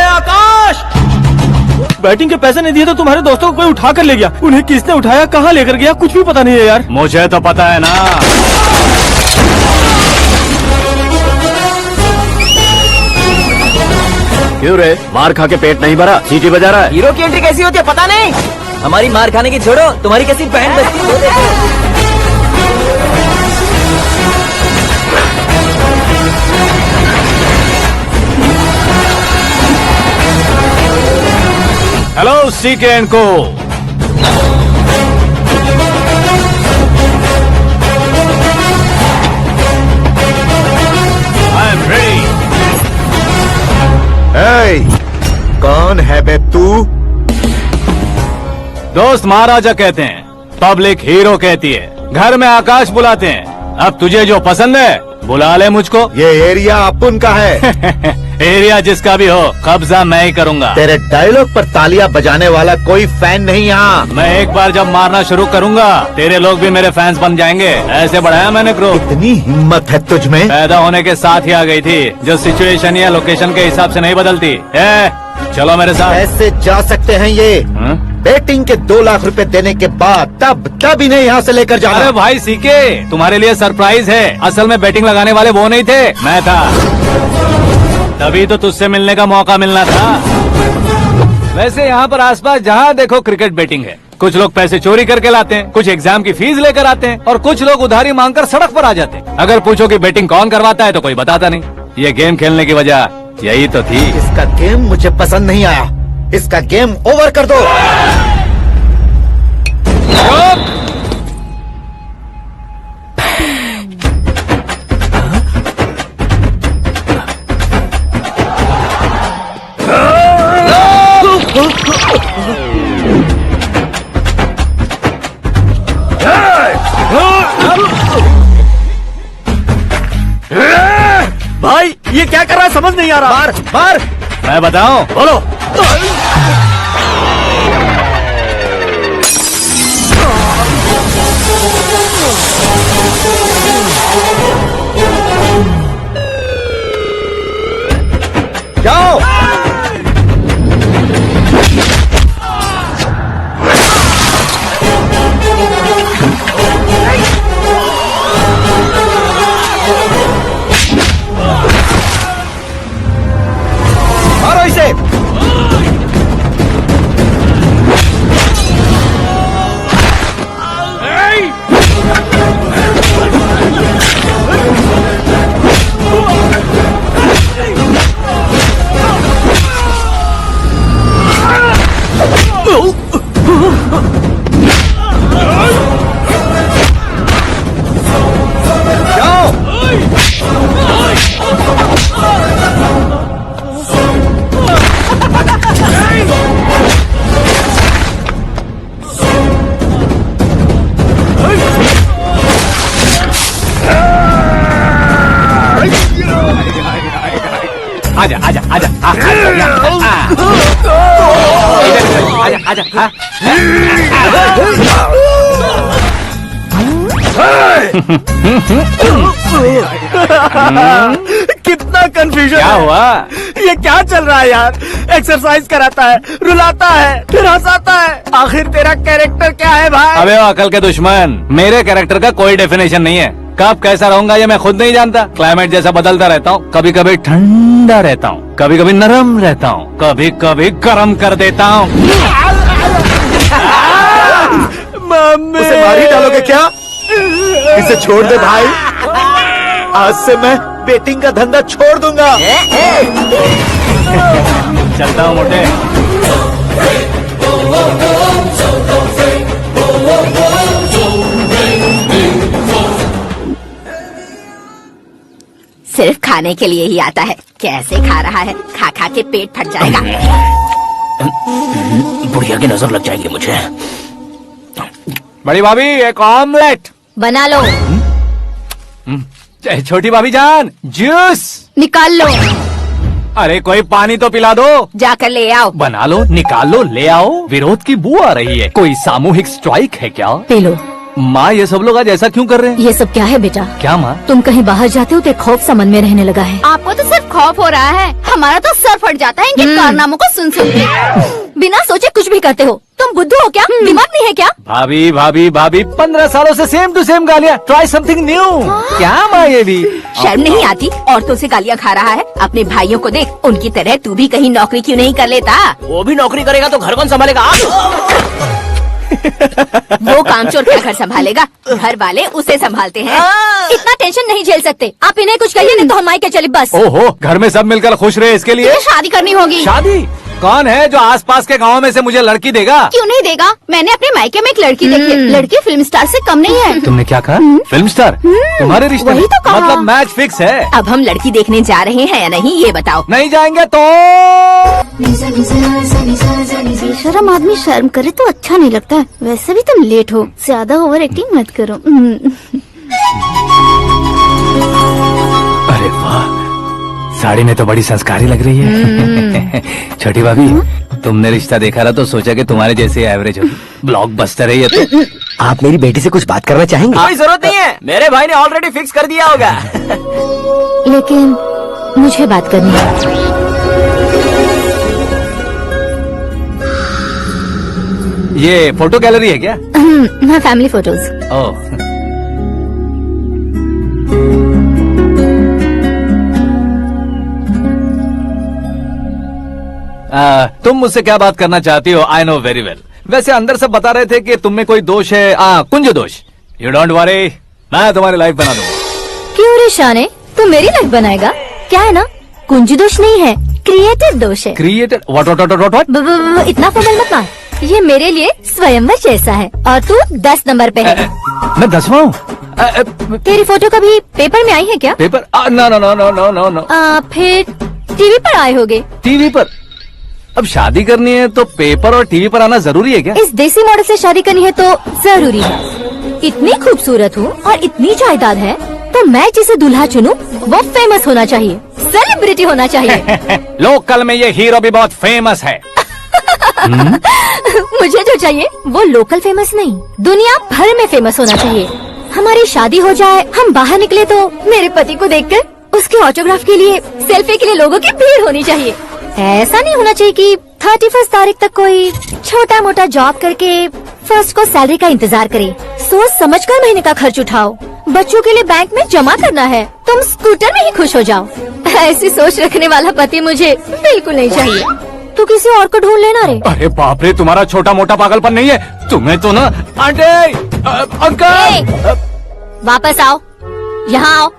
आकाश, batting के पैसे नहीं दिए तो तुम्हारे दोस्तों को कोई उठा कर ले गया। उन्हें किसने उठाया, कहाँ लेकर गया, कुछ भी पता नहीं है यार। मुझे तो पता है ना। क्यों रे, मार खा के पेट नहीं भरा, सीटी बजा रहा है? हीरो की एंट्री कैसी होती है पता नहीं। हमारी मार खाने की छोड़ो, तुम्हारी कैसी बहन बचती है वो देखो। हेलो सीके एंड को, आई एम रेडी। कौन है बे तू? दोस्त महाराजा कहते हैं, पब्लिक हीरो कहती है, घर में आकाश बुलाते हैं। अब तुझे जो पसंद है बुला ले मुझको। ये एरिया अपन का है। एरिया जिसका भी हो, कब्जा मैं ही करूंगा। तेरे डायलॉग पर तालियां बजाने वाला कोई फैन नहीं यहाँ। मैं एक बार जब मारना शुरू करूंगा, तेरे लोग भी मेरे फैंस बन जाएंगे। ऐसे बढ़ाया मैंने ग्रुप। इतनी हिम्मत है तुझ में? पैदा होने के साथ ही आ गई थी, जो सिचुएशन या लोकेशन के हिसाब से नहीं बदलती। चलो मेरे साथ। ऐसे जा सकते हैं ये? बेटिंग के 2 लाख रुपए देने के बाद तब इन्हें यहाँ से लेकर जाना। अरे भाई सीके, तुम्हारे लिए सरप्राइज है। असल में बैटिंग लगाने वाले वो नहीं थे, मैं था। तभी तो तुझसे मिलने का मौका मिलना था। वैसे यहाँ पर आसपास जहाँ देखो क्रिकेट बैटिंग है। कुछ लोग पैसे चोरी करके लाते हैं, कुछ एग्जाम की फीस लेकर आते हैं, और कुछ लोग उधारी मांगकर सड़क पर आ जाते हैं। अगर पूछो कि बैटिंग कौन करवाता है तो कोई बताता नहीं। ये गेम खेलने की वजह यही तो थी। इसका गेम मुझे पसंद नहीं आया। इसका गेम ओवर कर दो। भाई ये क्या कर रहा है, समझ नहीं आ रहा। मार मार। मैं बताऊं? बोलो। जाओ। मारो इसे। आजा आजा आजा आजा आजा। कितना कंफ्यूजन। क्या हुआ? ये क्या चल रहा है यार? एक्सरसाइज कराता है, रुलाता है, फिर हंसाता है। आखिर तेरा कैरेक्टर क्या है भाई? अबे अकल के दुश्मन, मेरे कैरेक्टर का कोई डेफिनेशन नहीं है। कब कैसा रहूंगा ये मैं खुद नहीं जानता। क्लाइमेट जैसा बदलता रहता हूँ। कभी कभी ठंडा रहता हूँ, कभी कभी नरम रहता हूँ, कभी कभी गर्म कर देता हूँ। मम्मी, उसे मार ही डालोगे क्या? इसे छोड़ दे भाई। आज से मैं बेटिंग का धंधा छोड़ दूंगा। चलता हूँ मोटे। सिर्फ खाने के लिए ही आता है। कैसे खा रहा है, खा खा के पेट फट जाएगा। बुढ़िया की नजर लग जाएगी मुझे। बड़ी भाभी एक ऑमलेट बना लो। छोटी भाभी जान जूस निकाल लो। अरे कोई पानी तो पिला दो। जाकर ले आओ। बना लो, निकाल लो, ले आओ। विरोध की बू आ रही है। कोई सामूहिक स्ट्राइक है क्या? P low. माँ ये सब लोग आज ऐसा क्यों कर रहे हैं? ये सब क्या है बेटा? क्या माँ? तुम कहीं बाहर जाते हो तो एक खौफ सा मन में रहने लगा है। आपको तो सिर्फ खौफ हो रहा है, हमारा तो सर फट जाता है इनके कारनामों को सुन सुन के। बिना सोचे कुछ भी करते हो। तुम बुद्धू हो क्या? दिमाग नहीं है क्या? भाभी भाभी भाभी 15 सालों से सेम टू सेम गालियाँ। Try something new. क्या माँ ये भी? शर्म नहीं आती? औरतों से गालियाँ खा रहा है। अपने भाइयों को देख, उनकी तरह तू भी कहीं नौकरी क्यों नहीं कर लेता? वो भी नौकरी करेगा तो घर कौन संभालेगा? वो कामचोर क्या घर संभालेगा? घर वाले उसे संभालते हैं। इतना टेंशन नहीं झेल सकते। आप इन्हें कुछ कहिए नहीं तो हम मायके चले बस। ओहो, घर में सब मिलकर खुश रहे इसके लिए। तुझे शादी करनी होगी। शादी? कौन है जो आसपास के गाँव में से मुझे लड़की देगा? क्यों नहीं देगा? मैंने अपने मायके में एक लड़की देखी है। लड़की फिल्म स्टार से कम नहीं है। तुमने क्या कहा? Film star? तुम्हारे रिश्ते वही में? तो कहा। मतलब मैच फिक्स है? अब हम लड़की देखने जा रहे हैं या नहीं ये बताओ। नहीं जाएंगे तो? बेशरम आदमी शर्म करे तो अच्छा नहीं लगता है। वैसे भी तुम लेट हो, ज्यादा ओवर एक्टिंग मत करो। अरे वाह, साड़ी में तो बड़ी संस्कारी लग रही है। छोटी भाभी, तुमने रिश्ता देखा ना तो सोचा कि तुम्हारे जैसे एवरेज हो। ब्लॉकबस्टर है ये तो। आप मेरी बेटी से कुछ बात करना चाहेंगे? कोई जरूरत नहीं है, मेरे भाई ने ऑलरेडी फिक्स कर दिया होगा। लेकिन मुझे बात करनी है। ये फोटो गैलरी है क्या? मैं फैमिली फोटोज। ओह, तुम मुझसे क्या बात करना चाहती हो? I know very well. वैसे अंदर सब बता रहे थे कि तुम में कोई दोष है। कुंज दोष। यू डोंट वरी, मैं तुम्हारी लाइफ बना दूंगा। क्यों रे शाने, तू मेरी लाइफ बनाएगा? क्या है ना, कुंज दोष नहीं है, क्रिएटिव दोष है। क्रिएटेड? व्हाट? इतना फॉर्मल मत मार। ये मेरे लिए स्वयंवर जैसा है और तू 10 नंबर पे है। मैं 10वां हूँ? तेरी फोटो कभी पेपर में आई है क्या? Paper? No no no no no no no. फिर टीवी पर आए होगे। टीवी पर? अब शादी करनी है तो पेपर और टीवी पर आना जरूरी है क्या? इस देसी मॉडल से शादी करनी है तो जरूरी है। इतनी खूबसूरत हूँ और इतनी जायदाद है तो मैं जिसे दूल्हा चुनूं वो फेमस होना चाहिए, सेलिब्रिटी होना चाहिए। लोकल में ये हीरो भी बहुत फेमस है। मुझे जो चाहिए वो लोकल फेमस नहीं, दुनिया भर में फेमस होना चाहिए। हमारी शादी हो जाए, हम बाहर निकले तो मेरे पति को देखकर उसके ऑटोग्राफ के लिए, सेल्फी के लिए लोगों की भीड़ होनी चाहिए। ऐसा नहीं होना चाहिए कि 31 तारीख तक कोई छोटा मोटा जॉब करके फर्स्ट को सैलरी का इंतजार करे। सोच समझकर महीने का खर्च उठाओ। बच्चों के लिए बैंक में जमा करना है, तुम स्कूटर में ही खुश हो जाओ। ऐसी सोच रखने वाला पति मुझे बिल्कुल नहीं चाहिए। तू किसी और को ढूंढ लेना रे। अरे बाप रे, तुम्हारा छोटा मोटा पागलपन नहीं है। तुम्हें तो ना आंटी, अंकल। वापस आओ, यहाँ आओ।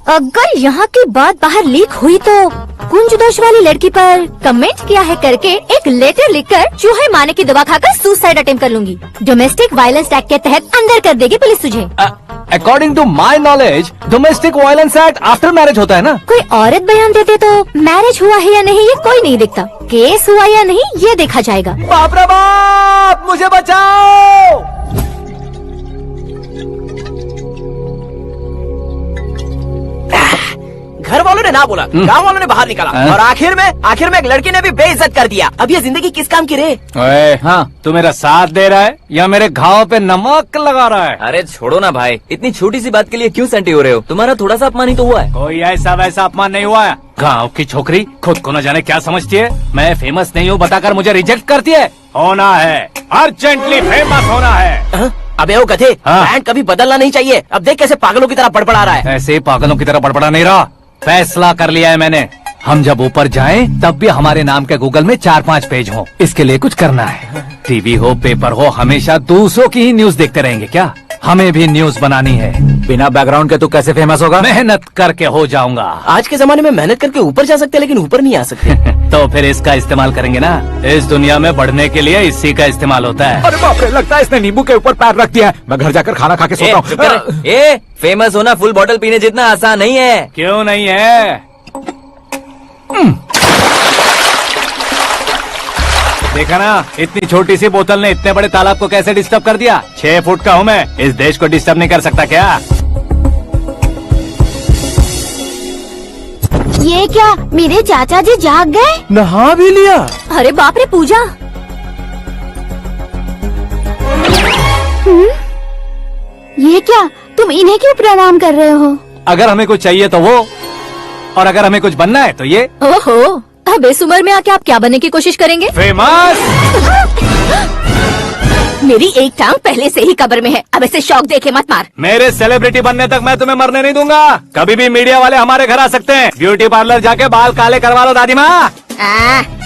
अगर यहाँ की बात बाहर लीक हुई तो कुंज दोष वाली लड़की पर कमेंट किया है करके एक लेटर लिखकर चूहे मारने की दवा खाकर सुसाइड अटेम्प्ट कर लूंगी। डोमेस्टिक वायलेंस एक्ट के तहत अंदर कर देगी पुलिस तुझे। According to my knowledge domestic violence act after marriage होता है ना? कोई औरत बयान देते तो मैरिज हुआ है या नहीं ये कोई नहीं देखता, केस हुआ या नहीं ये देखा जाएगा। बाप रे बाप, मुझे बचाओ। घर वालों ने ना बोला, गांव वालों ने बाहर निकाला और आखिर में एक लड़की ने भी बेइज्जत कर दिया। अब ये जिंदगी किस काम की रे? ओए, हाँ, तू मेरा साथ दे रहा है या मेरे घाव पे नमक लगा रहा है? अरे छोड़ो ना भाई, इतनी छोटी सी बात के लिए क्यों सैंटी हो रहे हो? तुम्हारा थोड़ा सा अपमान ही तो हुआ है। कोई ऐसा वैसा अपमान नहीं हुआ है। गाँव की छोकरी खुद को न जाने क्या समझती है। मैं फेमस नहीं हूँ बताकर मुझे रिजेक्ट करती है। होना है, अर्जेंटली फेमस होना है। अबे ओ गधे, हाँ। ब्रांड कभी बदलना नहीं चाहिए। अब देख कैसे पागलों की तरह बड़बड़ा रहा है। ऐसे पागलों की तरह बड़बड़ा नहीं रहा, फैसला कर लिया है मैंने। हम जब ऊपर जाएं तब भी हमारे नाम के गूगल में 4-5 पेज हो। इसके लिए कुछ करना है। टीवी हो, पेपर हो, हमेशा दूसरों की ही न्यूज देखते रहेंगे क्या? हमें भी न्यूज बनानी है। बिना बैकग्राउंड के तू कैसे फेमस होगा? मेहनत करके हो जाऊंगा। आज के जमाने में मेहनत करके ऊपर जा सकते हैं लेकिन ऊपर नहीं आ सकते। तो फिर इसका इस्तेमाल करेंगे ना। इस दुनिया में बढ़ने के लिए इसी का इस्तेमाल होता है। अरे बाप रे, लगता है इसने नींबू के ऊपर पैर रख दिया है। मैं घर जाकर खाना खा के सोता हूँ। ए, फेमस होना फुल बॉटल पीने जितना आसान नहीं है। क्यों नहीं है? देखा ना, इतनी छोटी सी बोतल ने इतने बड़े तालाब को कैसे डिस्टर्ब कर दिया। 6 फुट का हूँ मैं, इस देश को डिस्टर्ब नहीं कर सकता क्या? ये क्या, मेरे चाचा जी जाग गए? नहा भी लिया? अरे बाप रे पूजा, ये क्या, तुम इन्हें क्यों प्रणाम कर रहे हो? अगर हमें कुछ चाहिए तो वो, और अगर हमें कुछ बनना है तो ये। ओहो, अब इस उम्र में आके आप क्या बनने की कोशिश करेंगे? फेमस। मेरी एक टांग पहले से ही कब्र में है, अब ऐसे शौक देखे मत मार। मेरे सेलिब्रिटी बनने तक मैं तुम्हें मरने नहीं दूंगा। कभी भी मीडिया वाले हमारे घर आ सकते हैं। ब्यूटी पार्लर जाके बाल काले करवा लो दादी माँ।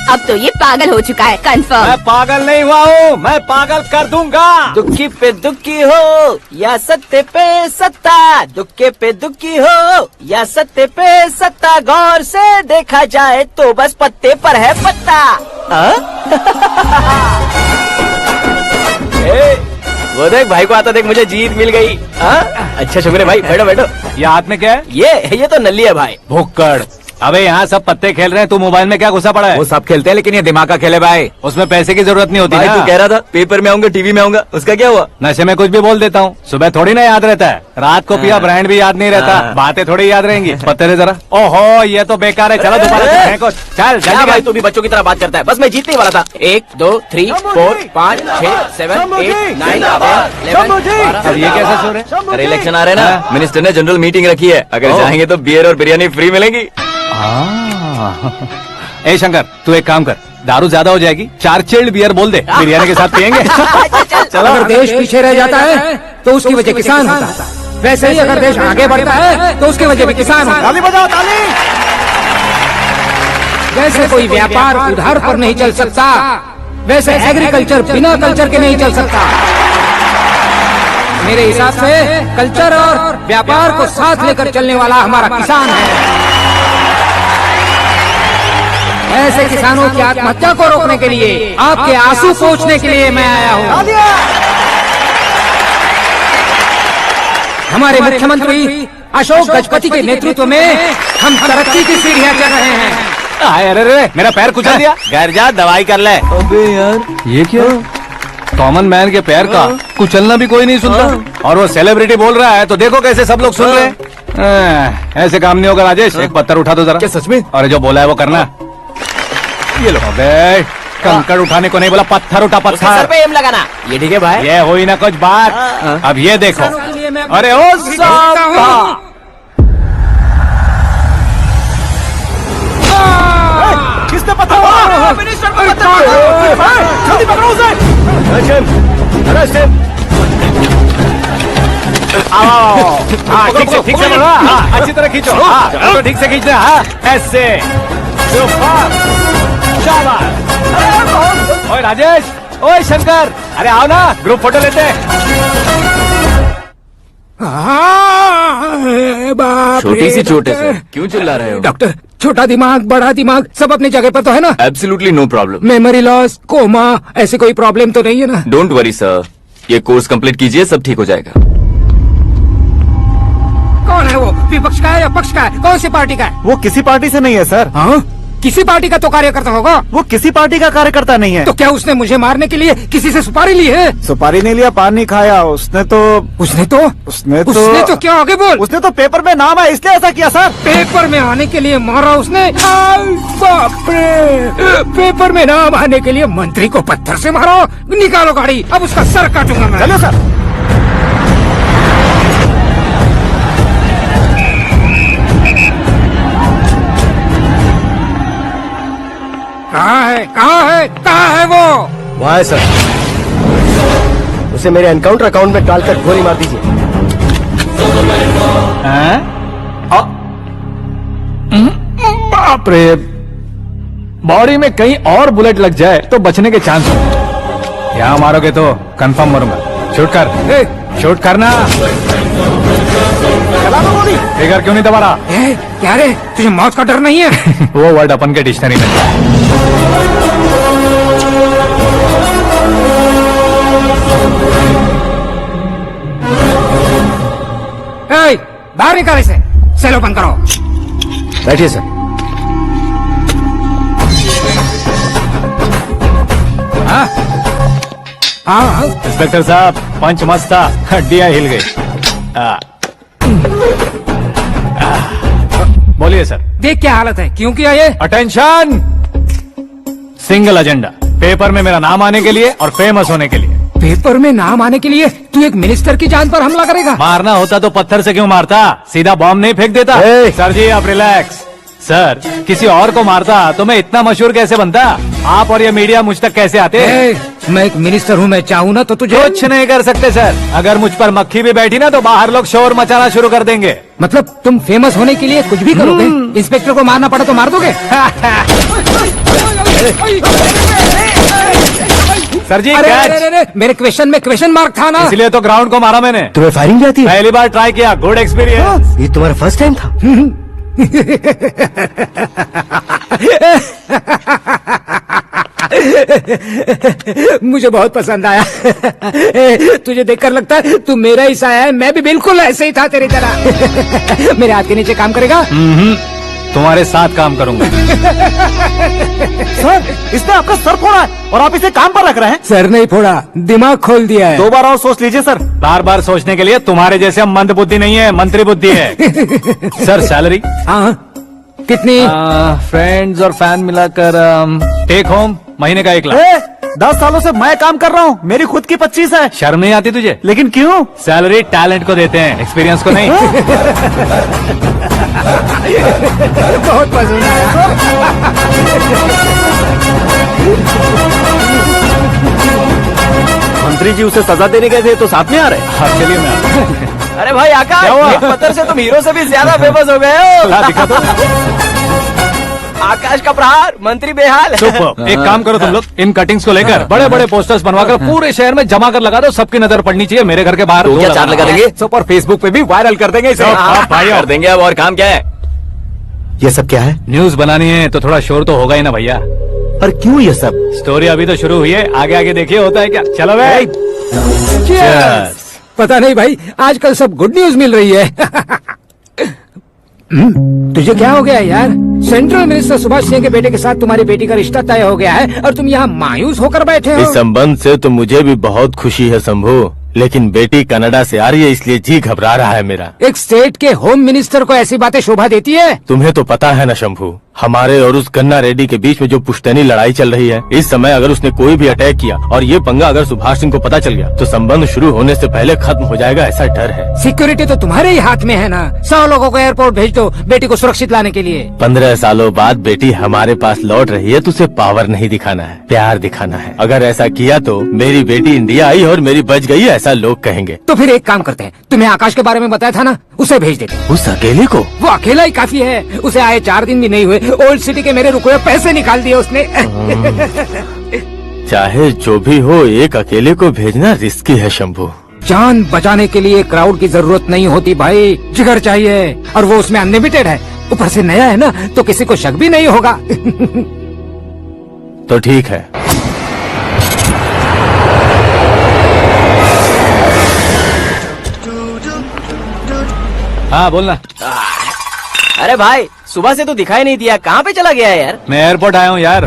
अब तो ये पागल हो चुका है, कंफर्म। मैं पागल नहीं हुआ हूँ, मैं पागल कर दूंगा। दुखी पे दुखी हो या सत्य पे सत्ता, दुखे पे दुखी हो या सत्य पे सत्ता, गौर से देखा जाए तो बस पत्ते पर है पत्ता। वो देख भाई को आता देख, मुझे जीत मिल गई। अच्छा शुक्र है भाई, बैठो बैठो। ये हाथ में क्या है? ये तो नल्ली है भाई। भुक्कड़। अबे यहाँ सब पत्ते खेल रहे हैं, तू मोबाइल में क्या घुसा पड़ा है? वो सब खेलते हैं लेकिन ये दिमाग का खेल है भाई। उसमें पैसे की जरूरत नहीं होती भाई ना। तू कह रहा था पेपर में आऊंगा, टीवी में आऊंगा, उसका क्या हुआ? नशे में कुछ भी बोल देता हूँ, सुबह थोड़ी ना याद रहता है। रात को पिया ब्रांड भी याद नहीं रहता, बातें थोड़ी याद रहेंगी। पत्ते दे जरा। ओहो ये तो बेकार है, चलो दोबारा से फेंको। चल क्या जल्दी भाई कर। तू भी बच्चों की तरह बात करता है। बस मैं जीतने ही वाला था। 1 2 3 4 5 6 7 8 9 10 11 अब ये कैसे सो रहे? अरे इलेक्शन आ रहे हैं ना, मिनिस्टर ने जनरल मीटिंग रखी है, अगर जाएंगे तो बियर और बिरयानी फ्री मिलेगी। ए शंकर तू एक काम कर, दारू ज्यादा हो जाएगी, 4 चिल्ड बियर बोल दे, बिरयानी के साथ पियेंगे। चलो। अगर देश पीछे रह जाता है तो उसकी वजह किसान होता है, वैसे ही अगर देश आगे बढ़ता है तो उसकी वजह भी किसान होता है। ताली बजाओ ताली। जैसे कोई व्यापार उधार पर नहीं चल सकता, वैसे एग्रीकल्चर बिना कल्चर के नहीं चल सकता। मेरे हिसाब से कल्चर और व्यापार को साथ लेकर चलने वाला हमारा किसान है। ऐसे किसानों की आत्महत्या को रोकने के लिए, आपके आंसू पोंछने के लिए मैं आया हूँ। हमारे मुख्यमंत्री अशोक गजपति के नेतृत्व में हम तरक्की की सीढ़ियाँ चढ़ रहे हैं। अरे अरे मेरा पैर कुचल दिया। घर जा दवाई कर ले। अबे यार ये क्या? कॉमन मैन के पैर का कुचलना भी कोई नहीं सुनता, और वो सेलिब्रिटी बोल रहा है तो देखो कैसे सब लोग सुन रहे हैं। ऐसे काम नहीं होगा राजेश, एक पत्थर उठा दो जरा। क्या सच में? और जो बोला है वो करना। ये लो। अबे कंकड़ उठाने को नहीं बोला, पत्थर उठा उसके सर पत्थर। पे एम लगाना। ये ठीक है भाई। ये हुई ना कुछ बात। अब ये देखो। अरे ओ साहब किसने पत्थर मारा? मिनिस्टर को पत्थर मारो। जल्दी पकड़ो उसे। हाँ ठीक से पकड़ो। हाँ अच्छी तरह खींचो। हाँ तो ठीक से खींचना। हाँ ऐसे। ओए राजेश, ओए शंकर, अरे आओ ना ग्रुप फोटो लेते हैं। बाप छोटी रे, सी चोट है डॉक्टर। सर, क्यों चिल्ला रहे हो? डॉक्टर, छोटा दिमाग बड़ा दिमाग सब अपनी जगह पर तो है ना? Absolutely no problem. Memory loss, coma, ऐसी कोई प्रॉब्लम तो नहीं है ना? डोंट वरी सर, ये कोर्स कंप्लीट कीजिए, सब ठीक हो जाएगा। कौन है वो? विपक्ष का है या पक्ष का है? कौन सी पार्टी का है? वो किसी पार्टी से नहीं है सर। हाँ? किसी पार्टी का तो कार्यकर्ता होगा। वो किसी पार्टी का कार्यकर्ता नहीं है। तो क्या उसने मुझे मारने के लिए किसी से सुपारी ली है? सुपारी नहीं लिया, पान नहीं खाया। उसने तो उसने तो क्या? आगे बोल। उसने तो पेपर में नाम है इसलिए ऐसा किया सर। पेपर में आने के लिए मारा उसने? बाप रे! पेपर में नाम आने के लिए मंत्री को पत्थर से मारो? निकालो गाड़ी, अब उसका सर काटूंगा मैं। चलो सर। कहाँ है वो? वहाँ है सर, उसे मेरे एनकाउंटर अकाउंट में डालकर गोली मार दीजिए। बाप रे, बॉडी में कहीं और बुलेट लग जाए तो बचने के चांस हो। यहाँ मारोगे तो कंफर्म मरूंगा। शूट कर, शूट करना। फिगर क्यों नहीं दबा रहा? क्या रे, तुझे मौत का डर नहीं है? वो वर्ड अपन के डिक्शनरी में बाहर निकाल इसे, सेल ओपन करो। बैठिए सर। हाँ, इंस्पेक्टर साहब, पंच मस्त था, हड्डियां हिल गई। बोलिए सर। देख क्या हालत है, क्यों किया ये? अटेंशन, सिंगल एजेंडा, पेपर में मेरा नाम आने के लिए और फेमस होने के लिए। पेपर में नाम आने के लिए तू एक मिनिस्टर की जान पर हमला करेगा? मारना होता तो पत्थर से क्यों मारता, सीधा बॉम्ब नहीं फेंक देता। ए! सर जी आप रिलैक्स। सर किसी और को मारता तो मैं इतना मशहूर कैसे बनता, आप और ये मीडिया मुझ तक कैसे आते। मैं एक मिनिस्टर हूँ, मैं चाहूँ ना तो तुझे कुछ नहीं कर सकते सर, अगर मुझ पर मक्खी भी बैठी ना तो बाहर लोग शोर मचाना शुरू कर देंगे। मतलब तुम फेमस होने के लिए कुछ भी करोगे? इंस्पेक्टर को मारना पड़ा तो मार दोगे? सर जी अरे, कैच। अरे, अरे, मेरे क्वेश्चन में क्वेश्चन मार्क था ना। इसलिए तो ग्राउंड को मारा मैंने। तुम्हें फायरिंग भी आती है? पहली बार ट्राई किया, गुड एक्सपीरियंस। ये तुम्हारा फर्स्ट टाइम था? मुझे बहुत पसंद आया। तुझे देखकर लगता है तू मेरा ही साया है, मैं भी बिल्कुल ऐसे ही था तेरी तरह। मेरे हाथ के नीचे काम करेगा? तुम्हारे साथ काम करूंगा। सर इसने आपका सर फोड़ा है और आप इसे काम पर रख रहे हैं। सर नहीं फोड़ा, दिमाग खोल दिया है। 2 बार और सोच लीजिए सर। बार बार सोचने के लिए तुम्हारे जैसे मंद बुद्धि नहीं है, मंत्री बुद्धि है। सर सैलरी हाँ कितनी? फ्रेंड्स और फैन मिलाकर टेक होम महीने का 1 लाख। 10 सालों से मैं काम कर रहा हूँ, मेरी खुद की 25 है। शर्म नहीं आती तुझे? लेकिन क्यों? सैलरी टैलेंट को देते हैं, एक्सपीरियंस को नहीं। बहुत पसंद आया। मंत्री जी उसे सजा देने गए थे तो साथ में आ रहे। हाँ चलिए मैं आता हूं। अरे भाई आकाश, क्या हुआ? एक पत्थर से तुम हीरो से भी ज्यादा फेमस हो गए हो। ला, दिखा दो। आकाश का प्रहार, मंत्री बेहाल। सुपर। एक काम करो तुम लोग, इन कटिंग्स को लेकर बड़े बड़े पोस्टर्स बनवाकर पूरे शहर में जमा कर लगा दो, सबकी नजर पड़नी चाहिए। मेरे घर के बाहर तो दो क्या चार्ज लगा देंगे? सुपर, फेसबुक पे भी वायरल कर देंगे इसे। हाँ, भाई कर देंगे। अब और काम क्या है? ये सब क्या है? न्यूज बनानी है तो थोड़ा शोर तो होगा ही ना भैया। पर क्यों ये सब? स्टोरी अभी तो शुरू हुई है, आगे आगे देखिए होता है क्या। चलो भाई। Cheers। पता नहीं भाई, आजकल सब गुड न्यूज मिल रही है। तुझे क्या हो गया यार? सेंट्रल मिनिस्टर सुभाष सिंह के बेटे के साथ तुम्हारी बेटी का रिश्ता तय हो गया है और तुम यहाँ मायूस होकर बैठे हो। इस संबंध से तो मुझे भी बहुत खुशी है शंभू, लेकिन बेटी कनाडा से आ रही है इसलिए जी घबरा रहा है मेरा। एक स्टेट के होम मिनिस्टर को ऐसी बातें शोभा देती है? तुम्हें तो पता है ना शंभू, हमारे और उस गन्ना रेड्डी के बीच में जो पुश्तैनी लड़ाई चल रही है, इस समय अगर उसने कोई भी अटैक किया और ये पंगा अगर सुभाष सिंह को पता चल गया तो संबंध शुरू होने से पहले खत्म हो जाएगा, ऐसा डर है। सिक्योरिटी तो तुम्हारे ही हाथ में है ना। 100 लोगों को एयरपोर्ट भेज दो बेटी को सुरक्षित लाने के लिए। 15 सालों बाद बेटी हमारे पास लौट रही है तो उसे पावर नहीं दिखाना है, प्यार दिखाना है। अगर ऐसा किया तो मेरी बेटी इंडिया आई और मेरी बच गई, ऐसा लोग कहेंगे। तो फिर एक काम करते हैं, तुम्हें आकाश के बारे में बताया था ना, उसे भेज देते हैं। उस अकेले को? वो अकेला ही काफी है, उसे आए 4 दिन भी नहीं हुए, ओल्ड सिटी के मेरे रुके हुए पैसे निकाल दिए उसने। चाहे जो भी हो, एक अकेले को भेजना रिस्की है शंभू। जान बचाने के लिए क्राउड की जरूरत नहीं होती भाई, जिगर चाहिए, और वो उसमें अनलिमिटेड है। ऊपर से नया है ना तो किसी को शक भी नहीं होगा। तो ठीक है। हाँ बोलना। अरे भाई सुबह से तो दिखाई नहीं दिया, कहाँ पे चला गया है यार? मैं एयरपोर्ट आया हूँ यार।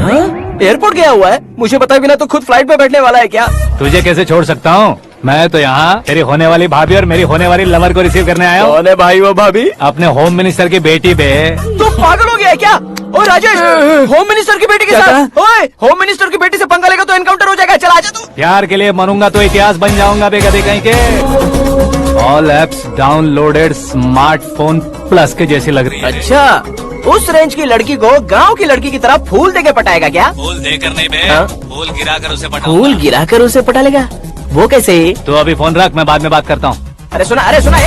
एयरपोर्ट गया हुआ है? मुझे बताए बिना तो खुद फ्लाइट पे बैठने वाला है क्या? तुझे कैसे छोड़ सकता हूँ? मैं तो यहाँ तेरी होने वाली भाभी और मेरी होने वाली लवर को रिसीव करने आया हूँ। कौन है भाई वो भाभी? अपने होम मिनिस्टर की बेटी पे। तू पागल हो गया है क्या? ओ राजेश, होम मिनिस्टर की बेटी के साथ? ओए, होम मिनिस्टर की बेटी से पंगा लेगा तो एनकाउंटर हो जाएगा। चल आजा तू। प्यार के लिए मरूंगा तो इतिहास बन जाऊंगा बेगधे कहीं के। All apps downloaded, smartphone plus के जैसी लग रही है। अच्छा, उस रेंज की लड़की को गांव की लड़की की तरह फूल देके पटाएगा क्या? फूल देकर नहीं बे, हाँ? फूल गिराकर उसे पटा। फूल गिराकर उसे पटा लेगा? वो कैसे? तो अभी फोन रख, मैं बाद में बात करता हूँ। अरे सुना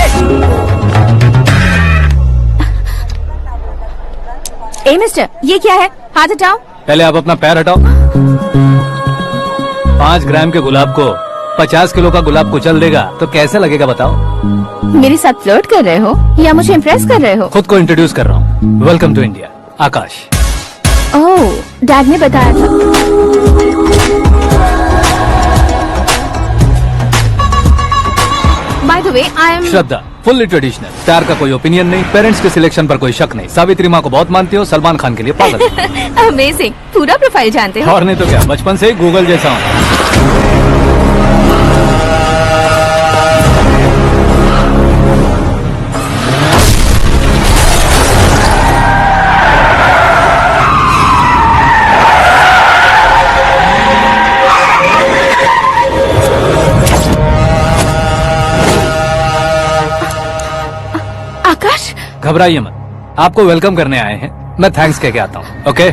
ए मिस्टर, ये क्या है? हाथ हटाओ। पहले आप अपना पैर हटाओ। 5 ग्राम के गुलाब को 50 किलो का गुलाब कुचल देगा तो कैसे लगेगा बताओ? मेरे साथ फ्लर्ट कर रहे हो या मुझे इम्प्रेस कर रहे हो? खुद को इंट्रोड्यूस कर रहा हूँ। Welcome to India, Akash. Oh, dad ने बताया था। By the way, I am Shraddha, fully traditional. प्यार का कोई ओपिनियन नहीं, पेरेंट्स के सिलेक्शन पर कोई शक नहीं। सावित्री माँ को बहुत मानती हो, सलमान खान के लिए पागल। अमेजिंग, पूरा प्रोफाइल जानते हो। और नहीं तो क्या, बचपन से ही गूगल जैसा हूँ। घबराइए मत, आपको वेलकम करने आए हैं। मैं थैंक्स कह के आता हूँ। ओके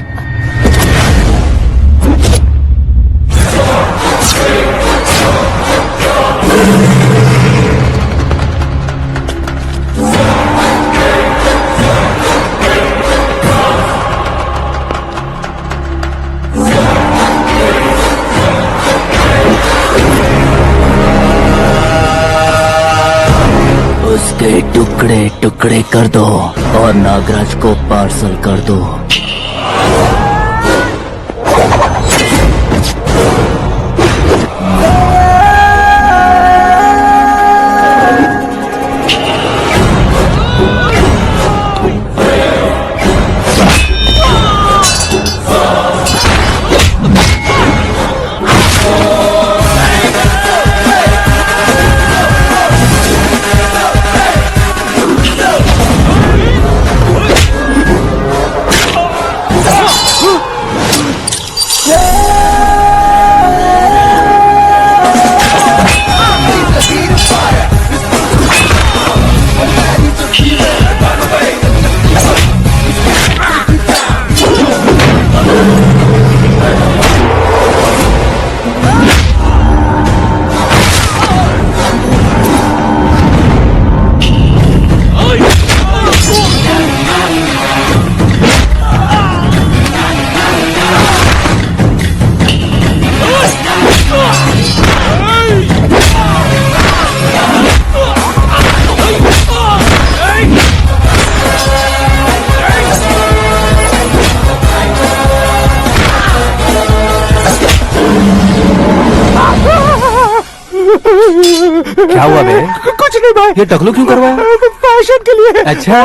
उसके टुकड़े टुकड़े कर दो और नागराज को पार्सल कर दो। क्या हुआ बे? कुछ नहीं भाई। ये टकलू क्यों करवाया? फैशन के लिए। अच्छा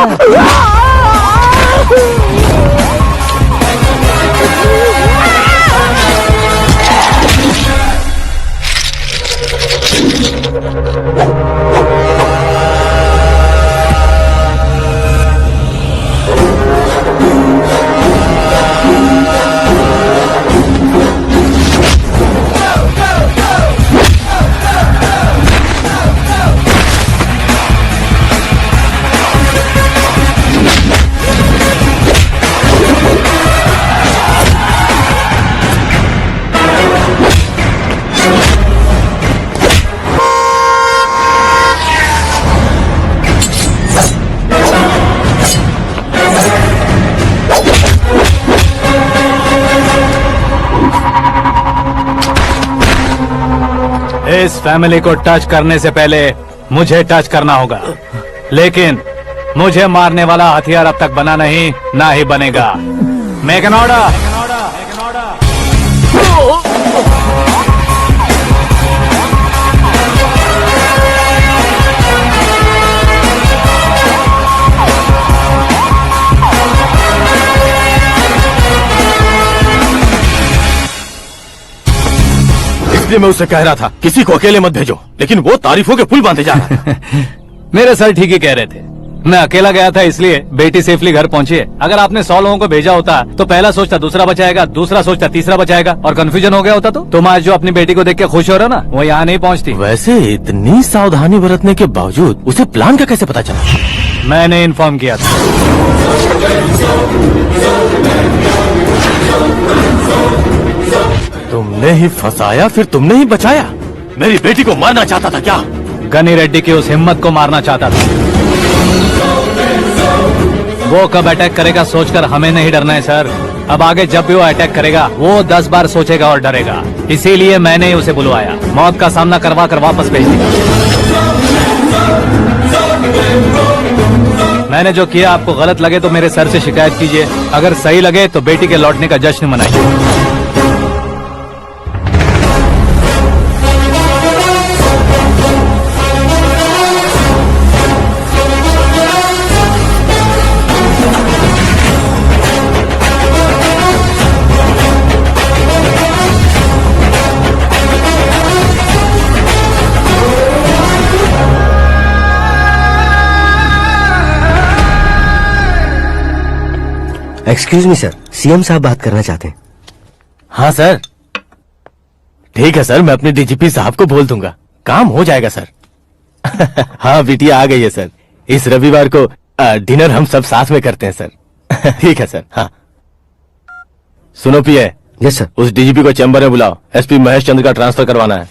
इस फैमिली को टच करने से पहले मुझे टच करना होगा, लेकिन मुझे मारने वाला हथियार अब तक बना नहीं, ना ही बनेगा। Make an order. इसलिए मैं उससे कह रहा था किसी को अकेले मत भेजो, लेकिन वो तारीफों के पुल बांधे जा रहा है। मेरे सर ठीक ही कह रहे थे। मैं अकेला गया था इसलिए बेटी सेफली घर पहुंची है। अगर आपने 100 लोगों को भेजा होता तो पहला सोचता दूसरा बचाएगा, दूसरा सोचता तीसरा बचाएगा, और कंफ्यूजन हो गया होता तो तुम आज जो अपनी बेटी को देख के खुश हो रहे हो ना, वो यहाँ नहीं पहुँचती। वैसे इतनी सावधानी बरतने के बावजूद उसे प्लान का कैसे पता चला? मैंने इन्फॉर्म किया था। तुमने ही फंसाया, फिर तुमने ही बचाया। मेरी बेटी को मारना चाहता था क्या? गनी रेड्डी की उस हिम्मत को मारना चाहता था। वो कब अटैक करेगा सोचकर हमें नहीं डरना है सर। अब आगे जब भी वो अटैक करेगा वो 10 बार सोचेगा और डरेगा। इसीलिए मैंने ही उसे बुलवाया। मौत का सामना करवा कर वापस भेज दिया। मैंने जो किया आपको गलत लगे तो मेरे सर से शिकायत कीजिए, अगर सही लगे तो बेटी के लौटने का जश्न मनाइए। एक्सक्यूज मी सर, सीएम साहब बात करना चाहते हैं। हाँ सर। ठीक है सर, मैं अपने डीजीपी साहब को बोल दूंगा, काम हो जाएगा सर। हाँ बिटिया आ गई है सर। इस रविवार को डिनर हम सब साथ में करते हैं सर। ठीक है सर। हाँ सुनो पिए, यस सर। उस डीजीपी को चैम्बर में बुलाओ, एसपी महेश चंद्र का ट्रांसफर करवाना है।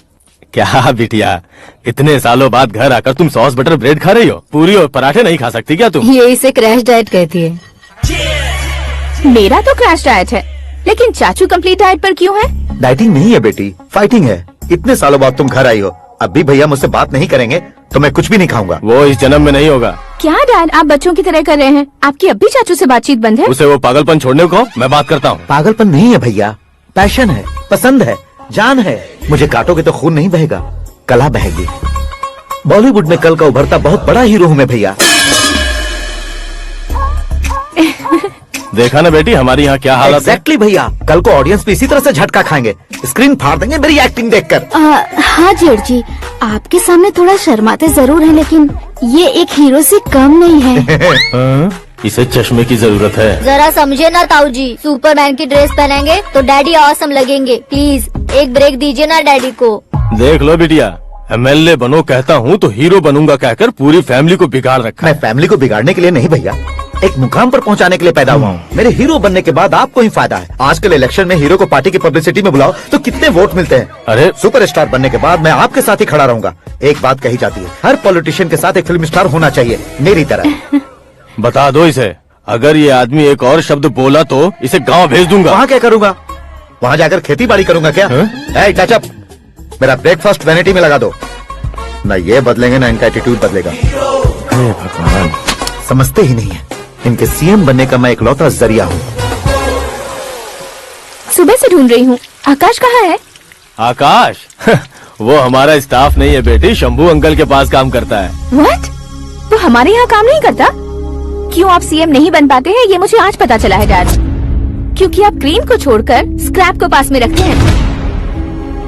क्या बिटिया, इतने सालों बाद घर आकर तुम सॉस बटर ब्रेड खा रही हो? पूरी और पराठे नहीं खा सकती क्या तुम? ये इसे क्रैश डाइट कहती है। मेरा तो क्रैश डाइट है, लेकिन चाचू कंप्लीट डाइट पर क्यों है? डाइटिंग नहीं है बेटी, फाइटिंग है। इतने सालों बाद तुम घर आई हो, अब भी भैया मुझसे बात नहीं करेंगे तो मैं कुछ भी नहीं खाऊंगा। वो इस जन्म में नहीं होगा। क्या डैड, आप बच्चों की तरह कर रहे हैं? आपकी अब भी चाचू से बातचीत बंद है? उसे वो पागलपन छोड़ने को मैं बात करता हूँ। पागलपन नहीं है भैया, पैशन है, पसंद है, जान है। मुझे काटोगे तो खून नहीं बहेगा, कला बहेगी। बॉलीवुड में कल का उभरता बहुत बड़ा हीरो हूँ मैं भैया। देखा ना बेटी हमारी यहाँ क्या हालत है। एग्जैक्टली भैया, कल को ऑडियंस भी इसी तरह से झटका खाएंगे, स्क्रीन फाड़ देंगे मेरी एक्टिंग देखकर। हाँ जेठ जी, आपके सामने थोड़ा शर्माते जरूर हैं, लेकिन ये एक हीरो से कम नहीं है। हाँ? इसे चश्मे की जरूरत है। जरा समझे ना ताऊ जी, सुपरमैन की ड्रेस पहनेंगे तो डैडी ऑसम लगेंगे। प्लीज एक ब्रेक दीजिए ना डैडी को। देख लो बिटिया, एमएलए बनो कहता हूँ तो हीरो बनूंगा कहकर पूरी फैमिली को बिगाड़ रखा। मैं फैमिली को बिगाड़ने के लिए नहीं भैया, एक मुकाम पर पहुंचाने के लिए पैदा हुआ हूँ। मेरे हीरो बनने के बाद आपको ही फायदा है। आजकल इलेक्शन में हीरो को पार्टी की पब्लिसिटी में बुलाओ तो कितने वोट मिलते हैं। अरे सुपरस्टार बनने के बाद मैं आपके साथ ही खड़ा रहूंगा। एक बात कही जाती है, हर पॉलिटिशियन के साथ एक फिल्म स्टार होना चाहिए, मेरी तरह। बता दो इसे, अगर ये आदमी एक और शब्द बोला तो इसे गांव भेज दूंगा। वहाँ क्या करूंगा? वहाँ जाकर खेती बाड़ी करूंगा क्या? टच अप, मेरा ब्रेकफास्ट वैनिटी में लगा दो। न ये बदलेंगे ना इनका एटीट्यूड बदलेगा। भगवान, समझते ही नहीं है, इनके सीएम बनने का मैं इकलौता जरिया हूँ। सुबह से ढूंढ रही हूँ, आकाश कहाँ है? आकाश वो हमारा स्टाफ नहीं है बेटी, शंभू अंकल के पास काम करता है। व्हाट? वो हमारे यहाँ काम नहीं करता? क्यों आप सीएम नहीं बन पाते हैं, ये मुझे आज पता चला है डैड। क्योंकि आप क्रीम को छोड़कर स्क्रैप को पास में रखते हैं।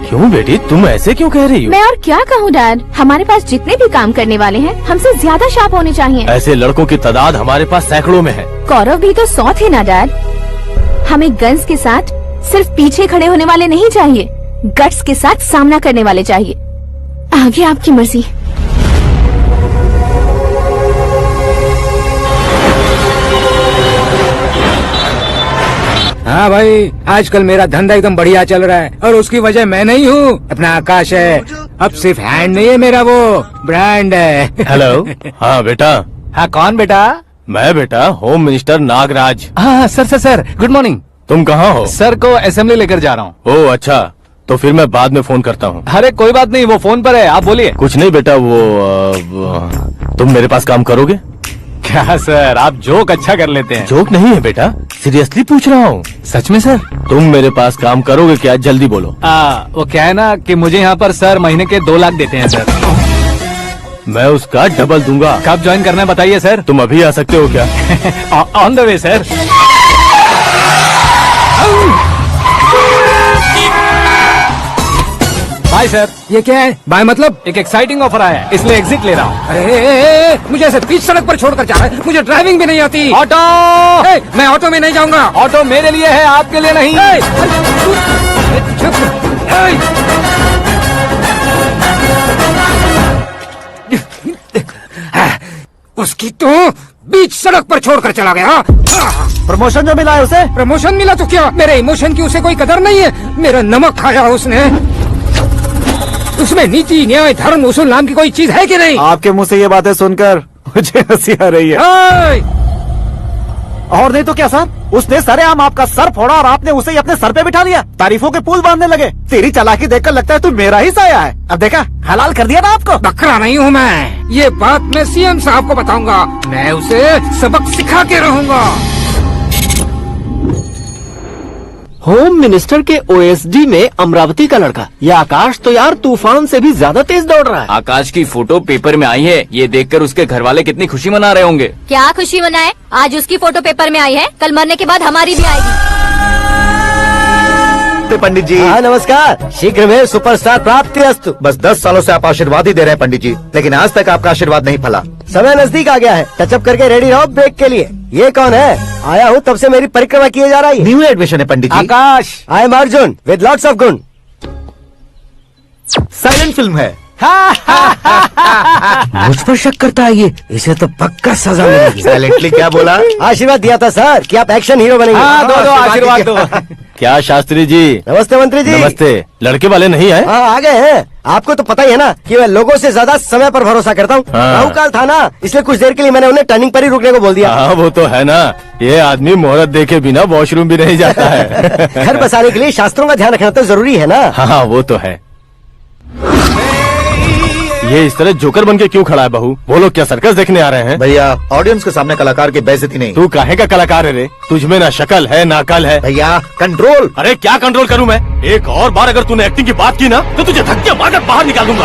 क्यों बेटी, तुम ऐसे क्यों कह रही हो? मैं और क्या कहूँ डैड, हमारे पास जितने भी काम करने वाले हैं हमसे ज्यादा शार्प होने चाहिए। ऐसे लड़कों की तादाद हमारे पास सैकड़ों में है। गौरव भी तो 100 थे ना डैड। हमें गन्स के साथ सिर्फ पीछे खड़े होने वाले नहीं चाहिए, गट्स के साथ सामना करने वाले चाहिए। आगे आपकी मर्जी। हाँ भाई, आजकल मेरा धंधा एकदम बढ़िया चल रहा है और उसकी वजह मैं नहीं हूँ, अपना आकाश है। अब सिर्फ हैंड नहीं है मेरा, वो ब्रांड है। हेलो। हाँ बेटा। हाँ कौन बेटा? मैं बेटा होम मिनिस्टर नागराज। हाँ सर गुड मॉर्निंग। तुम कहाँ हो? सर को असेंबली लेकर जा रहा हूँ। ओह अच्छा, तो फिर मैं बाद में फोन करता हूँ। अरे कोई बात नहीं, वो फोन पर है, आप बोलिए। कुछ नहीं बेटा, तुम मेरे पास काम करोगे? क्या सर, आप जोक अच्छा कर लेते हैं। जोक नहीं है बेटा, सीरियसली पूछ रहा हूँ। सच में सर? तुम मेरे पास काम करोगे क्या? जल्दी बोलो। वो क्या है ना कि मुझे यहाँ पर सर महीने के 2 लाख देते हैं सर। मैं उसका डबल दूंगा। कब ज्वाइन करना है बताइए सर। तुम अभी आ सकते हो क्या? On the way sir. Bye sir. ये क्या है? बाय मतलब? एक एक्साइटिंग ऑफर आया है, इसलिए एग्जिट ले रहा हूँ। अरे मुझे ऐसे बीच सड़क पर छोड़कर जा रहा है, मुझे ड्राइविंग भी नहीं आती। ऑटो! मैं ऑटो में नहीं जाऊंगा। ऑटो मेरे लिए है, आपके लिए नहीं। उसकी तो बीच सड़क पर छोड़कर चला गया। प्रमोशन जो मिला है उसे? प्रमोशन मिला तो क्या, मेरे इमोशन की उसे कोई कदर नहीं है। मेरा नमक खाया उसने। उसमें नीति न्याय धर्म उसूल नाम की कोई चीज है कि नहीं? आपके मुंह से ये बातें सुनकर मुझे हंसी आ रही है। और नहीं तो क्या सर, उसने सरेआम आपका सर फोड़ा और आपने उसे ही अपने सर पे बिठा लिया। तारीफों के पुल बांधने लगे। तेरी चालाकी देखकर लगता है तू मेरा ही साया है। अब देखा, हलाल कर दिया ना आपको। बकरा नहीं हूँ मैं, ये बात मैं सीएम साहब को बताऊंगा। मैं उसे सबक सिखा के रहूंगा। होम मिनिस्टर के ओएसडी में अमरावती का लड़का, ये आकाश तो यार तूफान से भी ज्यादा तेज दौड़ रहा है। आकाश की फोटो पेपर में आई है, ये देखकर उसके घर वाले कितनी खुशी मना रहे होंगे। क्या खुशी मनाए? आज उसकी फोटो पेपर में आई है, कल मरने के बाद हमारी भी आएगी। पंडित जी। हाँ नमस्कार, शीघ्र में सुपरस्टार प्राप्ति अस्तु। बस 10 सालों से आप आशीर्वाद ही दे रहे हैं पंडित जी, लेकिन आज तक आपका आशीर्वाद नहीं फला। समय नजदीक आ गया है, टचअप करके रेडी रहो ब्रेक के लिए। ये कौन है? आया हूँ तब से मेरी परिक्रमा किए जा रही है। न्यू एडमिशन है Pandit ji. Akash. I am Arjun with lots of गुण। साइलेंट फिल्म है, मुझ पर शक करता है ये, इसे तो पक्का सजा मिलेगी। साइलेंटली क्या बोला? आशीर्वाद दिया था सर कि आप एक्शन हीरो बनेंगे। हाँ, दो आशीर्वाद दो। क्या शास्त्री जी? नमस्ते मंत्री जी। नमस्ते। लड़के वाले नहीं आए? हाँ आ गए हैं। आपको तो पता ही है ना कि मैं लोगों से ज्यादा समय पर भरोसा करता हूँ। हाँ। राहु काल था ना, इसलिए कुछ देर के लिए मैंने उन्हें टर्निंग पर ही रुकने को बोल दिया। हाँ वो तो है ना, ये आदमी मुहूर्त देखे बिना वॉशरूम भी नहीं जाता है। घर बसाने के लिए शास्त्रों का ध्यान रखना तो जरूरी है ना। हाँ वो तो है। ये इस तरह जोकर बन के क्यों खड़ा है बहू? वो लोग क्या सर्कस देखने आ रहे हैं? भैया ऑडियंस के सामने कलाकार की बेइज्जती नहीं। तू काहे का कलाकार है रे? तुझमें ना शक्ल है ना अकल है। भैया कंट्रोल। अरे क्या कंट्रोल करूं मैं? एक और बार अगर तूने एक्टिंग की बात की ना तो तुझे धक्के मारकर बाहर निकाल दूंगा।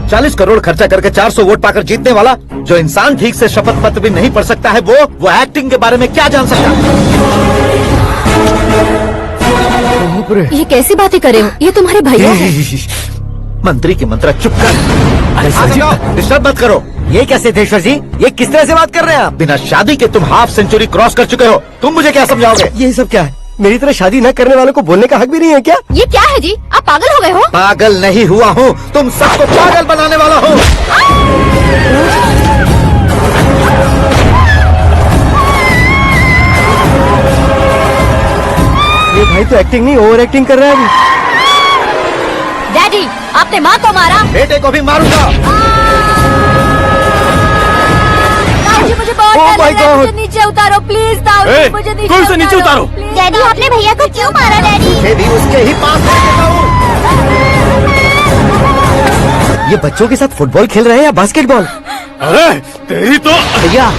40 करोड़ खर्चा करके 400 वोट पाकर जीतने वाला जो इंसान ठीक से शपथ पत्र भी नहीं पढ़ सकता है, वो एक्टिंग के बारे में क्या जान सकता है? ये कैसी बातें करे हो? ये तुम्हारे भैया हैं। मंत्री की मंत्रा चुप कर। डिस्टर्ब मत करो। ये क्या सिद्धेश्वर जी, ये किस तरह से बात कर रहे हैं आप? बिना शादी के तुम हाफ सेंचुरी क्रॉस कर चुके हो, तुम मुझे क्या समझाओगे? ये सब क्या है? मेरी तरह शादी न करने वालों को बोलने का हक भी नहीं है क्या? ये क्या है जी? आप पागल हो गए हो? पागल नहीं हुआ हूँ, तुम सबको पागल बनाने वाला हूँ। ये भाई तो एक्टिंग नहीं ओवर एक्टिंग कर रहा है अभी। डैडी, आपने माँ को मारा। बेटे को भी मारूंगा। ताऊ जी मुझे बहुत Oh डर my लग रहा है, God! मुझे नीचे उतारो प्लीज। ताऊ जी ए, मुझे कौन से नीचे उतारो? डैडी आपने भैया को क्यों मारा डैडी? ये भी उसके ही पास लेके जाऊं। ये बच्चों के साथ फुटबॉल खेल रहे हैं या बास्केटबॉल? अरे तेरी तो भैया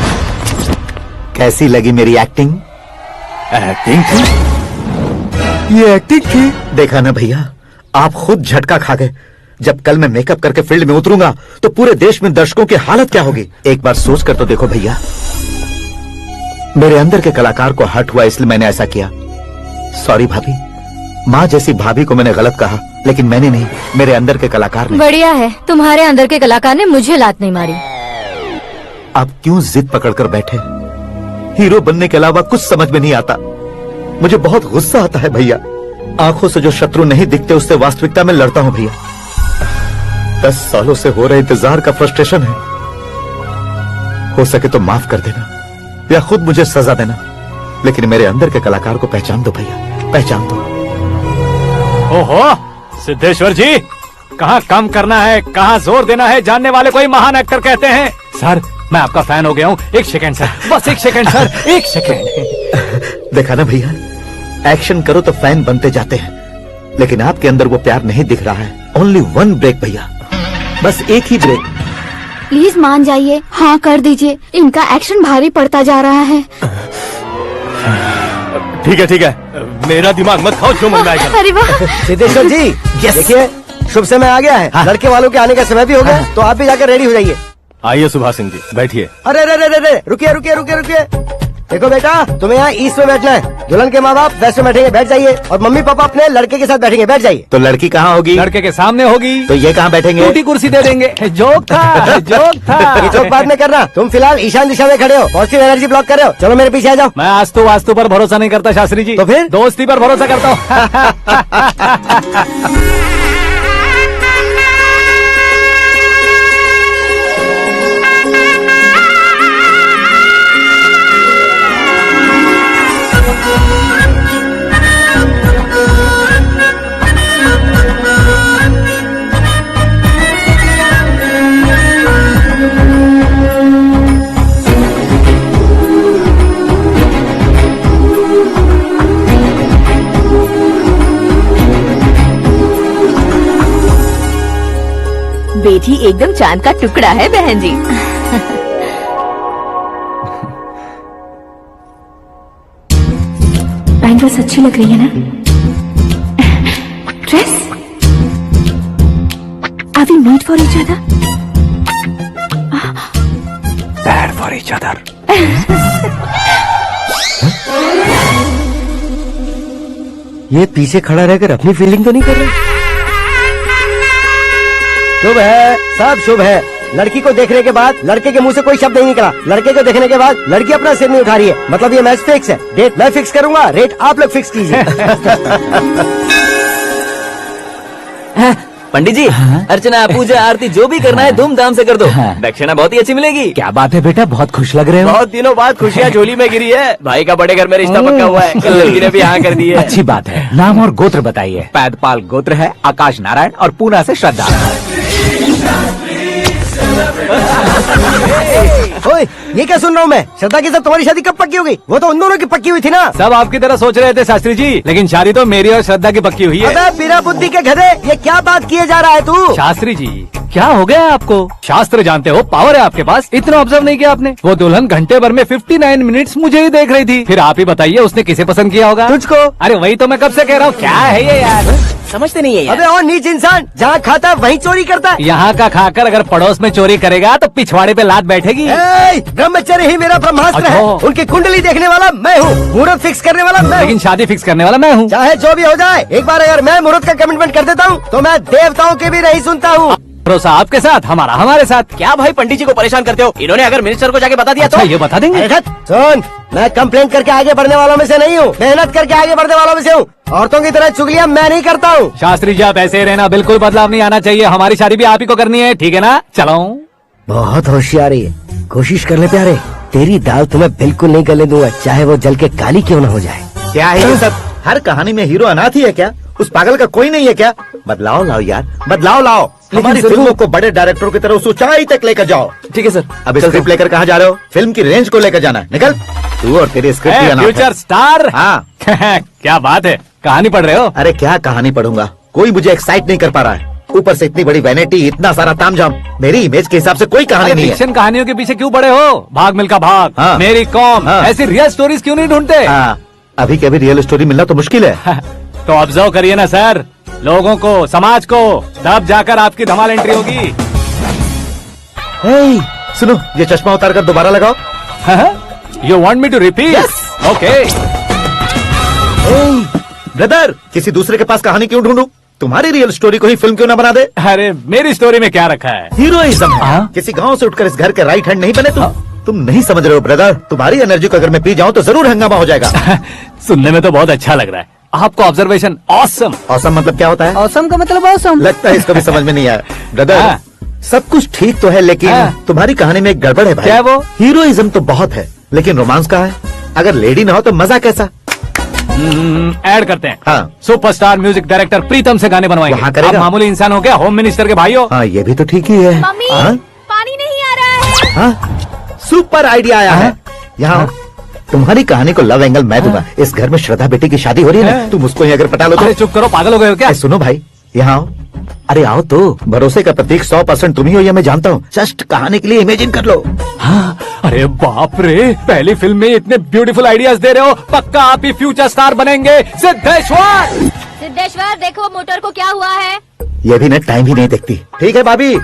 कैसी लगी मेरी एक्टिंग? एक्टिंग थी। ये एक्टिंग थी। देखा ना भैया, आप खुद झटका खा गए। जब कल मैं मेकअप करके फील्ड में उतरूंगा तो पूरे देश में दर्शकों की हालत क्या होगी? एक बार सोच कर तो देखो भैया। मेरे अंदर के कलाकार को हर्ट हुआ इसलिए मैंने ऐसा किया। सॉरी भाभी। माँ जैसी भाभी को मैंने गलत कहा, लेकिन मैंने नहीं, मेरे अंदर के कलाकार ने। बढ़िया है, तुम्हारे अंदर के कलाकार ने मुझे लात नहीं मारी। आप क्यों जिद पकड़कर बैठे? हीरो बनने के अलावा कुछ समझ में नहीं आता। मुझे बहुत गुस्सा आता है भैया। आंखों से जो शत्रु नहीं दिखते उससे वास्तविकता में लड़ता हूं भैया। 10 सालों से हो रहे इंतजार का फ्रस्ट्रेशन है। हो सके तो माफ कर देना या खुद मुझे सजा देना, लेकिन मेरे अंदर के कलाकार को पहचान दो भैया, पहचान दो। ओहो सिद्धेश्वर जी, कहाँ कम करना है कहाँ जोर देना है जानने वाले को ही महान एक्टर कहते हैं। सर मैं आपका फैन हो गया हूँ। एक सेकंड सर, बस एक सेकंड सर, एक सेकंड। देखा ना भैया, एक्शन करो तो फैन बनते जाते हैं, लेकिन आपके अंदर वो प्यार नहीं दिख रहा है। ओनली 1 ब्रेक भैया, बस एक ही ब्रेक। प्लीज मान जाइए, हाँ कर दीजिए। इनका एक्शन भारी पड़ता जा रहा है। ठीक है, मेरा दिमाग मत खाओ, जो मन में आएगा। अरे वाह, सिद्धेश्वर जी देखिए शुभ समय आ गया है। लड़के वालों के आने का समय भी हो गया, तो आप भी जाकर रेडी हो जाइए। आइए सुभाष सिंह जी, बैठिए। अरे रे रे रे रे, रुकिए रुकिए रुकिए रुकिए। देखो बेटा, तुम्हें यहाँ ईस्ट में बैठना है। दुल्हन के माँ बाप वेस्ट में बैठेंगे, बैठ जाइए। और मम्मी पापा अपने लड़के के साथ बैठेंगे, बैठ जाइए। तो लड़की कहाँ होगी? लड़के के सामने होगी। तो ये कहाँ बैठेंगे? टूटी कुर्सी दे देंगे। जोक था, जोक था। ये जोक बाद में करना। तुम फिलहाल ईशान दिशा में खड़े हो, पॉजिटिव एनर्जी ब्लॉक कर रहे हो। चलो मेरे पीछे आ जाओ। मैं आस्तु वास्तु पर भरोसा नहीं करता शास्त्री जी। तो फिर? दोस्ती पर भरोसा करता हूँ। बेटी एकदम चांद का टुकड़ा है बहन जी। पैंट ड्रेस अच्छी लग रही है ना? Dress? Are we made for each other? Bad for each other. ये पीछे खड़ा रहकर अपनी फीलिंग तो नहीं कर रहा? शुभ है, सब शुभ है। लड़की को देखने के बाद लड़के के मुंह से कोई शब्द नहीं निकला। लड़के को देखने के बाद लड़की अपना सिर नहीं उठा रही है, मतलब ये मैच फिक्स है। डेट मैं फिक्स करूंगा, रेट आप लोग फिक्स कीजिए। पंडित जी, अर्चना पूजा आरती जो भी करना है धूमधाम से कर दो। दक्षिणा बहुत ही अच्छी मिलेगी। क्या बात है बेटा, बहुत खुश लग रहे हो। बहुत दिनों बाद खुशियाँ झोली में गिरी है। भाई का बड़े घर में रिश्ता पक्का हुआ है। कल लड़की ने भी हाँ कर दी है। अच्छी बात है। नाम और गोत्र बताइए। पैदपाल गोत्र है, आकाश नारायण, और पूना से श्रद्धा। ओए, ये क्या सुन रहा हूँ मैं? श्रद्धा के साथ तुम्हारी शादी कब पक्की हो गई? वो तो उन दोनों की पक्की हुई थी ना। सब आपकी तरह सोच रहे थे शास्त्री जी, लेकिन शादी तो मेरी और श्रद्धा की पक्की हुई है। अबे बिना बुद्धि के गधे, ये क्या बात किए जा रहा है तू? शास्त्री जी, क्या हो गया आपको? शास्त्र जानते हो, पावर है आपके पास। इतना ऑब्जर्व नहीं किया आपने? वो दुल्हन घंटे भर में 59 मिनट्स मुझे ही देख रही थी। फिर आप ही बताइए उसने किसे पसंद किया होगा? तुझको। अरे वही तो मैं कब से कह रहा हूँ, क्या है ये यार? समझते नहीं है यार। अबे और नीच इंसान, जहाँ खाता है वहीं चोरी करता है। यहाँ का खाकर अगर पड़ोस में चोरी करेगा तो पिछवाड़े पे लात बैठेगी। ब्रह्मचर्य ही मेरा ब्रह्मास्त्र है। अच्छा। उनकी कुंडली देखने वाला मैं हूँ, मुहूर्त फिक्स करने वाला मैं हूँ। लेकिन शादी फिक्स करने वाला मैं हूँ। चाहे जो भी हो जाए, एक बार अगर मैं मुहूर्त का कमिटमेंट कर देता हूँ तो मैं देवताओं की भी नहीं सुनता हूँ। भरोसा आपके साथ, हमारा हमारे साथ। क्या भाई पंडित जी को परेशान करते हो? इन्होंने अगर मिनिस्टर को जाके बता दिया अच्छा, तो ये बता देंगे? अरे सुन, मैं कंप्लेंट करके आगे बढ़ने वालों में से नहीं हूँ, मेहनत करके आगे बढ़ने वालों में से हूँ। औरतों की तरह चुगलियाँ मैं नहीं करता हूँ। शास्त्री जी आप ऐसे ही रहना, बिल्कुल बदलाव नहीं आना चाहिए। हमारी शादी भी आप ही को करनी है, ठीक है ना? चलो। बहुत होशियारी है, कोशिश कर ले प्यारे। तेरी दाल तुम्हें बिल्कुल नहीं गलने दूंगा, चाहे वो जल के काली क्यों न हो जाए। क्या है ये सब? हर कहानी में हीरो अनाथ ही है क्या? उस पागल का कोई नहीं है क्या? बदलाव लाओ यार, बदलाव लाओ। हमारी फिल्मों को बड़े डायरेक्टरों की तरह उस ऊंचाई तक लेकर जाओ। ठीक है सर। अब स्क्रिप्ट लेकर कहाँ जा रहे हो? फिल्म की रेंज को लेकर जाना है। निकल तू और तेरी स्क्रिप्ट भी अनाथ है। Future star. हाँ क्या बात है, कहानी पढ़ रहे हो? अरे क्या कहानी पढ़ूंगा, कोई मुझे एक्साइट नहीं कर पा रहा है। ऊपर से इतनी बड़ी वैनिटी, इतना सारा तामझाम। मेरी इमेज के हिसाब से कोई कहानी नहीं है। फिक्शन कहानियों के पीछे क्यों पड़े हो? भाग मिल्खा भाग, हाँ। मेरी कॉम, हाँ। ऐसी रियल स्टोरीज क्यों नहीं ढूंढते? हाँ, अभी के अभी रियल स्टोरी मिलना तो मुश्किल है। तो ऑब्जर्व करिए ना सर, लोगों को, समाज को, तब जाकर आपकी धमाल एंट्री होगी। सुनो, ये चश्मा उतार कर दोबारा लगाओ। You want me to repeat? Okay. Brother, किसी दूसरे के पास कहानी क्यों ढूंढूं? तुम्हारी रियल स्टोरी को ही फिल्म क्यों ना बना दे? अरे मेरी स्टोरी में क्या रखा है? हीरोइज्म है। हाँ? किसी गांव से उठकर इस घर के राइट हैंड नहीं बने तुम नहीं समझ रहे हो ब्रदर। तुम्हारी एनर्जी को अगर मैं पी जाऊं तो जरूर हंगामा हो जाएगा। सुनने में तो बहुत अच्छा लग रहा है। आपको ऑब्जर्वेशन ऑसम। औसम मतलब क्या होता है? औसम का मतलब औसम। लगता है इसको भी समझ में नहीं आया। ब्रदर, हाँ। सब कुछ ठीक तो है, लेकिन हाँ। तुम्हारी कहानी में एक गड़बड़ है भाई। क्या है वो? हीरोइज्म तो बहुत है, लेकिन रोमांस कहाँ है? अगर लेडी ना हो तो मजा कैसा? ऐड करते हैं। हाँ। सुपरस्टार म्यूजिक डायरेक्टर प्रीतम से गाने बनवाएंगे। वहाँ करेगा? आप मामूली इंसान हो क्या? होम मिनिस्टर के भाई हो। हाँ, ये भी तो ठीक ही है। मम्मी, हाँ? पानी नहीं आ रहा है। हाँ? सुपर आइडिया आया है। यहाँ तुम्हारी कहानी को लव एंगल मैं दूंगा। इस घर में श्रद्धा बेटी की शादी हो रही है ना, तुम उसको ही अगर पटा लो अरे तो। चुप करो, पागल हो गए हो क्या? सुनो भाई, यहाँ आओ। अरे आओ तो। भरोसे का प्रतीक 100% तुम ही हो, ये मैं जानता हूँ। जस्ट कहानी के लिए इमेजिन कर लो। हाँ, अरे बाप रे, पहली फिल्म में इतने ब्यूटीफुल आइडियाज दे रहे हो। पक्का आप ही फ्यूचर स्टार बनेंगे। सिद्धेश्वर, सिद्धेश्वर देखो मोटर को क्या हुआ है। ये भी ना टाइम ही नहीं देखती। ठीक है भाभी।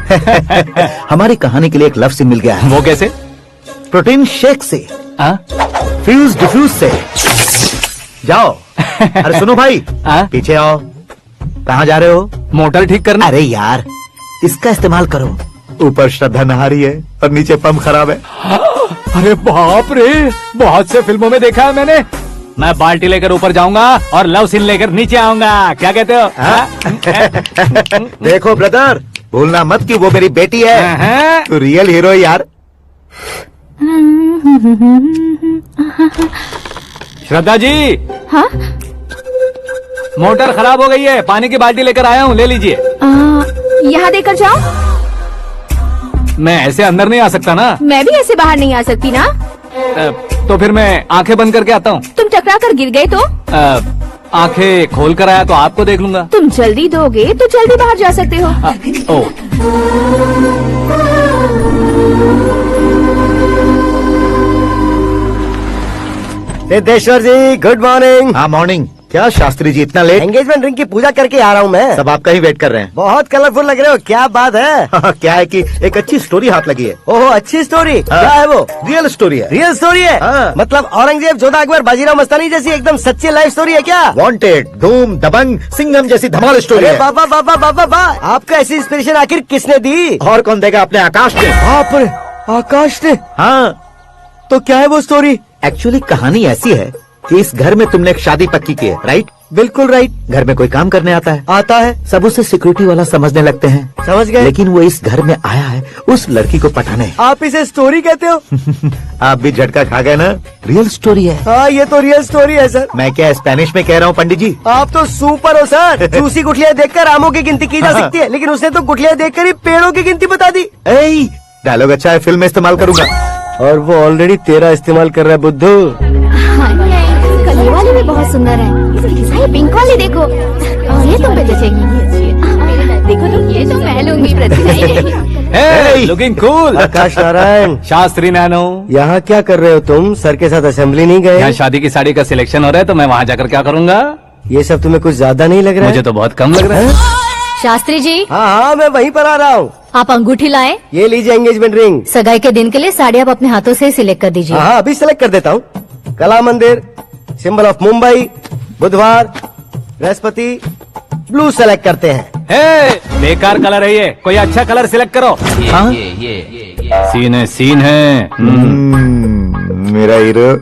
हमारी कहानी के लिए एक लव सीन मिल गया है। वो कैसे? प्रोटीन शेक से, हाँ? फ्यूज डिफ्यूज से। जाओ। अरे सुनो भाई, हाँ? पीछे आओ। कहाँ जा रहे हो? मोटर ठीक करना। अरे यार, इसका इस्तेमाल करो। ऊपर श्रद्धा नहा रही है और नीचे पंप खराब है। अरे बाप रे, बहुत से फिल्मों में देखा है मैंने। मैं बाल्टी लेकर ऊपर जाऊंगा और लव सीन लेकर नीचे आऊंगा। क्या कहते हो? देखो ब्रदर, भूलना मत कि वो मेरी बेटी है। तू रियल हीरो है यार। श्रद्धा जी, हाँ? मोटर खराब हो गई है, पानी की बाल्टी लेकर आया हूँ, ले लीजिए। यहाँ देकर जाओ। मैं ऐसे अंदर नहीं आ सकता ना। मैं भी ऐसे बाहर नहीं आ सकती ना। तो फिर मैं आंखें बंद करके आता हूँ। तुम टकरा कर गिर गए तो? आंखें खोल कर आया तो आपको देख लूंगा। तुम जल्दी दोगे तो जल्दी बाहर जा सकते हो। ओ, सिद्धेश्वर जी गुड मॉर्निंग। हाँ मॉर्निंग। क्या शास्त्री जी इतना लेट? एंगेजमेंट रिंग की पूजा करके आ रहा हूँ मैं। सब आपका ही वेट कर रहे हैं। बहुत कलरफुल लग रहे हो, क्या बात है? क्या है कि एक अच्छी स्टोरी हाथ लगी है। ओहो, अच्छी स्टोरी। क्या है वो? रियल स्टोरी है। रियल स्टोरी है? हाँ। मतलब औरंगजेब, जोधा अकबर, बाजीराव मस्तानी जैसी एकदम सच्ची लाइफ स्टोरी है क्या? वांटेड, धूम, दबंग, सिंघम जैसी धमाल स्टोरी अरे है। बाबा बाबा बाबा बा, आपको ऐसी इंस्पिरेशन आखिर किसने दी? और कौन देगा? अपने आकाश ने। बाप रे, आकाश ने? हाँ, तो क्या है वो स्टोरी? एक्चुअली कहानी ऐसी है कि इस घर में तुमने एक शादी पक्की की है, राइट? बिल्कुल राइट। घर में कोई काम करने आता है, आता है, सब उसे सिक्योरिटी वाला समझने लगते हैं। समझ गए। लेकिन वो इस घर में आया है उस लड़की को पटाने। आप इसे स्टोरी कहते हो? आप भी झटका खा गए ना, रियल स्टोरी है। हाँ, ये तो रियल स्टोरी है सर। मैं क्या स्पेनिश में कह रहा हूँ पंडित जी? आप तो सुपर हो सर। चूसी गुठलियाँ देखकर आमों की गिनती की जा सकती है, लेकिन उसने तो गुठलियाँ देखकर ही पेड़ों की गिनती बता दी। डायलॉग अच्छा है, फिल्म में इस्तेमाल करूंगा। और वो ऑलरेडी तेरा इस्तेमाल कर रहा है बुद्धू। कल ये वाली भी बहुत सुंदर है। इसकी ये पिंक वाली देखो, और ये तुम पे जचेगी। देखो तो ये तो मैं लूंगी Pratibha. Looking cool. Akash Narayan, Shastri nano, यहाँ क्या कर रहे हो तुम? सर के साथ असेंबली नहीं यहाँ गए? शादी की साड़ी का सिलेक्शन हो रहा है तो मैं वहाँ जाकर क्या करूँगा? ये सब तुम्हें कुछ ज्यादा नहीं लग रहा मुझे है? तो बहुत कम लग रहा है। शास्त्री जी, हाँ हाँ, मैं वहीं पर आ रहा हूँ। आप अंगूठी लाएं। ये लीजिए एंगेजमेंट रिंग। सगाई के दिन के लिए साड़ी आप अपने हाथों से सिलेक्ट कर दीजिए। हाँ, अभी सेलेक्ट कर देता हूँ। कला मंदिर, सिंबल ऑफ मुंबई, बुधवार, बृहस्पति, ब्लू सेलेक्ट करते हैं। बेकार कलर है ये, कोई अच्छा कलर सिलेक्ट करो। हाँ? सीन है। मेरा हीरो।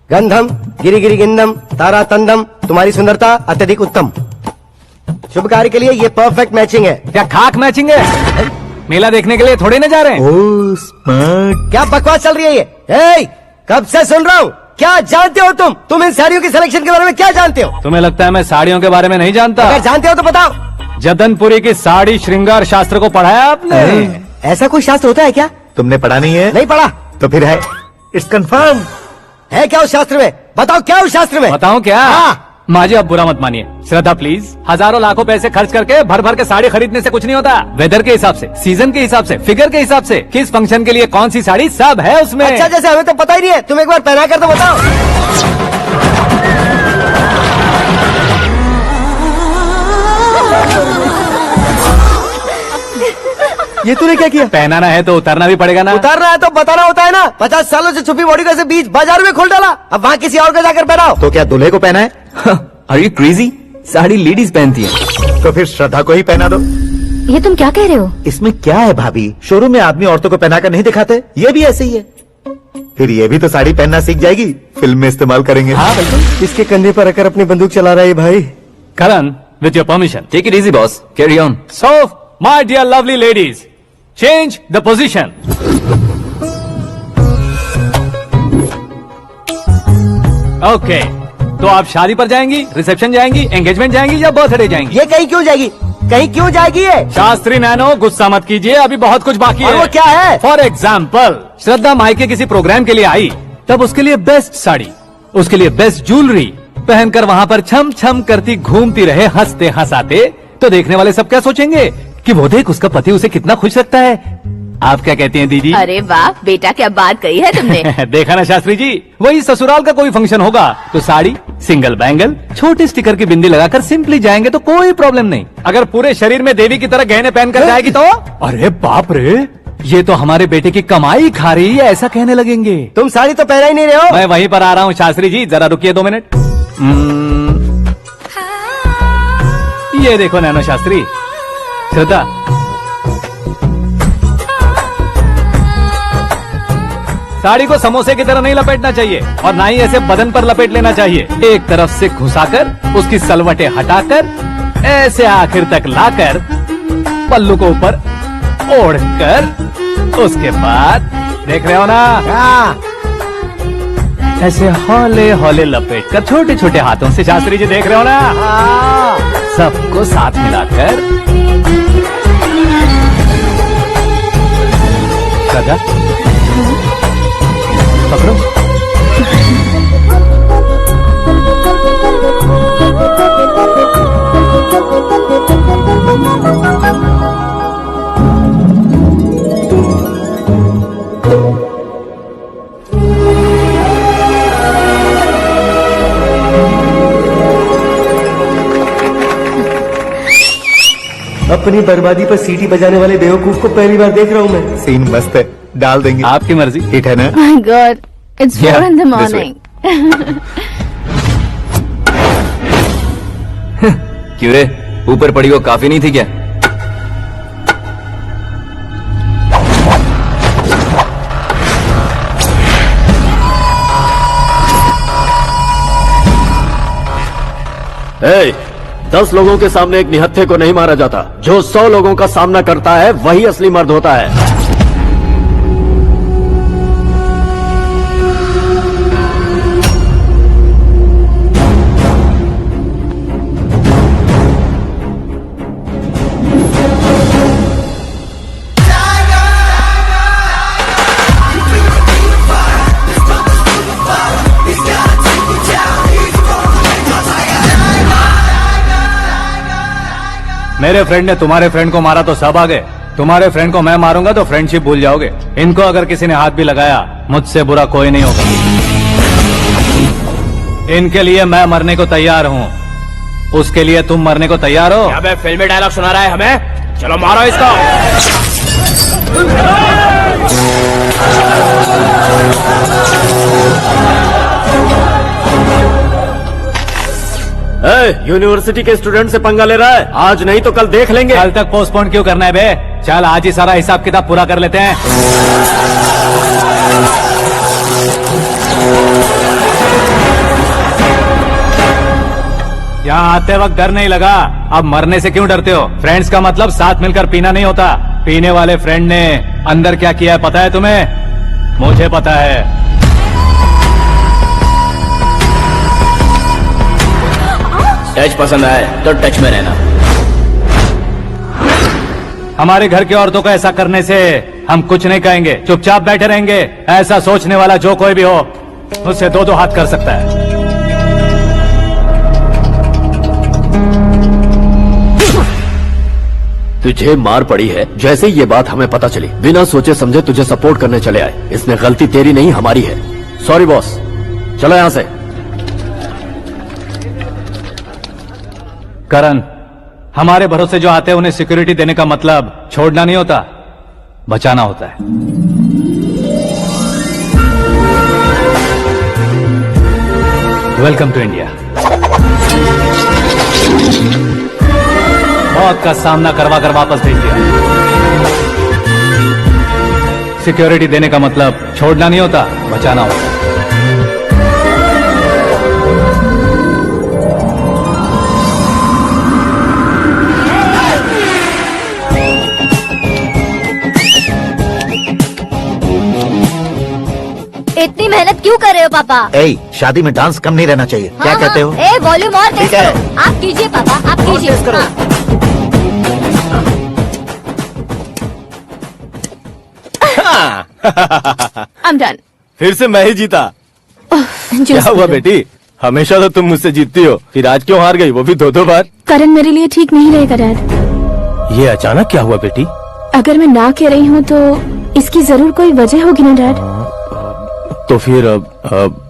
गंधम, गिरी गिरी गिंदम, तारा तंदम, तुम्हारी सुंदरता अत्यधिक उत्तम। शुभ कार्य के लिए ये परफेक्ट मैचिंग है। क्या खाक मैचिंग है? मेला देखने के लिए थोड़ी ना जा रहे हैं। Oh smart. क्या बकवास चल रही है ये? कब से सुन रहा हूँ। क्या जानते हो तुम इन साड़ियों की सिलेक्शन के बारे में क्या जानते हो? तुम्हें लगता है मैं साड़ियों के बारे में नहीं जानता? अगर जानते हो तो बताओ। जदनपुरी की साड़ी श्रृंगार शास्त्र को पढ़ाया आपने? ऐसा कोई शास्त्र होता है क्या? तुमने पढ़ा नहीं है? नहीं पढ़ा। तो फिर है, इट्स कंफर्म। है क्या उस शास्त्र में? बताओ क्या उस शास्त्र में? बताऊं क्या? हाँ। माँ जी, आप बुरा मत मानिए। श्रद्धा प्लीज। हजारों लाखों पैसे खर्च करके भर भर के साड़ी खरीदने से कुछ नहीं होता। वेदर के हिसाब से, सीजन के हिसाब से, फिगर के हिसाब से, किस फंक्शन के लिए कौन सी साड़ी, सब है उसमें। अच्छा, जैसे हमें तो पता ही नहीं है। तुम एक बार पहना कर तो बताओ। ये तूने क्या किया? पहनाना है तो उतारना भी पड़ेगा ना। उतारना है तो बताना होता है ना। 50 सालों से छुपी बॉडी को ऐसे बीच बाजार में खोल डाला, अब वहाँ किसी और को जाकर पहनाओ। तो क्या दूल्हे को पहना है? Are you crazy? Sari ladies पहनती है। तो फिर श्रद्धा को ही पहना दो। ये तुम क्या कह रहे हो? इसमें क्या है भाभी? शोरूम में आदमी औरतों को पहनाकर नहीं दिखाते? ये भी ऐसे ही है। फिर ये भी तो साड़ी पहनना सीख जाएगी, फिल्म में इस्तेमाल करेंगे। हाँ बिल्कुल। इसके कंधे पर रखकर अपनी बंदूक चला रहा है भाई। Karan, with your permission. Take it easy boss, carry on. So, my dear lovely ladies, change the position. Okay, तो आप शादी पर जाएंगी, रिसेप्शन जाएंगी, एंगेजमेंट जाएंगी या बर्थडे जाएंगी? ये कहीं क्यों जाएगी? कहीं क्यों जाएगी ये? शास्त्री नैनो, गुस्सा मत कीजिए, अभी बहुत कुछ बाकी और है। वो क्या है? फॉर एग्जाम्पल, श्रद्धा मायके किसी प्रोग्राम के लिए आई, तब उसके लिए बेस्ट साड़ी, उसके लिए बेस्ट ज्वेलरी पहनकर वहाँ पर छम छम करती घूमती रहे हंसते हंसाते, तो देखने वाले सब क्या सोचेंगे कि वो देख उसका पति उसे कितना खुश रखता है। आप क्या कहती हैं दीदी? अरे वाह बेटा, क्या बात कही है तुमने। देखा ना शास्त्री जी, वही ससुराल का कोई फंक्शन होगा तो साड़ी, सिंगल बैंगल, छोटे स्टिकर की बिंदी लगाकर सिंपली जाएंगे तो कोई प्रॉब्लम नहीं। अगर पूरे शरीर में देवी की तरह गहने पहनकर जाएगी तो अरे बाप रे, ये तो हमारे बेटे की कमाई खा रही है, ऐसा कहने लगेंगे। तुम साड़ी तो पहना ही नहीं रहे हो। मैं वहीं पर आ रहा हूँ शास्त्री जी, जरा रुकिए 2 मिनट। ये देखो नैनो शास्त्री, श्रद्धा, साड़ी को समोसे की तरह नहीं लपेटना चाहिए और ना ही ऐसे बदन पर लपेट लेना चाहिए। एक तरफ से घुसाकर, उसकी सलवटें हटाकर, ऐसे आखिर तक लाकर, पल्लू को ऊपर ओढ़कर, उसके बाद देख रहे हो ना, ऐसे हौले हौले लपेट कर छोटे छोटे हाथों से, शास्त्री जी देख रहे हो ना, सबको साथ मिलाकर, श्रद्धा पकड़ो। अपनी बर्बादी पर सीटी बजाने वाले बेवकूफ को पहली बार देख रहा हूँ मैं। सीन मस्त है, डाल देंगे। आपकी मर्जी। हिट है ना? My God, it's 4 in the this way. morning. क्यों रे, ऊपर पड़ी वो काफी नहीं थी क्या? 10 लोगों के सामने एक निहत्थे को नहीं मारा जाता। जो 100 लोगों का सामना करता है वही असली मर्द होता है। मेरे फ्रेंड ने तुम्हारे फ्रेंड को मारा तो सब आ गए। तुम्हारे फ्रेंड को मैं मारूंगा तो फ्रेंडशिप भूल जाओगे। इनको अगर किसी ने हाथ भी लगाया, मुझसे बुरा कोई नहीं होगा। इनके लिए मैं मरने को तैयार हूँ। उसके लिए तुम मरने को तैयार हो? अबे फिल्मी डायलॉग सुना रहा है हमें? चलो मारो इसको। यूनिवर्सिटी के स्टूडेंट से पंगा ले रहा है। आज नहीं तो कल देख लेंगे। कल तक पोस्टपोन क्यों करना है बे? चल आज ही सारा हिसाब किताब पूरा कर लेते हैं। यहाँ आते वक्त डर नहीं लगा, अब मरने से क्यों डरते हो? फ्रेंड्स का मतलब साथ मिलकर पीना नहीं होता। पीने वाले फ्रेंड ने अंदर क्या किया है पता है तुम्हें? मुझे पता है। टच पसंद आए तो टच में रहना। हमारे घर की औरतों को ऐसा करने से हम कुछ नहीं कहेंगे, चुपचाप बैठे रहेंगे। ऐसा सोचने वाला जो कोई भी हो, उससे दो हाथ कर सकता है। तुझे मार पड़ी है। जैसे ये बात हमें पता चली, बिना सोचे समझे तुझे सपोर्ट करने चले आए। इसमें गलती तेरी नहीं हमारी है। सॉरी बॉस, चलो यहाँ से। करण, हमारे भरोसे जो आते हैं उन्हें सिक्योरिटी देने का मतलब छोड़ना नहीं होता, बचाना होता है। Welcome to India. मौत का सामना करवा कर वापस भेज दिया। सिक्योरिटी देने का मतलब छोड़ना नहीं होता, बचाना होता है। इतनी मेहनत क्यों कर रहे हो पापा? शादी में डांस कम नहीं रहना चाहिए। क्या कहते हो? वॉल्यूम और तेज करो। आप कीजिए पापा, आप कीजिए। I'm done. फिर से मैं ही जीता। क्या हुआ बेटी? हमेशा तो तुम मुझसे जीतती हो, फिर आज क्यों हार गई, वो भी 2-2 बार? करण मेरे लिए ठीक नहीं रहेगा डैड। ये अचानक क्या हुआ बेटी? अगर मैं ना कह रही हूँ तो इसकी जरूर कोई वजह होगी ना डैड। तो फिर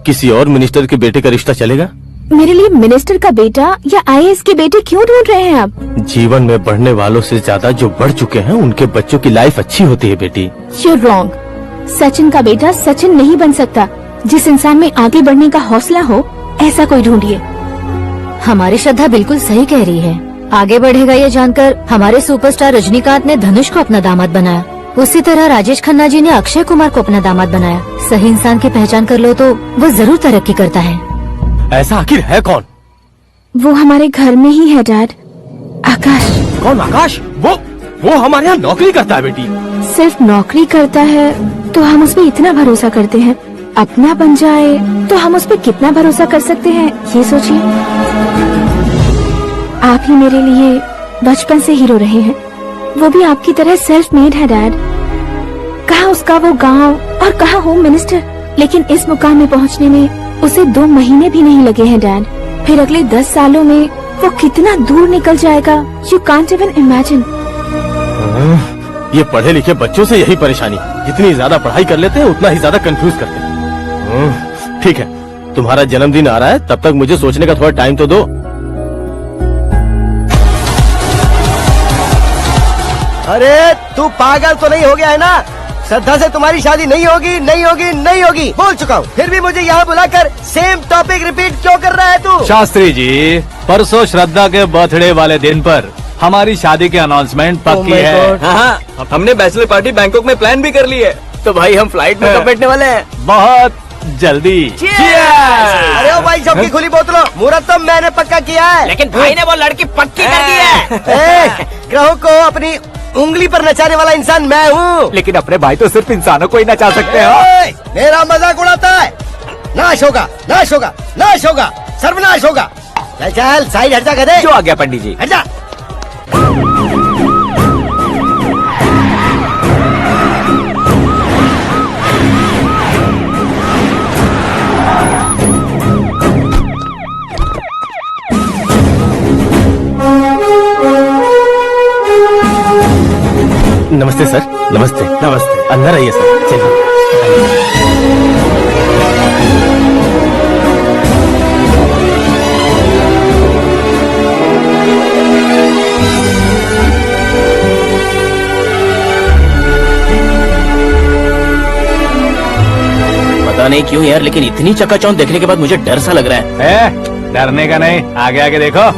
किसी और मिनिस्टर के बेटे का रिश्ता चलेगा? मेरे लिए मिनिस्टर का बेटा या IAS के बेटे क्यों ढूंढ रहे हैं आप? जीवन में बढ़ने वालों से ज्यादा जो बढ़ चुके हैं उनके बच्चों की लाइफ अच्छी होती है बेटी। You're wrong. सचिन का बेटा सचिन नहीं बन सकता। जिस इंसान में आगे बढ़ने का हौसला हो, ऐसा कोई ढूंढिए। हमारी श्रद्धा बिल्कुल सही कह रही है। आगे बढ़ेगा ये जानकर हमारे सुपरस्टार रजनीकांत ने धनुष को अपना दामाद बनाया। उसी तरह राजेश खन्ना जी ने अक्षय कुमार को अपना दामाद बनाया। सही इंसान की पहचान कर लो तो वो जरूर तरक्की करता है। ऐसा आखिर है कौन? वो हमारे घर में ही है डैड, आकाश। कौन आकाश? वो हमारे यहाँ नौकरी करता है बेटी। सिर्फ नौकरी करता है तो हम उस पर इतना भरोसा करते हैं, अपना बन जाए तो हम उस पर कितना भरोसा कर सकते हैं, ये सोचिए। आप ही मेरे लिए बचपन से हीरो रहे हैं, वो भी आपकी तरह सेल्फ मेड है डैड। कहाँ उसका वो गांव और कहाँ होम मिनिस्टर, लेकिन इस मुकाम में पहुँचने में उसे 2 महीने भी नहीं लगे हैं डैड। फिर अगले 10 सालों में वो कितना दूर निकल जाएगा, यू कांट इवन इमेजिन। ये पढ़े लिखे बच्चों से यही परेशानी, जितनी ज्यादा पढ़ाई कर लेते हैं उतना ही ज्यादा कंफ्यूज करते हैं। ठीक है, तुम्हारा जन्मदिन आ रहा है, तब तक मुझे सोचने का थोड़ा टाइम तो दो। अरे तू पागल तो नहीं हो गया है ना? श्रद्धा से तुम्हारी शादी नहीं होगी, नहीं होगी, नहीं होगी, बोल चुका हूँ। फिर भी मुझे यहाँ बुलाकर सेम टॉपिक रिपीट क्यों कर रहा है तू? शास्त्री जी, परसों श्रद्धा के बर्थडे वाले दिन पर हमारी शादी की अनाउंसमेंट पक्की है। हाँ, हमने बैचलर पार्टी बैंकॉक में प्लान भी कर ली है। तो भाई हम फ्लाइट में कब बैठने वाले हैं? बहुत जल्दी। अरे ओ भाई साहब की खुली बोतलों, मुहूर्त तो मैंने पक्का किया है। लेकिन भाई ने वो लड़की पक्की कर दी है। ग्रहों को अपनी उंगली पर नचाने वाला इंसान मैं हूँ। लेकिन अपने भाई तो सिर्फ इंसानों को ही नचा सकते हो। मेरा मजाक उड़ाता है। नाश होगा, नाश होगा, नाश होगा, सर्वनाश होगा। चल चल साइड हट जा गधे। जो आ गया पंडित जी। हट जा। नमस्ते सर। नमस्ते। नमस्ते। अंदर आइए सर। चलिए। पता नहीं क्यों यार, लेकिन इतनी चकाचौंध देखने के बाद मुझे डर सा लग रहा है। डरने का नहीं, आगे आगे देखो।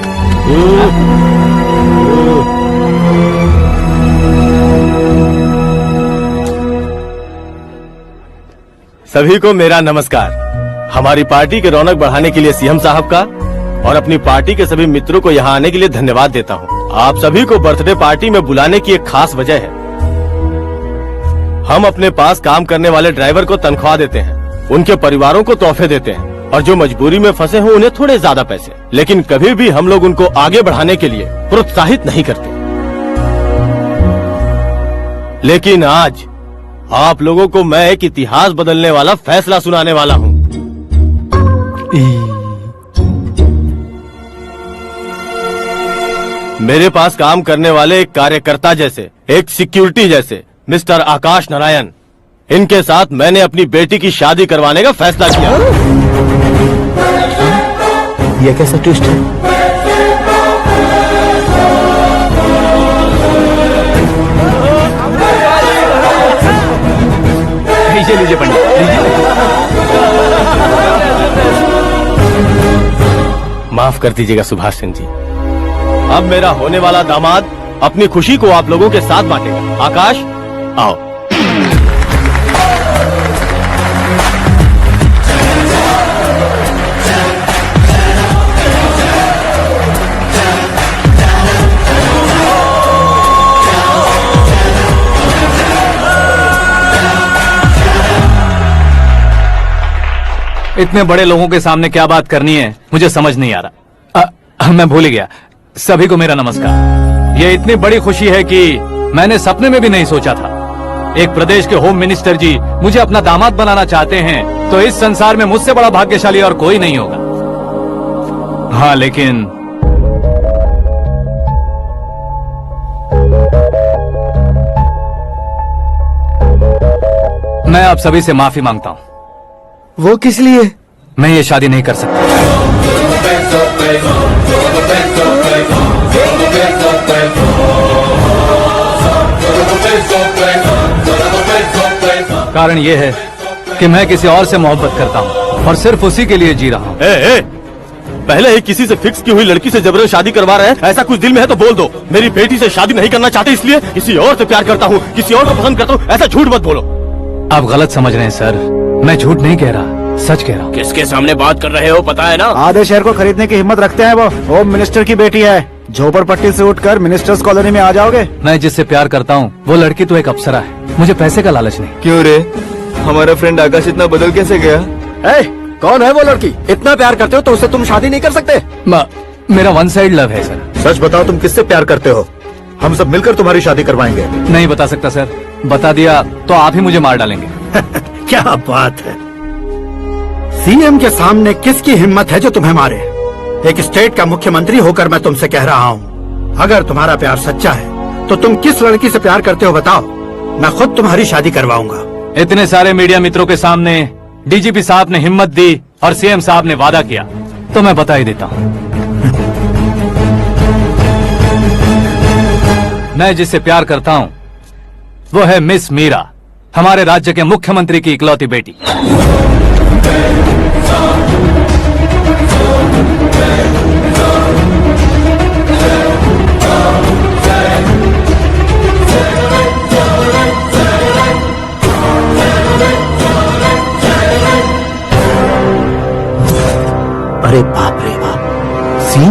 सभी को मेरा नमस्कार। हमारी पार्टी की रौनक बढ़ाने के लिए सीएम साहब का और अपनी पार्टी के सभी मित्रों को यहाँ आने के लिए धन्यवाद देता हूँ। आप सभी को बर्थडे पार्टी में बुलाने की एक खास वजह है। हम अपने पास काम करने वाले ड्राइवर को तनख्वाह देते हैं, उनके परिवारों को तोहफे देते हैं और जो मजबूरी में फंसे हो उन्हें थोड़े ज्यादा पैसे। लेकिन कभी भी हम लोग उनको आगे बढ़ाने के लिए प्रोत्साहित नहीं करते। लेकिन आज आप लोगों को मैं एक इतिहास बदलने वाला फैसला सुनाने वाला हूँ। मेरे पास काम करने वाले एक कार्यकर्ता जैसे, एक सिक्योरिटी जैसे मिस्टर आकाश नारायण, इनके साथ मैंने अपनी बेटी की शादी करवाने का फैसला किया। यह कैसा ट्विस्ट है? लीजिए पंडित, माफ कर दीजिएगा सुभाष सिंह जी। अब मेरा होने वाला दामाद अपनी खुशी को आप लोगों के साथ बांटेगा। आकाश, आओ। इतने बड़े लोगों के सामने क्या बात करनी है मुझे समझ नहीं आ रहा। मैं भूल ही गया। सभी को मेरा नमस्कार। ये इतनी बड़ी खुशी है कि मैंने सपने में भी नहीं सोचा था। एक प्रदेश के होम मिनिस्टर जी मुझे अपना दामाद बनाना चाहते हैं तो इस संसार में मुझसे बड़ा भाग्यशाली और कोई नहीं होगा। हाँ, लेकिन मैं आप सभी से माफी मांगता हूँ। वो किस लिए? मैं ये शादी नहीं कर सकता। कारण ये है कि मैं किसी और से मोहब्बत करता हूँ और सिर्फ उसी के लिए जी रहा हूँ। पहले ही किसी से फिक्स की हुई लड़की से जबरन शादी करवा रहे हैं। ऐसा कुछ दिल में है तो बोल दो। मेरी बेटी से शादी नहीं करना चाहते इसलिए किसी और से प्यार करता हूँ, किसी और को पसंद करता हूँ, ऐसा झूठ मत बोलो। आप गलत समझ रहे हैं सर। मैं झूठ नहीं कह रहा, सच कह रहा हूँ। किसके सामने बात कर रहे हो पता है ना? आधे शहर को खरीदने की हिम्मत रखते हैं वो। होम मिनिस्टर की बेटी है। झोपड़पट्टी से उठकर मिनिस्टर्स कॉलोनी में आ जाओगे। मैं जिससे प्यार करता हूँ वो लड़की तो एक अप्सरा है। मुझे पैसे का लालच नहीं। क्यों रे, हमारा फ्रेंड आकाश इतना बदल कैसे गया? कौन है वो लड़की? इतना प्यार करते हो तो उससे तुम शादी नहीं कर सकते? मेरा वन साइड लव है सर। सच बताओ, तुम किससे प्यार करते हो? हम सब मिलकर तुम्हारी शादी करवाएंगे। नहीं बता सकता सर। बता दिया तो आप ही मुझे मार डालेंगे। क्या बात है, सीएम के सामने किसकी हिम्मत है जो तुम्हें मारे? एक स्टेट का मुख्यमंत्री होकर मैं तुमसे कह रहा हूँ, अगर तुम्हारा प्यार सच्चा है तो तुम किस लड़की से प्यार करते हो बताओ, मैं खुद तुम्हारी शादी करवाऊंगा। इतने सारे मीडिया मित्रों के सामने डीजीपी साहब ने हिम्मत दी और सीएम साहब ने वादा किया तो मैं बता ही देता हूँ। मैं जिससे प्यार करता हूँ वो है मिस मीरा, हमारे राज्य के मुख्यमंत्री की इकलौती बेटी।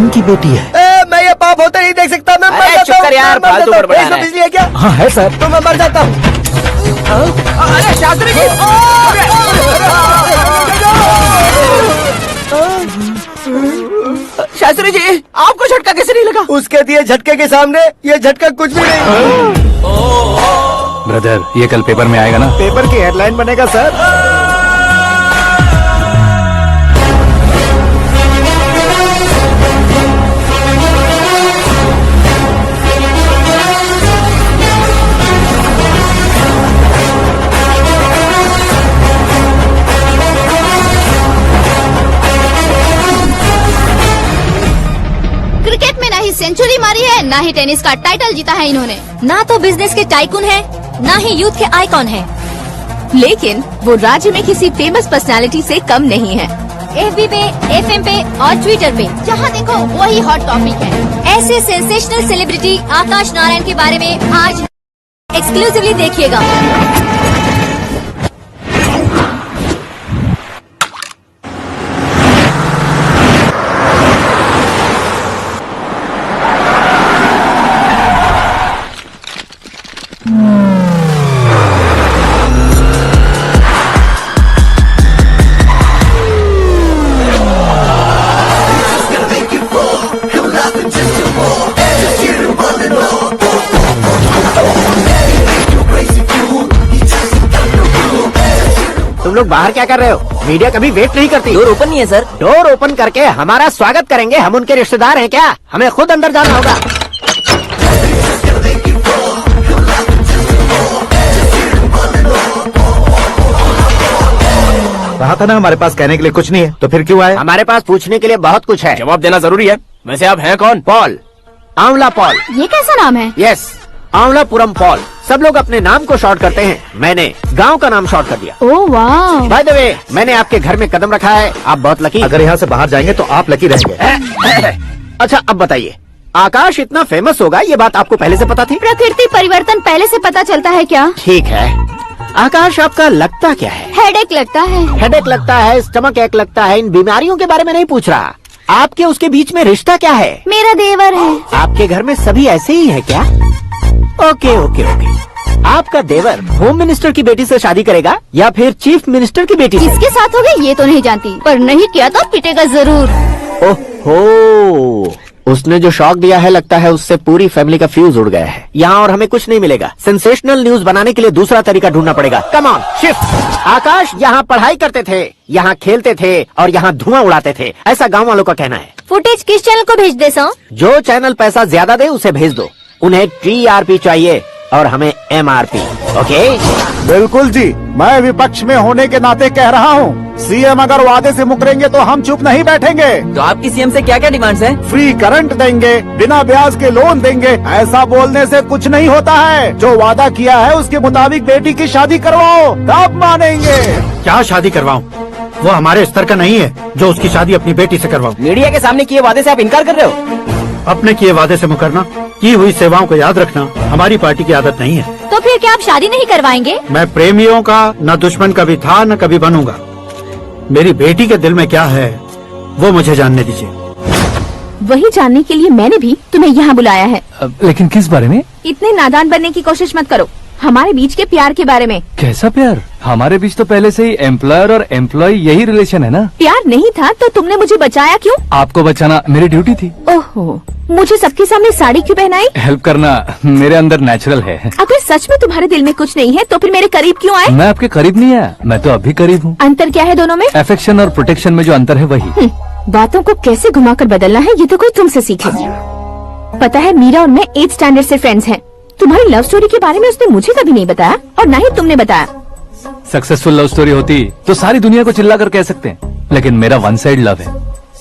की बेटी है। मैं ये पाप होते नहीं देख सकता। मैं मर अरे जाता चुप कर हूँ, यार, मैं मर फालतू जाता हूँ। बड़बड़ा इसमें रहा है। बिजली है क्या? हाँ है सर। तो मैं मर जाता हूँ। अरे शास्त्री जी, शास्त्री जी, आपको झटका कैसे नहीं लगा? उसके दिए झटके के सामने ये झटका कुछ भी नहीं। ब्रदर, ये कल पेपर में आएगा ना? पेपर की हेडलाइन बनेगा सर। क्रिकेट में ना ही सेंचुरी मारी है, ना ही टेनिस का टाइटल जीता है इन्होंने। ना तो बिजनेस के टाइकून है, ना ही यूथ के आइकॉन है। लेकिन वो राज्य में किसी फेमस पर्सनालिटी से कम नहीं है। FB पे, FM पे और ट्विटर पे जहाँ देखो वही हॉट टॉपिक है। ऐसे सेंसेशनल सेलिब्रिटी आकाश नारायण के बारे में आज एक्सक्लूसिवली देखिएगा। तुम लोग बाहर क्या कर रहे हो? मीडिया कभी वेट नहीं करती। डोर ओपन नहीं है सर। डोर ओपन करके हमारा स्वागत करेंगे। हम उनके रिश्तेदार हैं क्या? हमें खुद अंदर जाना होगा। कहा था ना हमारे पास कहने के लिए कुछ नहीं है, तो फिर क्यों आए? हमारे पास पूछने के लिए बहुत कुछ है। जवाब देना जरूरी है। वैसे आप हैं कौन? पॉल, आंवला पॉल। ये कैसा नाम है? Yes, Amvalapuram Paul. सब लोग अपने नाम को शॉर्ट करते हैं, मैंने गांव का नाम शॉर्ट कर दिया। ओह वाह। बाय द वे, मैंने आपके घर में कदम रखा है। आप बहुत लकी। अगर यहाँ से बाहर जाएंगे तो आप लकी रहेंगे। अच्छा अब बताइए, आकाश इतना फेमस होगा ये बात आपको पहले से पता थी? प्रकृति परिवर्तन पहले से पता चलता है क्या? ठीक है, आकाश आपका लगता क्या है? हेडेक लगता है। हेडेक लगता है, स्टमक एक लगता है। इन बीमारियों के बारे में नहीं पूछ रहा। आपके उसके बीच में रिश्ता क्या है? मेरा देवर है। आपके घर में सभी ऐसे ही है क्या? Okay okay okay. आपका देवर होम मिनिस्टर की बेटी से शादी करेगा या फिर चीफ मिनिस्टर की बेटी से? किसके साथ होगा ये तो नहीं जानती, पर नहीं किया तो पिटेगा जरूर। ओहो, उसने जो शॉक दिया है लगता है उससे पूरी फैमिली का फ्यूज उड़ गया है। यहाँ और हमें कुछ नहीं मिलेगा। सेंसेशनल न्यूज बनाने के लिए दूसरा तरीका ढूंढना पड़ेगा। Come on, shift. आकाश यहाँ पढ़ाई करते थे, यहाँ खेलते थे और यहाँ धुआं उड़ाते थे, ऐसा गाँव वालों का कहना है। फुटेज किस चैनल को भेज दे सो? जो चैनल पैसा ज्यादा दे उसे भेज दो। उन्हें TRP चाहिए और हमें MRP। ओके? बिल्कुल जी, मैं विपक्ष में होने के नाते कह रहा हूँ, सीएम अगर वादे से मुकरेंगे तो हम चुप नहीं बैठेंगे। तो आपकी सीएम से क्या क्या डिमांड्स हैं? फ्री करंट देंगे, बिना ब्याज के लोन देंगे। ऐसा बोलने से कुछ नहीं होता है। जो वादा किया है उसके मुताबिक बेटी की शादी करवाओ, तब मानेंगे। क्या शादी करवाऊं? वो हमारे स्तर का नहीं है जो उसकी शादी अपनी बेटी से करवाऊं। मीडिया के सामने किए वादे से आप इनकार कर रहे हो? अपने किए वादे से मुकरना, की हुई सेवाओं को याद रखना हमारी पार्टी की आदत नहीं है। तो फिर क्या आप शादी नहीं करवाएंगे? मैं प्रेमियों का न दुश्मन कभी था न कभी बनूंगा। मेरी बेटी के दिल में क्या है वो मुझे जानने दीजिए। वही जानने के लिए मैंने भी तुम्हें यहाँ बुलाया है। लेकिन किस बारे में? इतने नादान बनने की कोशिश मत करो। हमारे बीच के प्यार के बारे में। कैसा प्यार? हमारे बीच तो पहले से ही एम्प्लॉयर और एम्प्लॉय यही रिलेशन है ना। प्यार नहीं था तो तुमने मुझे बचाया क्यों? आपको बचाना मेरी ड्यूटी थी। ओहो, मुझे सबके सामने साड़ी क्यों पहनाई? हेल्प करना मेरे अंदर नेचुरल है। अगर सच में तुम्हारे दिल में कुछ नहीं है तो फिर मेरे करीब क्यों आए? मैं आपके करीब नहीं आया, मैं तो अभी करीब हूँ। अंतर क्या है दोनों में? अफेक्शन और प्रोटेक्शन में जो अंतर है वही। बातों को कैसे घुमाकर बदलना है ये तो कोई तुमसे सीखे। पता है, मीरा और मैं 8th स्टैंडर्ड से फ्रेंड्स हैं। तुम्हारी लव स्टोरी के बारे में उसने मुझे कभी नहीं बताया और न ही तुमने बताया। सक्सेसफुल लव स्टोरी होती तो सारी दुनिया को चिल्ला कर कह सकते हैं, लेकिन मेरा वन साइड लव है,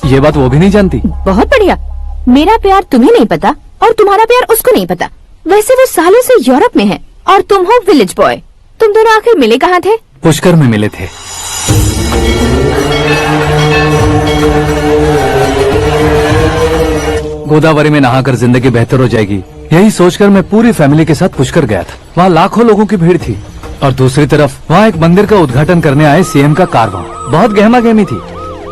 ये बात वो भी नहीं जानती। बहुत बढ़िया। मेरा प्यार तुम्हें नहीं पता और तुम्हारा प्यार उसको नहीं पता। वैसे वो सालों से यूरोप में है और तुम हो विलेज बॉय। तुम दोनों आखिर मिले कहाँ थे? पुष्कर में मिले थे। गोदावरी में नहाकर जिंदगी बेहतर हो जाएगी, यही सोचकर मैं पूरी फैमिली के साथ पुष्कर गया था। वहाँ लाखों लोगों की भीड़ थी और दूसरी तरफ वहाँ एक मंदिर का उद्घाटन करने आए सीएम का कारवां। बहुत गहमा गहमी थी।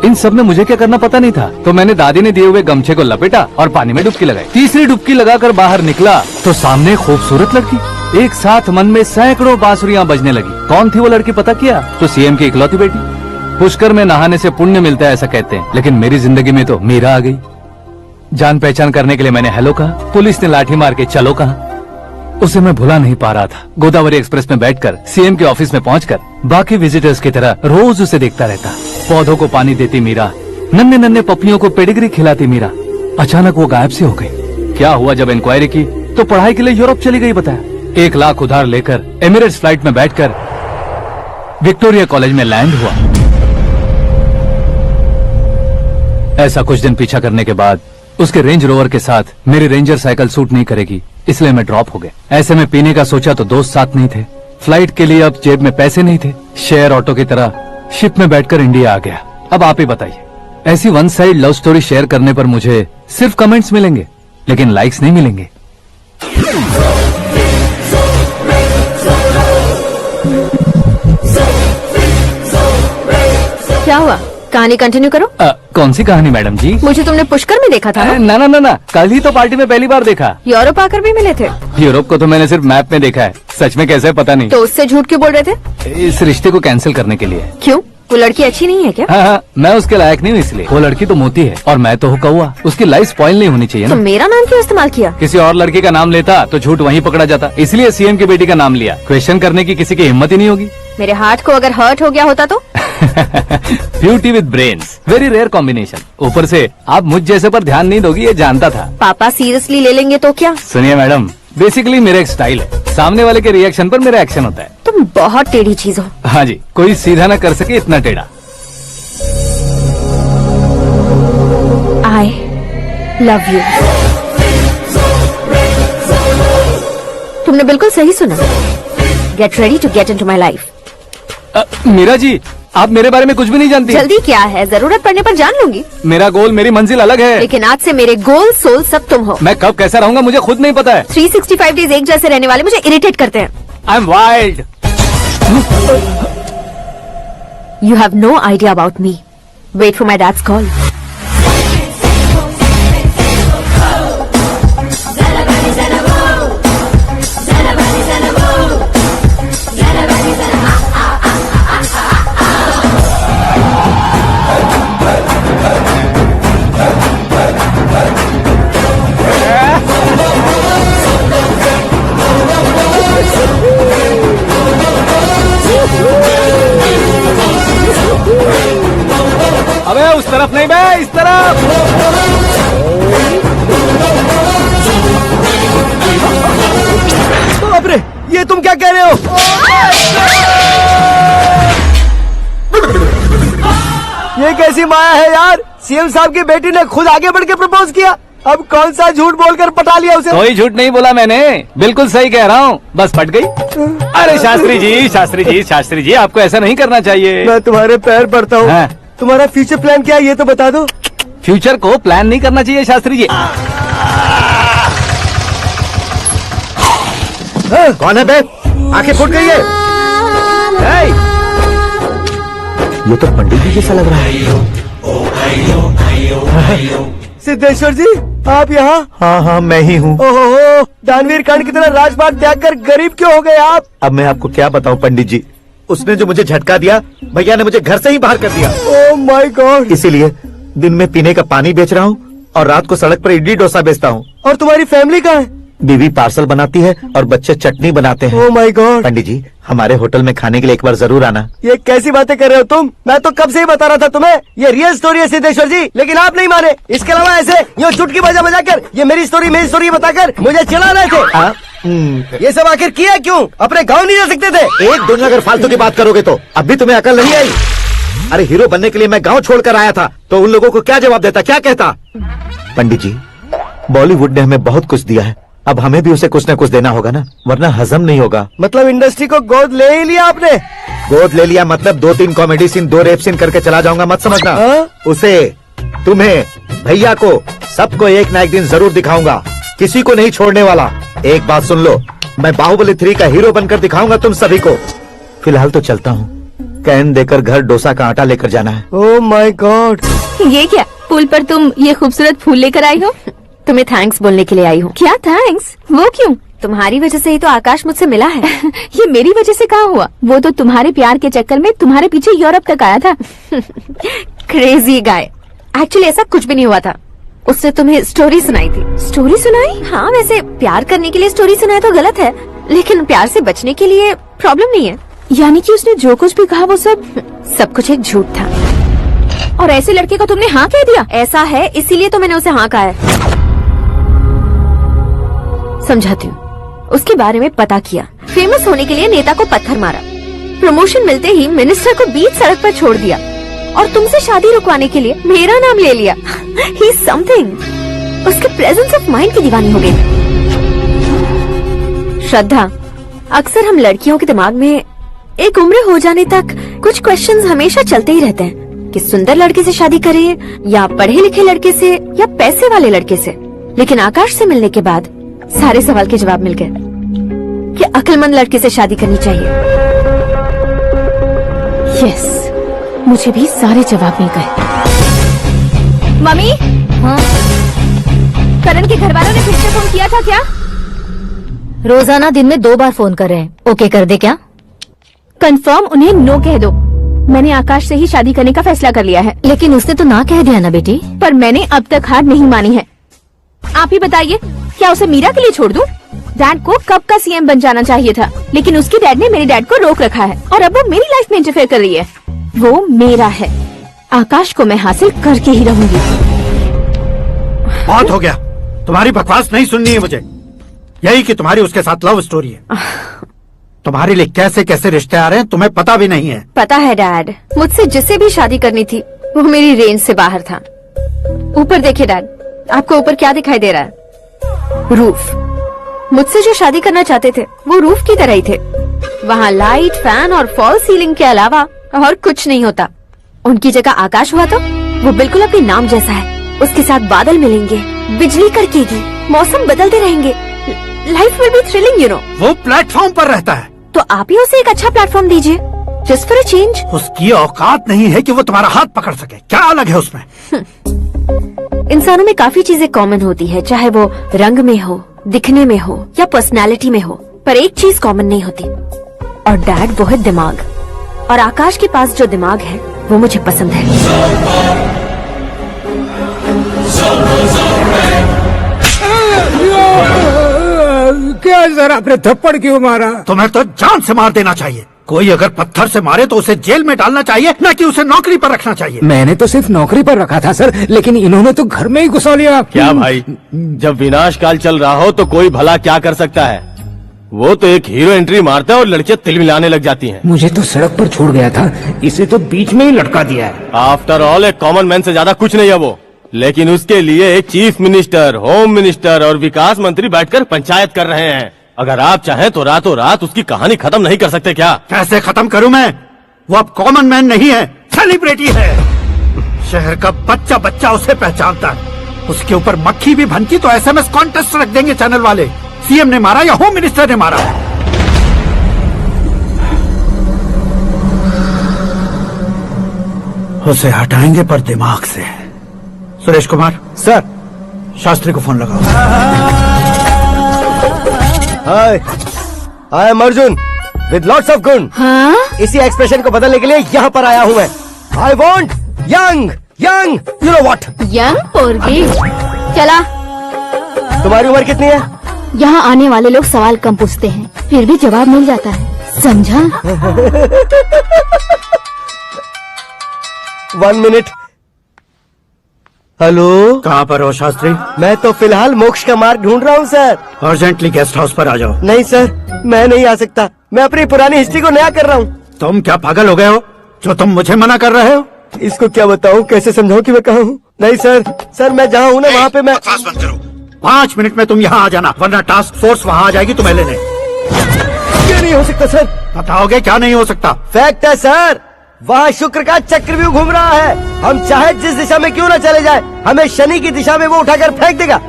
इन सब में मुझे क्या करना पता नहीं था, तो मैंने दादी ने दिए हुए गमछे को लपेटा और पानी में डुबकी लगाई। तीसरी डुबकी लगाकर बाहर निकला तो सामने खूबसूरत लड़की। एक साथ मन में सैकड़ों बांसुरियां बजने लगी। कौन थी वो लड़की पता किया? तो सीएम की इकलौती बेटी। पुष्कर में नहाने से पुण्य मिलता है ऐसा कहते हैं, लेकिन मेरी जिंदगी में तो मीरा आ गई। जान पहचान करने के लिए मैंने हेलो कहा, पुलिस ने लाठी मार के चलो कहा। उसे मैं भुला नहीं पा रहा था। गोदावरी एक्सप्रेस में बैठकर सीएम के ऑफिस में पहुंचकर बाकी विजिटर्स की तरह रोज उसे देखता रहता। पौधों को पानी देती मीरा, नन्हे नन्हे पपियों को पेडिग्री खिलाती मीरा। अचानक वो गायब सी हो गई। क्या हुआ? जब इंक्वायरी की तो पढ़ाई के लिए यूरोप चली गई बताया। 1 लाख उधार लेकर एमिरेट्स फ्लाइट में बैठकर विक्टोरिया कॉलेज में लैंड हुआ। ऐसा कुछ दिन पीछा करने के बाद उसके रेंज रोवर के साथ मेरी रेंजर साइकिल सूट नहीं करेगी, इसलिए मैं ड्रॉप हो गया। ऐसे में पीने का सोचा तो दोस्त साथ नहीं थे। फ्लाइट के लिए अब जेब में पैसे नहीं थे। शेयर ऑटो की तरह शिप में बैठकर इंडिया आ गया। अब आप ही बताइए, ऐसी one side love story share करने पर मुझे सिर्फ कमेंट्स मिलेंगे, लेकिन लाइक्स नहीं मिलेंगे। क्या हुआ? कहानी कंटिन्यू करो। कौन सी कहानी मैडम जी? मुझे तुमने पुष्कर में देखा था ना? ना, कल ही तो पार्टी में पहली बार देखा। यूरोप आकर भी मिले थे? यूरोप को तो मैंने सिर्फ मैप में देखा है, सच में कैसे पता नहीं। तो उससे झूठ क्यों बोल रहे थे? इस रिश्ते को कैंसिल करने के लिए। क्यों? वो लड़की अच्छी नहीं है क्या? हाँ, मैं उसके लायक नहीं हूँ इसलिए। वो लड़की तो मोती है और मैं तो हूँ कौवा। उसकी लाइफ स्पॉइल नहीं होनी चाहिए तो ना। मेरा नाम क्यों इस्तेमाल किया? किसी और लड़की का नाम लेता तो झूठ वहीं पकड़ा जाता, इसलिए सीएम की बेटी का नाम लिया। क्वेश्चन करने की किसी की हिम्मत ही नहीं होगी। मेरे हार्ट को अगर हर्ट हो गया होता तो? Beauty with brains, very rare combination. ऊपर से आप मुझ जैसे पर ध्यान नहीं दोगी ये जानता था। पापा सीरियसली ले लेंगे तो क्या? सुनिए मैडम, बेसिकली मेरा एक स्टाइल है, सामने वाले के रिएक्शन पर मेरा एक्शन होता है। तुम बहुत टेढ़ी चीज हो। हाँ जी, कोई सीधा न कर सके इतना टेढ़ा। I love you. तुमने बिल्कुल सही सुना। Get ready to get into my life. Meera ji, आप मेरे बारे में कुछ भी नहीं जानती। जल्दी क्या है, जरूरत पड़ने पर जान लूंगी। मेरा गोल, मेरी मंजिल अलग है। लेकिन आज से मेरे गोल सोल सब तुम हो। मैं कब कैसा रहूंगा मुझे खुद नहीं पता है। 365 डेज एक जैसे रहने वाले मुझे इरिटेट करते हैं। I am wild. You have no idea about me. Wait for my dad's call. अबे उस तरफ नहीं बे, इस तरफ। बाप रे, ये तुम क्या कह रहे हो? ये कैसी माया है यार? सीएम साहब की बेटी ने खुद आगे बढ़ के प्रपोज किया। अब कौन सा झूठ बोलकर पटा लिया उसे? कोई झूठ नहीं बोला मैंने, बिल्कुल सही कह रहा हूँ, बस फट गई। अरे शास्त्री जी, आपको ऐसा नहीं करना चाहिए। मैं तुम्हारे पैर पड़ता हूँ। हाँ। तुम्हारा फ्यूचर प्लान क्या है ये तो बता दो। फ्यूचर को प्लान नहीं करना चाहिए शास्त्री जी। कौन है बे? आंखें फूट गई है। ये तो पंडित जी जैसा लग रहा है। सिद्धेश्वर जी, आप यहाँ? हाँ, मैं ही हूँ। ओहो, दानवीर कांड की तरह राजपाट त्याग कर गरीब क्यों हो गए आप? अब मैं आपको क्या बताऊँ पंडित जी, उसने जो मुझे झटका दिया, भैया ने मुझे घर से ही बाहर कर दिया। Oh my God. इसीलिए दिन में पीने का पानी बेच रहा हूँ और रात को सड़क पर इडली डोसा बेचता हूँ। और तुम्हारी फैमिली कहाँ है? बीवी पार्सल बनाती है और बच्चे चटनी बनाते हैं। Oh my God. पंडित जी, हमारे होटल में खाने के लिए एक बार जरूर आना। ये कैसी बातें कर रहे हो तुम? मैं तो कब से ही बता रहा था तुम्हें, ये रियल स्टोरी है सिद्धेश्वर जी, लेकिन आप नहीं माने। इसके अलावा ऐसे यूँ चुटकी बजा कर ये मेरी स्टोरी बताकर मुझे चिढ़ा रहे थे। ये सब आखिर किया क्यों? अपने गाँव नहीं जा सकते थे? एक दिन अगर फालतू की बात करोगे तो अब भी तुम्हें अकल नहीं आई। अरे हीरो बनने के लिए मैं गाँव छोड़कर आया था, तो उन लोगों को क्या जवाब देता, क्या कहता? पंडित जी, बॉलीवुड ने हमें बहुत कुछ दिया है, अब हमें भी उसे कुछ न कुछ देना होगा ना, वरना हजम नहीं होगा। मतलब इंडस्ट्री को गोद ले ही लिया आपने? गोद ले लिया मतलब 2-3 कॉमेडी सीन, 2 रेप सीन करके चला जाऊंगा मत समझना। उसे, तुम्हें, भैया को, सबको एक ना एक दिन जरूर दिखाऊंगा, किसी को नहीं छोड़ने वाला। एक बात सुन लो, मैं बाहुबली 3 का हीरो बनकर दिखाऊंगा तुम सभी को। फिलहाल तो चलता हूँ, कैन देकर घर डोसा का आटा लेकर जाना है। ओह माय गॉड, ये क्या, पुल पर तुम ये खूबसूरत फूल लेकर आई हो? तुम्हें थैंक्स बोलने के लिए आई हूँ। क्या थैंक्स? वो क्यों? तुम्हारी वजह से ही तो आकाश मुझसे मिला है। ये मेरी वजह से कहाँ हुआ? वो तो तुम्हारे प्यार के चक्कर में तुम्हारे पीछे यूरोप तक आया था। Crazy guy. एक्चुअली ऐसा कुछ भी नहीं हुआ था। उसने तुम्हें स्टोरी सुनाई थी। स्टोरी सुनाई? हाँ, वैसे प्यार करने के लिए स्टोरी सुनाए तो गलत है, लेकिन प्यार से बचने के लिए प्रॉब्लम नहीं है। यानी कि उसने जो कुछ भी कहा वो सब कुछ एक झूठ था। और ऐसे लड़के को तुमने हाँ कह दिया? ऐसा है, इसीलिए तो मैंने उसे हाँ कहा है। समझाती हूँ। उसके बारे में पता किया, फेमस होने के लिए नेता को पत्थर मारा, प्रमोशन मिलते ही मिनिस्टर को बीच सड़क पर छोड़ दिया और तुमसे शादी रुकवाने के लिए मेरा नाम ले लिया। ही समथिंग। उसके प्रेजेंस ऑफ माइंड की दीवानी हो गई। श्रद्धा, अक्सर हम लड़कियों के दिमाग में एक उम्र हो जाने तक कुछ क्वेश्चंस हमेशा चलते ही रहते हैं कि सुंदर लड़के से शादी करें या पढ़े लिखे लड़के से या पैसे वाले लड़के से। लेकिन आकाश से मिलने के बाद सारे सवाल के जवाब मिल गए कि अक्लमंद लड़के से शादी करनी चाहिए। यस, मुझे भी सारे जवाब मिल गए। मम्मी, हाँ? करण के घर वालों ने फिर से फोन किया था क्या? रोजाना दिन में 2 बार फोन कर रहे हैं। ओके कर दे क्या? कंफर्म उन्हें नो कह दो। मैंने आकाश से ही शादी करने का फैसला कर लिया है। लेकिन उसने तो ना कह दिया ना बेटी। पर मैंने अब तक हार नहीं मानी है। आप ही बताइए, क्या उसे मीरा के लिए छोड़ दूं? डैड को कब का सीएम बन जाना चाहिए था, लेकिन उसके डैड ने मेरे डैड को रोक रखा है और अब वो मेरी लाइफ में इंटरफेयर कर रही है। वो मेरा है, आकाश को मैं हासिल करके ही रहूंगी। बहुत हो गया, तुम्हारी बकवास नहीं सुननी है मुझे। यही कि तुम्हारी उसके साथ लव स्टोरी है। तुम्हारे लिए कैसे कैसे रिश्ते आ रहे हैं तुम्हें पता भी नहीं है। पता है डैड, मुझसे जिसे भी शादी करनी थी वो मेरी रेंज से बाहर था। ऊपर देखिए डैड, आपको ऊपर क्या दिखाई दे रहा है? रूफ। मुझसे जो शादी करना चाहते थे वो रूफ की तरह ही थे। वहाँ लाइट, फैन और फॉल सीलिंग के अलावा और कुछ नहीं होता। उनकी जगह आकाश हुआ तो वो बिल्कुल अपने नाम जैसा है। उसके साथ बादल मिलेंगे, बिजली कड़केगी, मौसम बदलते रहेंगे। Life will be thrilling, you know. वो प्लेटफॉर्म पर रहता है तो आप ही उसे एक अच्छा प्लेटफॉर्म दीजिए, जस्ट फॉर अ चेंज। उसकी औकात नहीं है कि वो तुम्हारा हाथ पकड़ सके। क्या अलग है उसमें? इंसानों में काफी चीजें कॉमन होती है, चाहे वो रंग में हो, दिखने में हो या पर्सनालिटी में हो, पर एक चीज कॉमन नहीं होती, और डैड वो है दिमाग। और आकाश के पास जो दिमाग है वो मुझे पसंद है। क्या सर, आपने थप्पड़ क्यों मारा? तुम्हें तो जान से मार देना चाहिए। कोई अगर पत्थर से मारे तो उसे जेल में डालना चाहिए, न कि उसे नौकरी पर रखना चाहिए। मैंने तो सिर्फ नौकरी पर रखा था सर, लेकिन इन्होंने तो घर में ही घुसा लिया। क्या भाई, जब विनाश काल चल रहा हो तो कोई भला क्या कर सकता है? वो तो एक हीरो एंट्री मारता है और लड़कियां तिल मिलाने लग जाती हैं। मुझे तो सड़क पर छोड़ गया था, इसे तो बीच में ही लटका दिया है। आफ्टर ऑल एक कॉमन मैन से ज्यादा कुछ नहीं है वो, लेकिन उसके लिए एक चीफ मिनिस्टर, होम मिनिस्टर और विकास मंत्री बैठकर पंचायत कर रहे हैं। अगर आप चाहें तो रातों रात उसकी कहानी खत्म नहीं कर सकते क्या? कैसे खत्म करूं मैं? वो अब कॉमन मैन नहीं है, सेलिब्रिटी है। शहर का बच्चा बच्चा उसे पहचानता है। उसके ऊपर मक्खी भी भनकी तो एसएमएस कॉन्टेस्ट रख देंगे चैनल वाले। सीएम ने मारा या होम मिनिस्टर ने मारा? उसे हटाएंगे पर दिमाग से। सुरेश कुमार सर, शास्त्री को फोन लगाओ। Hi, I am Arjun with lots of गुण। हाँ? इसी एक्सप्रेशन को बदलने के लिए यहाँ पर आया हूँ मैं। I want young young, you know what? Young पोरगी। चला। तुम्हारी उम्र कितनी है? यहाँ आने वाले लोग सवाल कम पूछते हैं, फिर भी जवाब मिल जाता है, समझा? 1 मिनट। हेलो, कहाँ पर हो शास्त्री? मैं तो फिलहाल मोक्ष का मार्ग ढूंढ रहा हूँ सर। अर्जेंटली गेस्ट हाउस पर आ जाओ। नहीं सर, मैं नहीं आ सकता। मैं अपनी पुरानी हिस्ट्री को नया कर रहा हूँ। तुम क्या पागल हो गए हो जो तुम मुझे मना कर रहे हो? इसको क्या बताऊँ, कैसे समझाऊँ कि मैं कहाँ हूँ? नहीं सर, मैं जहाँ हूँ ना वहाँ पे मैं। 5 मिनट में तुम यहाँ आ जाना, वरना टास्क फोर्स वहाँ आ जाएगी तुम्हें लेने। क्यों नहीं हो सकता सर? बताओगे क्या नहीं हो सकता? फैक्ट है सर, वहाँ शुक्र का चक्रव्यूह घूम रहा है। हम चाहे जिस दिशा में क्यों ना चले जाए, हमें शनि की दिशा में वो उठाकर फेंक देगा।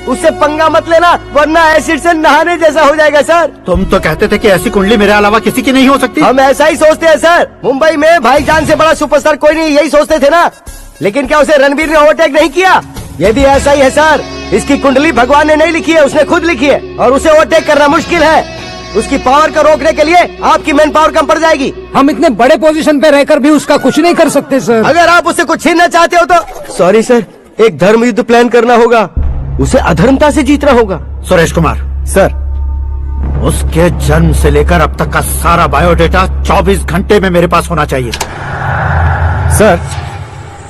उससे पंगा मत लेना, वरना एसिड से नहाने जैसा हो जाएगा सर। तुम तो कहते थे कि ऐसी कुंडली मेरे अलावा किसी की नहीं हो सकती। हम ऐसा ही सोचते हैं सर। मुंबई में भाईजान से बड़ा सुपरस्टार कोई नहीं, यही सोचते थे ना। लेकिन क्या उसे रणबीर ने ओवरटेक नहीं किया? ये भी ऐसा ही है सर। इसकी कुंडली भगवान ने नहीं लिखी है, उसने खुद लिखी है, और उसे ओवरटेक करना मुश्किल है। उसकी पावर को रोकने के लिए आपकी मैन पावर कम पड़ जाएगी। हम इतने बड़े पोजीशन पे रहकर भी उसका कुछ नहीं कर सकते सर। अगर आप उससे कुछ छीनना चाहते हो तो सॉरी सर, एक धर्म युद्ध प्लान करना होगा। उसे अधर्मता से जीतना होगा। सुरेश कुमार सर, उसके जन्म से लेकर अब तक का सारा बायोडेटा 24 घंटे में मेरे पास होना चाहिए। सर,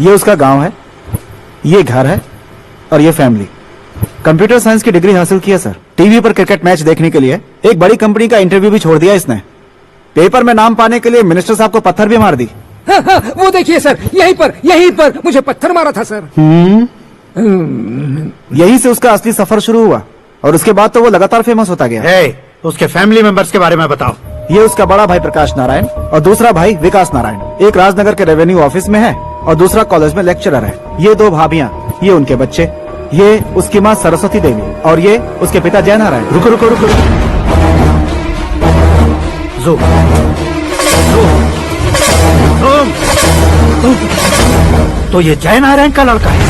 ये उसका गांव है, ये घर है और ये फैमिली। कंप्यूटर साइंस की डिग्री हासिल की है सर। टीवी पर क्रिकेट मैच देखने के लिए एक बड़ी कंपनी का इंटरव्यू भी छोड़ दिया इसने। पेपर में नाम पाने के लिए मिनिस्टर साहब को पत्थर भी मार दी। हाँ, हाँ, वो देखिए सर, यहीं पर मुझे पत्थर मारा था सर। यहीं से उसका असली सफर शुरू हुआ और उसके बाद तो वो लगातार फेमस होता गया। उसके फैमिली मेंबर्स के बारे में बताओ। ये उसका बड़ा भाई प्रकाश नारायण और दूसरा भाई विकास नारायण। एक राजनगर के रेवेन्यू ऑफिस में है और दूसरा कॉलेज में लेक्चरर है। ये 2 भाभियां, ये उनके बच्चे, ये उसकी माँ सरस्वती देवी और ये उसके पिता जय नारायण। रुको रुको रुको, तो ये जय नारायण का लड़का है।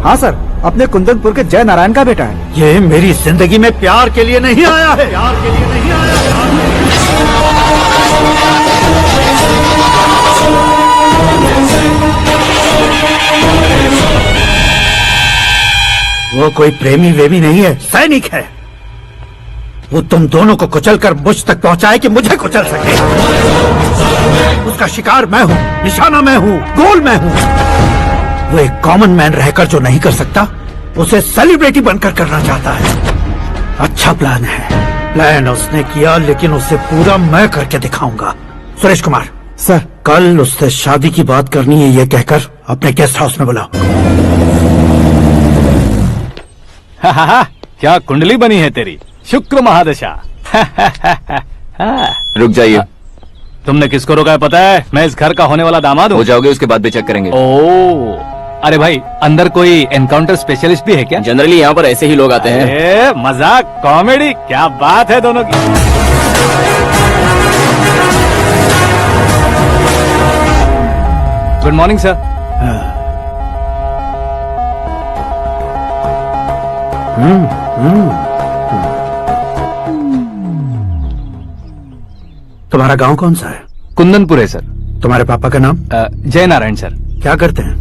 हाँ सर, अपने कुंदनपुर के जय नारायण का बेटा है। ये मेरी जिंदगी में प्यार के लिए नहीं आया है, प्यार के लिए नहीं आया है। वो कोई प्रेमी वेमी नहीं है, सैनिक है। वो तुम दोनों को कुचलकर मुझ तक पहुंचाए कि मुझे कुचल सके। उसका शिकार मैं हूं, निशाना मैं हूं, गोल मैं हूं। वो एक कॉमन मैन रहकर जो नहीं कर सकता, उसे सेलिब्रिटी बनकर करना चाहता है। अच्छा प्लान है। प्लान उसने किया, लेकिन उसे पूरा मैं करके दिखाऊंगा। सुरेश कुमार सर, कल उससे शादी की बात करनी है, ये कहकर अपने गेस्ट हाउस में बुलाओ। क्या कुंडली बनी है तेरी, शुक्र महादशा। रुक जाइए। तुमने किसको रोका है पता है? मैं इस घर का होने वाला दामाद हूँ। हो जाओगे, उसके बाद भी चेक करेंगे। ओ, अरे भाई, अंदर कोई एनकाउंटर स्पेशलिस्ट भी है क्या? जनरली यहाँ पर ऐसे ही लोग आते हैं। मजाक, कॉमेडी, क्या बात है दोनों की। Good morning sir. तुम्हारा गांव कौन सा है? कुंदनपुर है सर। तुम्हारे पापा का नाम? जय नारायण सर। क्या करते हैं?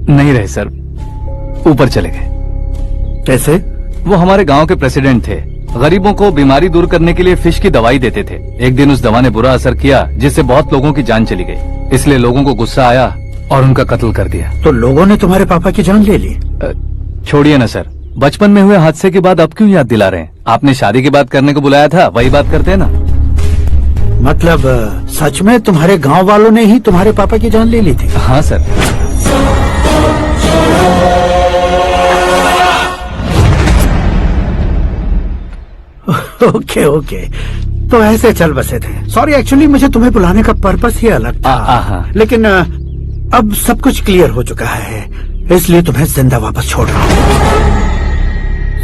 नहीं रहे सर, ऊपर चले गए। कैसे? वो हमारे गांव के प्रेसिडेंट थे। गरीबों को बीमारी दूर करने के लिए फिश की दवाई देते थे। एक दिन उस दवा ने बुरा असर किया, जिससे बहुत लोगों की जान चली गई। इसलिए लोगों को गुस्सा आया और उनका कत्ल कर दिया। तो लोगों ने तुम्हारे पापा की जान ले ली? छोड़िए ना सर, बचपन में हुए हादसे के बाद अब क्यों याद दिला रहे हैं? आपने शादी की बात करने को बुलाया था, वही बात करते हैं ना। मतलब सच में तुम्हारे गांव वालों ने ही तुम्हारे पापा की जान ले ली थी? हाँ सर। ओके ओके, तो ऐसे चल बसे थे। सॉरी, एक्चुअली मुझे तुम्हें बुलाने का पर्पस ही अलग था। लेकिन अब सब कुछ क्लियर हो चुका है, इसलिए तुम्हें जिंदा वापस छोड़ रहा हूँ।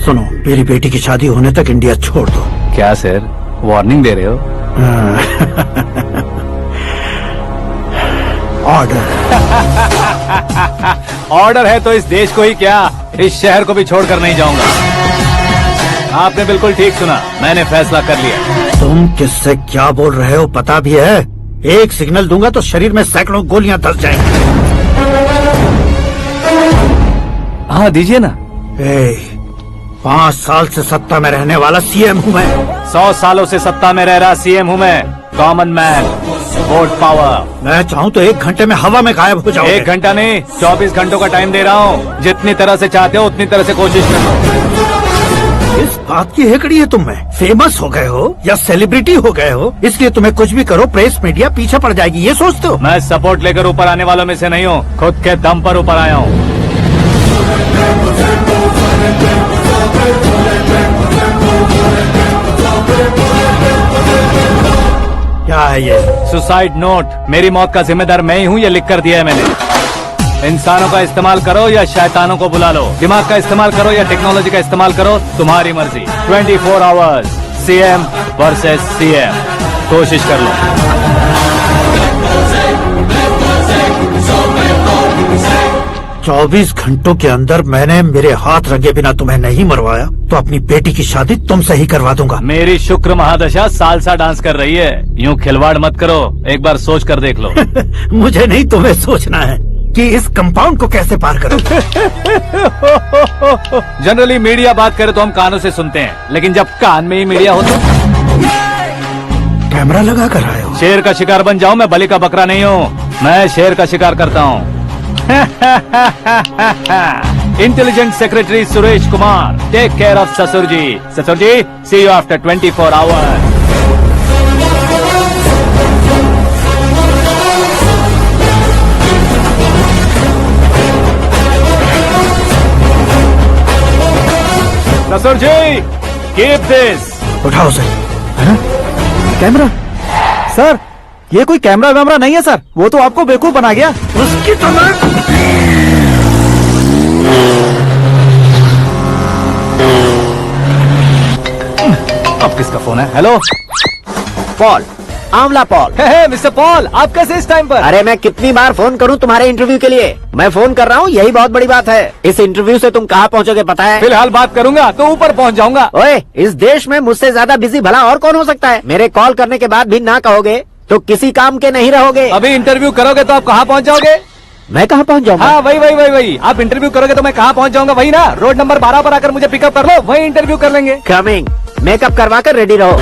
सुनो, मेरी बेटी की शादी होने तक इंडिया छोड़ दो। क्या सर, वार्निंग दे रहे हो? ऑर्डर। ऑर्डर है तो इस देश को ही क्या, इस शहर को भी छोड़कर नहीं जाऊंगा। आपने बिल्कुल ठीक सुना, मैंने फैसला कर लिया। तुम किससे क्या बोल रहे हो पता भी है? एक सिग्नल दूंगा तो शरीर में सैकड़ों गोलियां धस जाएंगी। हाँ दीजिए ना। 5 साल से सत्ता में रहने वाला सीएम हूँ मैं। 100 सालों से सत्ता में रह रहा सीएम हूँ मैं। Common man, vote power. मैं चाहूँ तो 1 घंटे में हवा में गायब हो जाऊँ। 1 घंटा नहीं, 24 घंटों का टाइम दे रहा हूँ। जितनी तरह से चाहते हो उतनी तरह से कोशिश करो। इस बात की हेकड़ी है तुम में? फेमस हो गए हो या सेलिब्रिटी हो गए हो, इसलिए तुम्हें कुछ भी करो प्रेस मीडिया पीछे पड़ जाएगी, ये सोचते हो? मैं सपोर्ट लेकर ऊपर आने वालों में से नहीं हूँ, खुद के दम पर ऊपर आया हूँ। क्या है ये? Suicide note. मेरी मौत का जिम्मेदार मैं ही हूँ, ये लिख कर दिया है मैंने। इंसानों का इस्तेमाल करो या शैतानों को बुला लो, दिमाग का इस्तेमाल करो या टेक्नोलॉजी का इस्तेमाल करो, तुम्हारी मर्जी। 24 आवर्स सीएम वर्सेस सीएम, कोशिश कर लो। 24 घंटों के अंदर मैंने मेरे हाथ रंगे बिना तुम्हें नहीं मरवाया तो अपनी बेटी की शादी तुमसे ही करवा दूंगा। मेरी शुक्र महादशा सालसा डांस कर रही है, यूं खिलवाड़ मत करो, एक बार सोच कर देख लो। मुझे नहीं, तुम्हें सोचना है कि इस कंपाउंड को कैसे पार करूं। जनरली मीडिया बात करे तो हम कानों से सुनते हैं, लेकिन जब कान में ही मीडिया हो तो कैमरा लगा कर आए हो। शेर का शिकार बन जाऊं, मैं बलि का बकरा नहीं हूँ, मैं शेर का शिकार करता हूँ। Intelligent secretary Suresh Kumar, take care of ससुर जी। ससुर ji, see you after 24 hours. ससुर जी, कीप दिस। उठाओ सर। कैमरा? सर, ये कोई कैमरा वैमरा नहीं है सर, वो तो आपको बेवकूफ बना गया। उसकी तो मैं अब किसका फोन है? हेलो पॉल, आंवला पॉल। हे मिस्टर पॉल, आप कैसे इस टाइम पर? अरे मैं कितनी बार फोन करूं तुम्हारे इंटरव्यू के लिए? मैं फोन कर रहा हूं, यही बहुत बड़ी बात है। इस इंटरव्यू से तुम कहां पहुंचोगे पता है? फिलहाल बात करूंगा तो ऊपर पहुंच जाऊंगा। ओए, इस देश में मुझसे ज्यादा बिजी भला और कौन हो सकता है? मेरे कॉल करने के बाद भी ना कहोगे तो किसी काम के नहीं रहोगे। अभी इंटरव्यू करोगे तो आप कहाँ पहुँच जाओगे? मैं कहाँ पहुँच जाऊंगा? हाँ, वही। आप इंटरव्यू करोगे तो मैं कहाँ पहुँच जाऊंगा? वही ना, रोड नंबर 12 पर आकर मुझे पिकअप कर लो, वही इंटरव्यू कर लेंगे। कमिंग। मेकअप करवा कर रेडी रहो।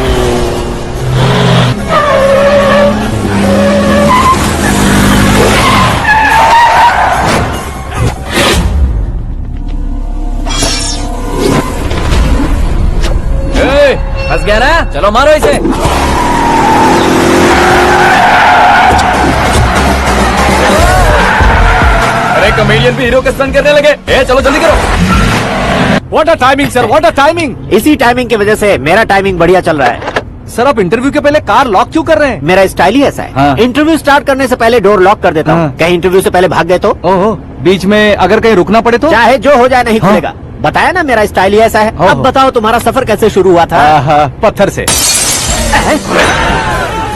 फंस गया ना, चलो मारो इसे। अरे कॉमेडियन भी हीरो के स्टंट करने लगे। चलो जल्दी करो। What a timing sir, what a timing. इसी टाइमिंग की वजह से मेरा टाइमिंग बढ़िया चल रहा है। सर, आप इंटरव्यू के पहले कार लॉक क्यों कर रहे हैं? मेरा स्टाइल ही ऐसा है। हाँ। इंटरव्यू स्टार्ट करने से पहले डोर लॉक कर देता हूँ। हाँ। कहीं इंटरव्यू से पहले भाग गए तो? ओहो, बीच में अगर कहीं रुकना पड़े तो? चाहे जो हो जाए नहीं हाँ। खुलेगा। बताया ना, मेरा स्टाइल ही ऐसा है। अब बताओ तुम्हारा सफर कैसे शुरू हुआ था? पत्थर से।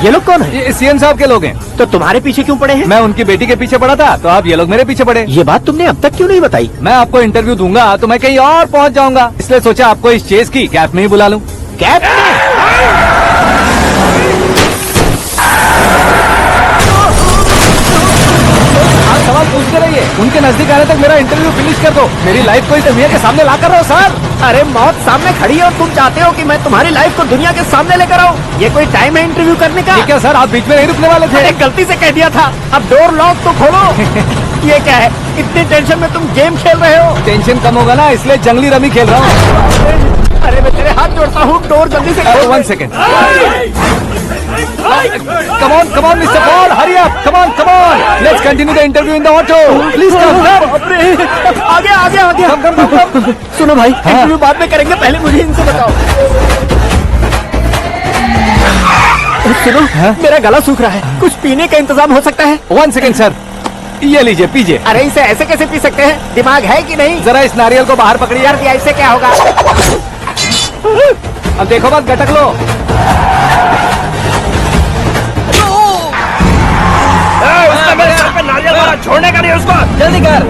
ये लोग कौन है? ये सीएम साहब के लोग हैं। तो तुम्हारे पीछे क्यों पड़े हैं? मैं उनकी बेटी के पीछे पड़ा था, तो आप ये लोग मेरे पीछे पड़े। ये बात तुमने अब तक क्यों नहीं बताई? मैं आपको इंटरव्यू दूंगा तो मैं कहीं और पहुंच जाऊंगा, इसलिए सोचा आपको इस चेस की कैप में ही बुला लूं। कैप में? आप सवाल पूछते रहिए, उनके नजदीक आने तक मेरा इंटरव्यू फिनिश कर दो। मेरी लाइफ को इस दुनिया के सामने ला कर रहो सर। अरे मौत सामने खड़ी है और तुम चाहते हो कि मैं तुम्हारी लाइफ को दुनिया के सामने लेकर आऊं? ये कोई टाइम है इंटरव्यू करने का? ठीक है सर, आप बीच में नहीं रुकने वाले थे। अरे गलती से कह दिया था, अब डोर लॉक तो खोलो। ये क्या है? इतनी टेंशन में तुम गेम खेल रहे हो? टेंशन कम होगा ना, इसलिए जंगली रमी खेल रहा हूँ। अरे मैं तेरे हाथ जोड़ता हूँ, डोर जल्दी से खोलो। 1 second. Come on, Mr. Paul, hurry up. Come on. Let's continue the interview in the auto. Please come. आगे। Come. सुनो भाई, इंटरव्यू बाद में करेंगे, पहले मुझे इनसे बताओ। सुनो, मेरा गला सूख रहा है, कुछ पीने का इंतजाम हो सकता है? 1 सेकेंड सर, ये लीजिए पीजिए। अरे इसे ऐसे कैसे पी सकते हैं? दिमाग है कि नहीं? जरा इस नारियल को बाहर पकड़िए। यार इससे क्या होगा? अब देखो मत, गटक लो। उसका मेरे सर पे नारियल मारा, छोड़ने का नहीं उसको। जल्दी कर।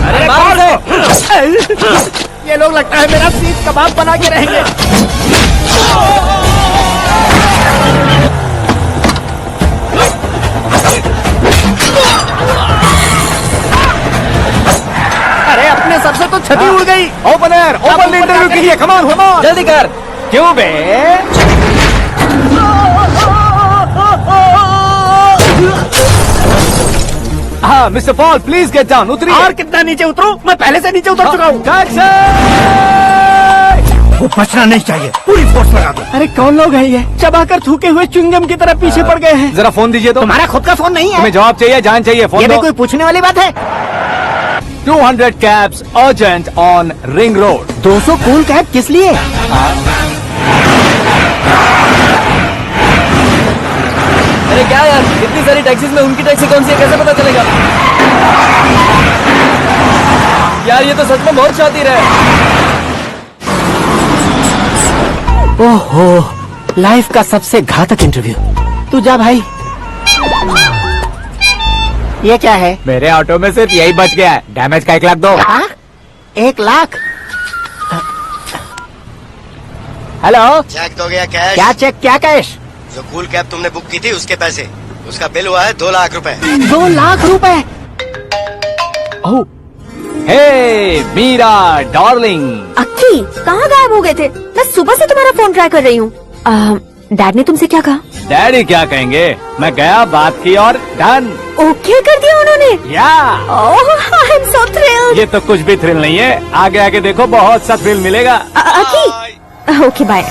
अरे मार दो। ये लोग लगता है मेरा सीख कबाब बना के रहेंगे। अरे अपने सर से तो छती उड़ गई। ओपन इंटरव्यू कीजिए। Come on. जल्दी कर। क्यों बे? हाँ mister Paul, please get down. उतरिए। और कितना नीचे उतरूं? मैं पहले से नीचे उतर चुका हूँ। वो बचना नहीं चाहिए, पूरी फोर्स लगा दो। अरे कौन लोग हैं ये? चबाकर थूके हुए च्युइंगम की तरह पीछे पड़ गए हैं। जरा फोन दीजिए तो। तुम्हारा खुद का फोन नहीं है? तुम्हें जवाब चाहिए, जान चाहिए, फोन ये भी दो। कोई पूछने वाली बात है? 200 cabs urgent on ring road। 200 cool cab किस लिए? अरे क्या यार, इतनी सारी टैक्सीज में उनकी टैक्सी कौन सी है कैसे पता चलेगा? यार ये तो सच में बहुत शातिर है। ओहो, लाइफ का सबसे घातक इंटरव्यू। तू जा भाई। ये क्या है? मेरे ऑटो में सिर्फ यही बच गया है। डैमेज का 1 लाख दो। 1 लाख? हेलो, चेक तो गया कैश। क्या चेक, क्या कैश? जो कूल कैब तुमने बुक की थी उसके पैसे, उसका बिल हुआ है 2 लाख रुपए। 2 लाख रुपए? ओह, हे मीरा डार्लिंग। अक्की कहाँ गायब हो गए थे? मैं सुबह से तुम्हारा फोन ट्राई कर रही हूँ। डैड ने तुमसे क्या कहा? डैडी क्या कहेंगे, मैं गया, बात की और डन। ओके कर दिया उन्होंने? या आई एम सो थ्रिल्ड। ये तो कुछ भी थ्रिल नहीं है, आगे आगे देखो बहुत सा थ्रिल मिलेगा। अक्की ओके बाय।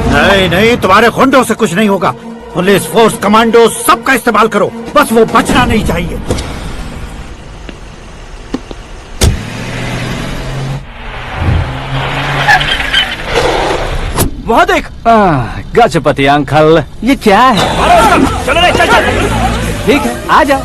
नहीं नहीं, तुम्हारे गुंडों से कुछ नहीं होगा। पुलिस फोर्स, कमांडो सबका इस्तेमाल करो, बस वो बचना नहीं चाहिए। वहाँ देख, गजपति अंकल, ये क्या है? चलो रे, चल चल। ठीक है, आ जाओ।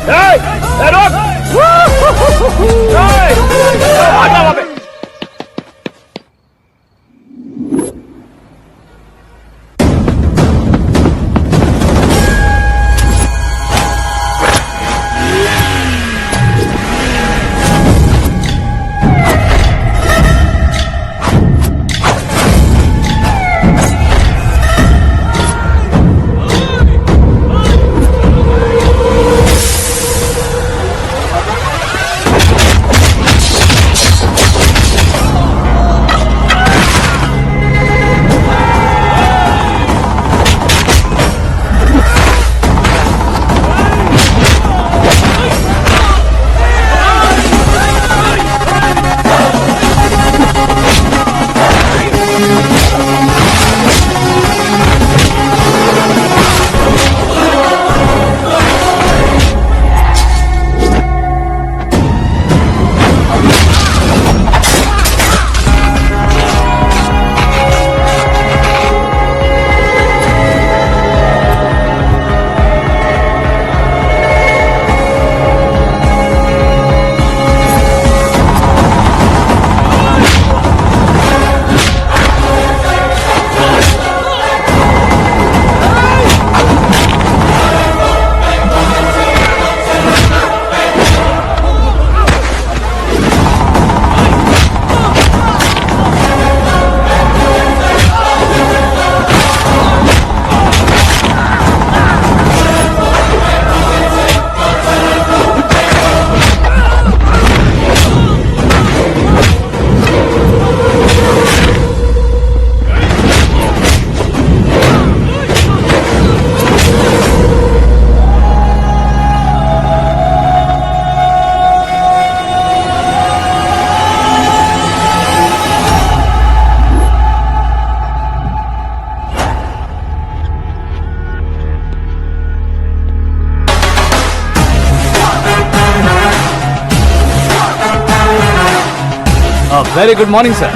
Very good morning sir.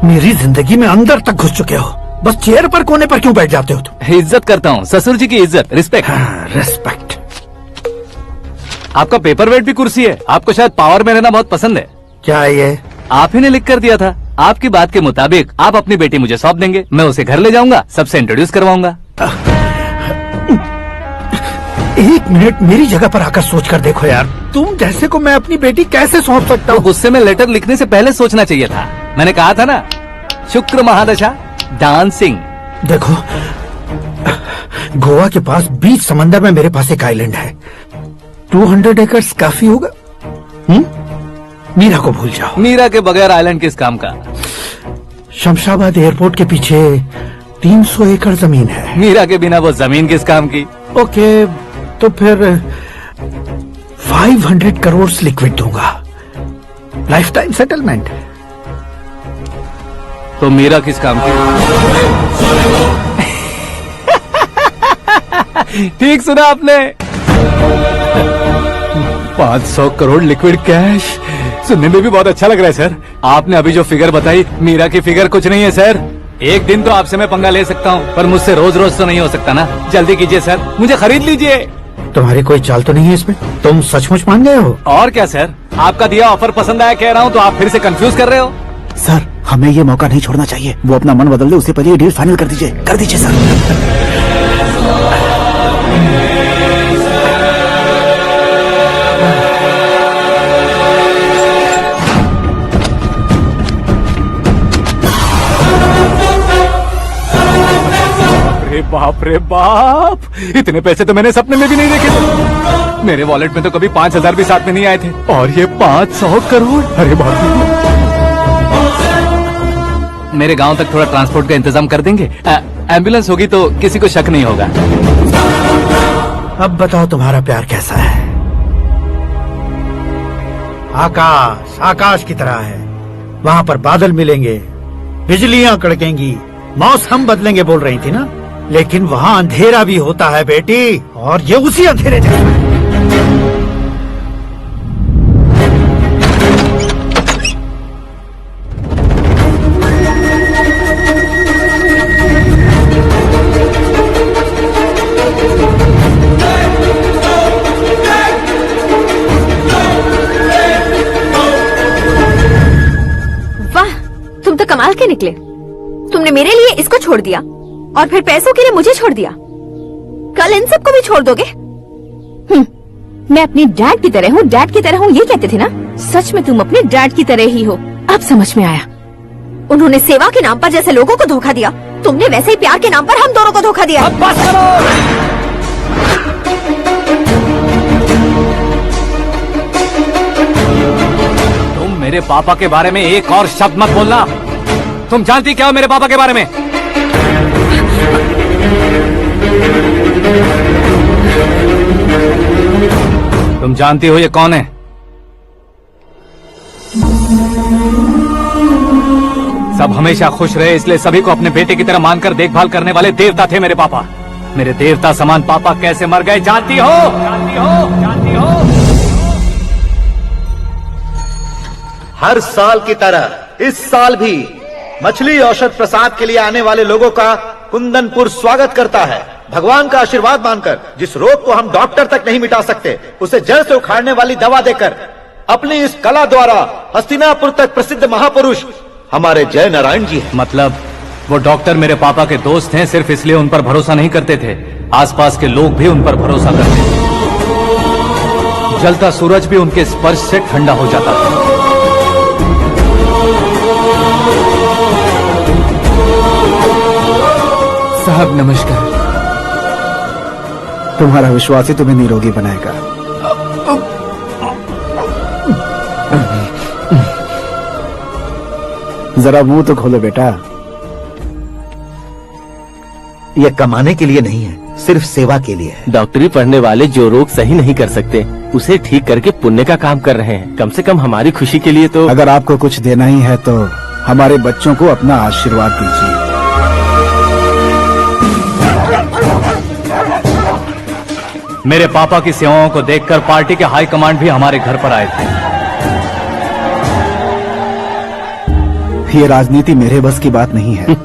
मेरी जिंदगी में अंदर तक घुस चुके हो, बस चेयर पर कोने पर क्यों बैठ जाते हो तुम? इज्जत करता हूँ, ससुर जी की इज्जत, रिस्पेक्ट। रिस्पेक्ट। आपका पेपर वेट भी कुर्सी है, आपको शायद पावर में रहना बहुत पसंद है। क्या है ये? आप ही ने लिख कर दिया था। आपकी बात के मुताबिक आप अपनी बेटी मुझे सौंप देंगे, मैं उसे घर ले जाऊंगा, सबसे इंट्रोड्यूस करवाऊंगा। 1 मिनट मेरी जगह पर आकर सोच कर देखो यार, तुम जैसे को मैं अपनी बेटी कैसे सौंप सकता हूँ? गुस्से में लेटर लिखने से पहले सोचना चाहिए था। मैंने कहा था ना, शुक्र महादशा डांसिंग। देखो, गोवा के पास बीच समंदर में मेरे पास एक आइलैंड है, 200 एकर्स काफी होगा। मीरा को भूल जाओ। मीरा के बगैर आइलैंड किस काम का? शमशाबाद एयरपोर्ट के पीछे 300 एकड़ जमीन है। मीरा के बिना वो जमीन किस काम की? ओके, तो फिर 500 करोड़ लिक्विड दूंगा, लाइफ टाइम सेटलमेंट। तो मीरा किस काम की? ठीक सुना आपने, 500 करोड़ लिक्विड कैश, सुनने में भी बहुत अच्छा लग रहा है सर। आपने अभी जो फिगर बताई, मीरा की फिगर कुछ नहीं है सर। एक दिन तो आपसे मैं पंगा ले सकता हूँ, पर मुझसे रोज रोज तो नहीं हो सकता ना। जल्दी कीजिए सर, मुझे खरीद लीजिए। तुम्हारी कोई चाल तो नहीं है इसमें? तुम सचमुच मान गए हो? और क्या सर, आपका दिया ऑफर पसंद आया कह रहा हूँ, तो आप फिर से कंफ्यूज कर रहे हो। सर, हमें ये मौका नहीं छोड़ना चाहिए। वो अपना मन बदल दे, उससे पहले ये डील फाइनल कर दीजिए सर। रे बाप, इतने पैसे तो मैंने सपने में भी नहीं देखे थे। मेरे वॉलेट में तो कभी 5,000 भी साथ में नहीं आए थे, और ये 500 करोड़। अरे बाप रे। मेरे गांव तक थोड़ा ट्रांसपोर्ट का इंतजाम कर देंगे? एम्बुलेंस होगी तो किसी को शक नहीं होगा। अब बताओ तुम्हारा प्यार कैसा है? आकाश आकाश की तरह है। वहाँ पर बादल मिलेंगे, बिजलियां कड़केंगी, मौसम बदलेंगे बोल रही थी ना, लेकिन वहाँ अंधेरा भी होता है बेटी, और ये उसी अंधेरे जैसा है। वाह, तुम तो कमाल के निकले। तुमने मेरे लिए इसको छोड़ दिया और फिर पैसों के लिए मुझे छोड़ दिया। कल इन सबको भी छोड़ दोगे? मैं अपनी डैड की तरह हूँ, डैड की तरह हूँ, ये कहते थे ना। सच में तुम अपने डैड की तरह ही हो। अब समझ में आया। उन्होंने सेवा के नाम पर जैसे लोगों को धोखा दिया, तुमने वैसे ही प्यार के नाम पर हम दोनों को धोखा दिया। अब बस करो। तुम मेरे पापा के बारे में एक और शब्द मत बोलना। तुम जानती क्या हो मेरे पापा के बारे में? तुम जानती हो ये कौन है? सब हमेशा खुश रहे, इसलिए सभी को अपने बेटे की तरह मानकर देखभाल करने वाले देवता थे मेरे पापा। मेरे देवता समान पापा कैसे मर गए जानती हो? जानती हो? जानती हो? हर साल की तरह इस साल भी मछली औषध प्रसाद के लिए आने वाले लोगों का कुंदनपुर स्वागत करता है। भगवान का आशीर्वाद मानकर जिस रोग को हम डॉक्टर तक नहीं मिटा सकते, उसे जड़ से उखाड़ने वाली दवा देकर अपनी इस कला द्वारा हस्तिनापुर तक प्रसिद्ध महापुरुष हमारे जय नारायण जी हैं। मतलब वो डॉक्टर मेरे पापा के दोस्त हैं, सिर्फ इसलिए उन पर भरोसा नहीं करते थे, आसपास के लोग भी उन पर भरोसा करते थे। जलता सूरज भी उनके स्पर्श से ठंडा हो जाता था। साहब नमस्कार। तुम्हारा विश्वास ही तुम्हें निरोगी बनाएगा। जरा मुंह तो खोलो बेटा। यह कमाने के लिए नहीं है, सिर्फ सेवा के लिए है। डॉक्टरी पढ़ने वाले जो रोग सही नहीं कर सकते, उसे ठीक करके पुण्य का काम कर रहे हैं। कम से कम हमारी खुशी के लिए तो। अगर आपको कुछ देना ही है तो हमारे बच्चों को अपना आशीर्वाद दीजिए। मेरे पापा की सेवाओं को देखकर पार्टी के हाई कमांड भी हमारे घर पर आए थे। ये राजनीति मेरे बस की बात नहीं है।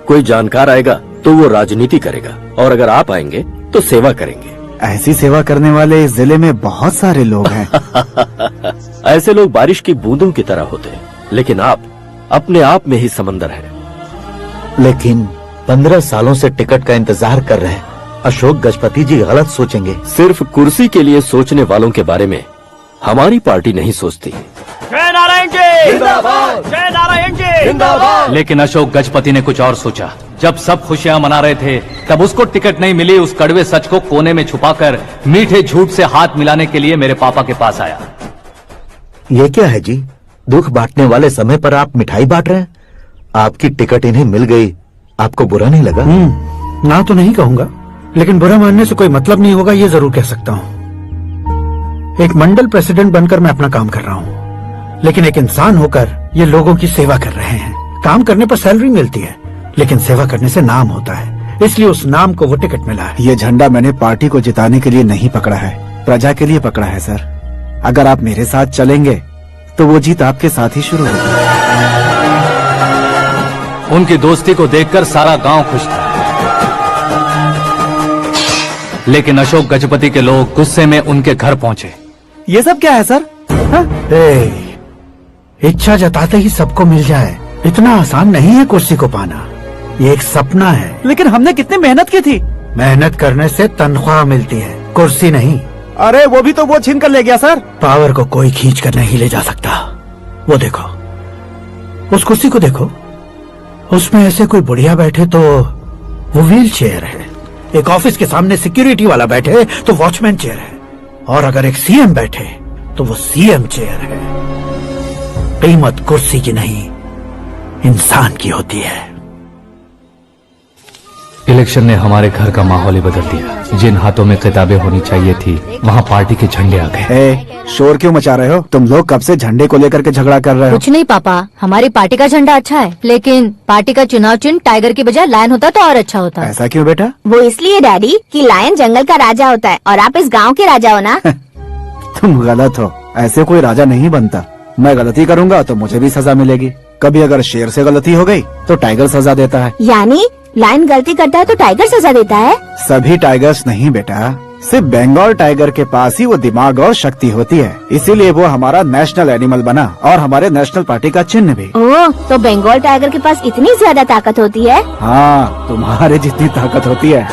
कोई जानकार आएगा तो वो राजनीति करेगा, और अगर आप आएंगे तो सेवा करेंगे। ऐसी सेवा करने वाले इस जिले में बहुत सारे लोग हैं। ऐसे लोग बारिश की बूंदों की तरह होते हैं, लेकिन आप अपने आप में ही समंदर हैं। लेकिन 15 सालों से टिकट का इंतजार कर रहे हैं। अशोक गजपति जी गलत सोचेंगे। सिर्फ कुर्सी के लिए सोचने वालों के बारे में हमारी पार्टी नहीं सोचती। जय नारायण जी जिंदाबाद, जय नारायण जी जिंदाबाद। लेकिन अशोक गजपति ने कुछ और सोचा। जब सब खुशियां मना रहे थे, तब उसको टिकट नहीं मिली। उस कड़वे सच को कोने में छुपाकर मीठे झूठ से हाथ मिलाने के लिए मेरे पापा के पास आया। ये क्या है जी? दुख बांटने वाले समय पर आप मिठाई बांट रहे हैं। आपकी टिकट इन्हें मिल गई, आपको बुरा नहीं लगा? ना तो नहीं कहूंगा, लेकिन बुरा मानने से कोई मतलब नहीं होगा, ये जरूर कह सकता हूँ। एक मंडल प्रेसिडेंट बनकर मैं अपना काम कर रहा हूँ, लेकिन एक इंसान होकर ये लोगों की सेवा कर रहे हैं। काम करने पर सैलरी मिलती है, लेकिन सेवा करने से नाम होता है, इसलिए उस नाम को वो टिकट मिला है। ये झंडा मैंने पार्टी को जिताने के लिए नहीं पकड़ा है, प्रजा के लिए पकड़ा है सर। अगर आप मेरे साथ चलेंगे तो वो जीत आपके साथ ही शुरू होगी। उनकी दोस्ती को देखकर सारा गांव खुश था, लेकिन अशोक गजपति के लोग गुस्से में उनके घर पहुंचे। ये सब क्या है सर? इच्छा जताते ही सबको मिल जाए इतना आसान नहीं है कुर्सी को पाना। ये एक सपना है। लेकिन हमने कितनी मेहनत की थी। मेहनत करने से तनख्वाह मिलती है, कुर्सी नहीं। अरे वो भी तो वो छीन कर ले गया सर। पावर को कोई खींच कर नहीं ले जा सकता। वो देखो, उस कुर्सी को देखो, उसमें ऐसे कोई बुढ़िया बैठे तो वो व्हील चेयर है, एक ऑफिस के सामने सिक्योरिटी वाला बैठे तो वॉचमैन चेयर है, और अगर एक सीएम बैठे तो वो सीएम चेयर है। कीमत कुर्सी की नहीं, इंसान की होती है। इलेक्शन ने हमारे घर का माहौल ही बदल दिया। जिन हाथों में किताबें होनी चाहिए थी, वहाँ पार्टी के झंडे आ गए। शोर क्यों मचा रहे हो? तुम लोग कब से झंडे को लेकर के झगड़ा कर रहे हो? कुछ नहीं पापा, हमारी पार्टी का झंडा अच्छा है, लेकिन पार्टी का चुनाव चिन्ह टाइगर की बजाय लायन होता तो और अच्छा होता। ऐसा क्यों बेटा? वो इसलिए डैडी कि लायन जंगल का राजा होता है और आप इस गांव के राजा हो ना। तुम गलत हो, ऐसे कोई राजा नहीं बनता। मैं गलती करूंगा तो मुझे भी सजा मिलेगी। कभी अगर शेर से गलती हो गई तो टाइगर सजा देता है। यानी लायन गलती करता है तो टाइगर सजा देता है? सभी टाइगर्स नहीं बेटा, सिर्फ बंगाल टाइगर के पास ही वो दिमाग और शक्ति होती है, इसीलिए वो हमारा नेशनल एनिमल बना और हमारे नेशनल पार्टी का चिन्ह भी। ओह, तो बंगाल टाइगर के पास इतनी ज्यादा ताकत होती है? हाँ, तुम्हारे जितनी ताकत होती है।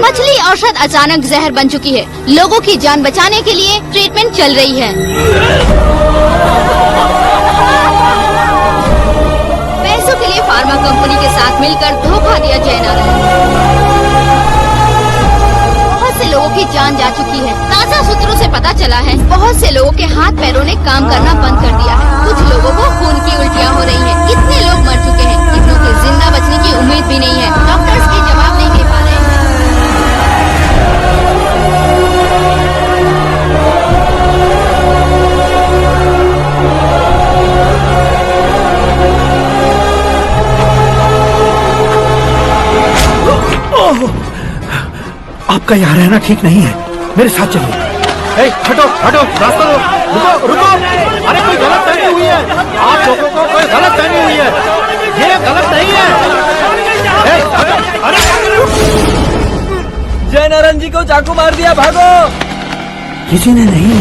मछली औषध अचानक जहर बन चुकी है। लोगों की जान बचाने के लिए ट्रीटमेंट चल रही है। पैसों के लिए फार्मा कंपनी के साथ मिलकर धोखा दिया जयनारायण। बहुत से लोगों की जान जा चुकी है। ताज़ा सूत्रों से पता चला है बहुत से लोगों के हाथ पैरों ने काम करना बंद कर दिया है। कुछ लोगों को खून की उल्टियाँ हो रही हैं। कितने लोग मर चुके हैं, कितनों के जिंदा बचने की उम्मीद भी नहीं है। डॉक्टर्स के जवाब नहीं दे पा रहे हैं। आपका यहाँ रहना ठीक नहीं है, मेरे साथ चलिए। हटो हटो, रास्ता दो। रुको रुको, अरे कोई गलत फहमी हुई है। आप लोगों को कोई गलत फहमी हुई है, ये गलत नहीं है। जयनारायण जी को चाकू मार दिया, भागो। किसी ने नहीं,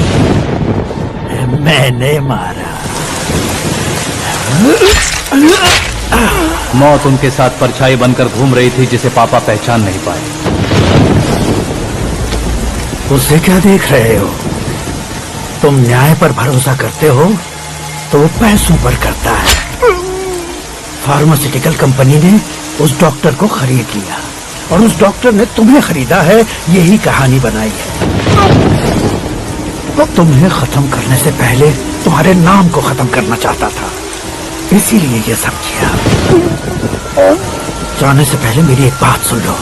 मैंने मारा। मौत उनके साथ परछाई बनकर घूम रही थी, जिसे पापा पहचान नहीं पाए। उसे क्या देख रहे हो? तुम न्याय पर भरोसा करते हो तो वो पैसों पर करता है। फार्मास्यूटिकल कंपनी ने उस डॉक्टर को खरीद लिया और उस डॉक्टर ने तुम्हें खरीदा है, यही कहानी बनाई है। वो तुम्हें खत्म करने से पहले तुम्हारे नाम को खत्म करना चाहता था, इसीलिए ये सब किया। जाने से पहले मेरी एक बात सुन लो।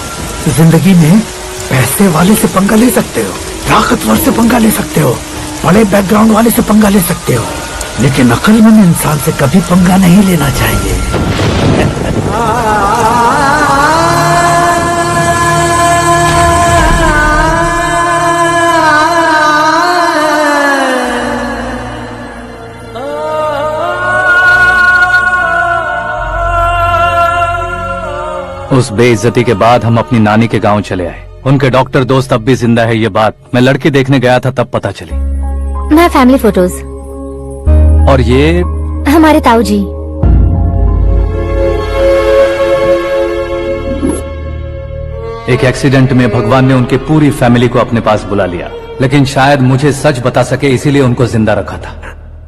जिंदगी में पैसे वाले से पंगा ले सकते हो, ताकतवर से पंगा ले सकते हो, बड़े बैकग्राउंड वाले से पंगा ले सकते हो, लेकिन अक्लमंद इंसान से कभी पंगा नहीं लेना चाहिए। उस बेइज्जती के बाद हम अपनी नानी के गांव चले आए। उनके डॉक्टर दोस्त अब भी जिंदा है, ये बात मैं लड़की देखने गया था तब पता चली। मैं फैमिली फोटोज। और ये हमारे ताऊ जी। एक एक्सीडेंट में भगवान ने उनकी पूरी फैमिली को अपने पास बुला लिया, लेकिन शायद मुझे सच बता सके इसीलिए उनको जिंदा रखा था।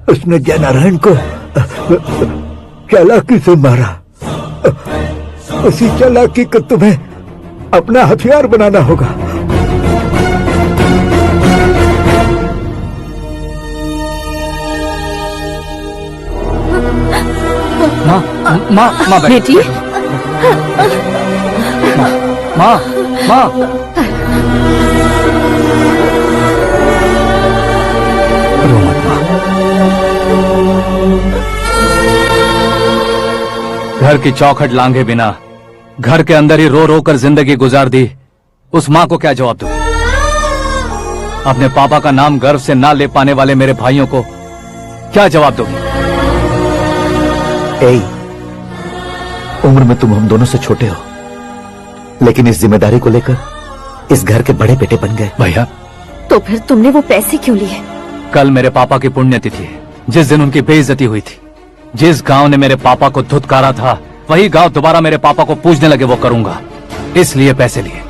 उसने जयनारायण को चालाकी से मारा। उसी चालाकी को तुम्हें अपना हथियार बनाना होगा। माँ बेटी। माँ घर की चौखट लांघे बिना घर के अंदर ही रो रो कर जिंदगी गुजार दी उस माँ को क्या जवाब दूं? अपने पापा का नाम गर्व से ना ले पाने वाले मेरे भाइयों को क्या जवाब दोगे? उम्र में तुम हम दोनों से छोटे हो, लेकिन इस जिम्मेदारी को लेकर इस घर के बड़े बेटे बन गए। भैया, तो फिर तुमने वो पैसे क्यों लिए? कल मेरे पापा की पुण्यतिथि है, जिस दिन उनकी बेइज्जती हुई थी। जिस गांव ने मेरे पापा को धुतकारा था, वही गांव दोबारा मेरे पापा को पूजने लगे वो करूंगा, इसलिए पैसे लिए।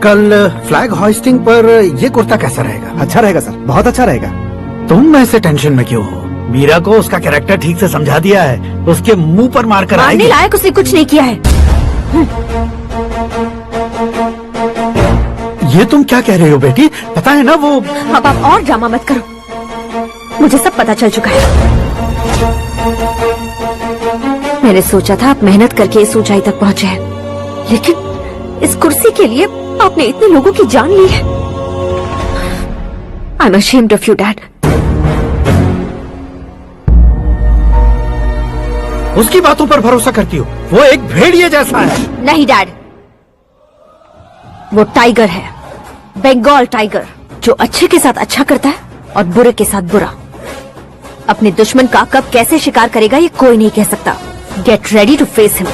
कल फ्लैग होइस्टिंग पर ये कुर्ता कैसा रहेगा? अच्छा रहेगा सर, बहुत अच्छा रहेगा। तुम ऐसे टेंशन में क्यों हो? मीरा को उसका कैरेक्टर ठीक से समझा दिया है, उसके मुंह पर मारकर आएगी। लायक उसने कुछ नहीं किया है। ये तुम क्या कह रहे हो बेटी? पता है ना वो। अब आप और ड्रामा मत करो, मुझे सब पता चल चुका है। मैंने सोचा था आप मेहनत करके इस ऊंचाई तक पहुंचे हैं, लेकिन इस कुर्सी के लिए आपने इतने लोगों की जान ली है। I am ashamed of you, Dad. उसकी बातों पर भरोसा करती हो? वो एक भेड़िए जैसा है। नहीं डैड, वो टाइगर है, बंगाल टाइगर, जो अच्छे के साथ अच्छा करता है और बुरे के साथ बुरा। अपने दुश्मन का कब कैसे शिकार करेगा ये कोई नहीं कह सकता। Get ready to face him.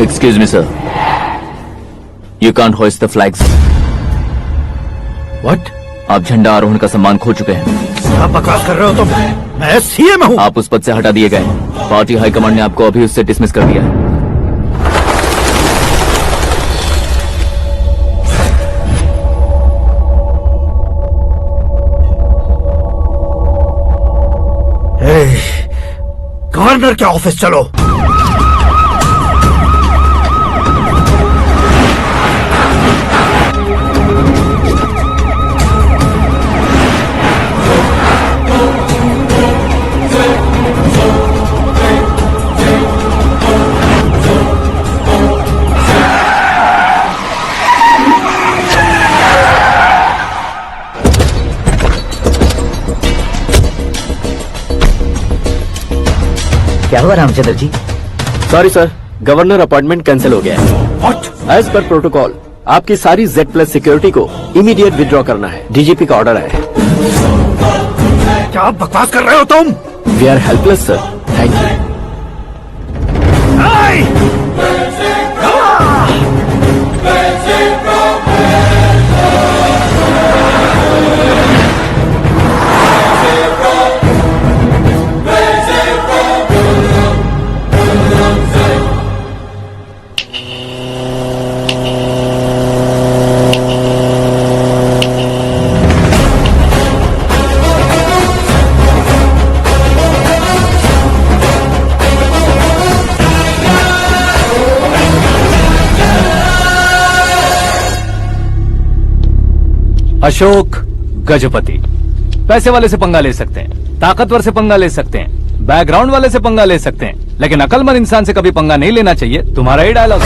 Excuse me, sir. You can't hoist the flags. What? आप झंडा आरोहण का सम्मान खो चुके हैं। क्या बकवास कर रहे हो तुम? मैं सीएम हूँ। आप उस पद से हटा दिए गए। पार्टी हाईकमांड ने आपको अभी उससे डिसमिस कर दिया है। गवर्नर के ऑफिस चलो। क्या हुआ Ramchandra ji? Sorry sir, governor appointment cancel हो गया है। What? एज पर प्रोटोकॉल आपकी सारी Z+ सिक्योरिटी को इमीडिएट विड्रॉ करना है। डीजीपी का ऑर्डर है। क्या बकवास कर रहे हो तुम? We are helpless sir, thank you. Ashok Gajapati पैसे वाले से पंगा ले सकते हैं, ताकतवर से पंगा ले सकते हैं, बैकग्राउंड वाले से पंगा ले सकते हैं, लेकिन अकलमंद इंसान से कभी पंगा नहीं लेना चाहिए। तुम्हारा ही डायलॉग।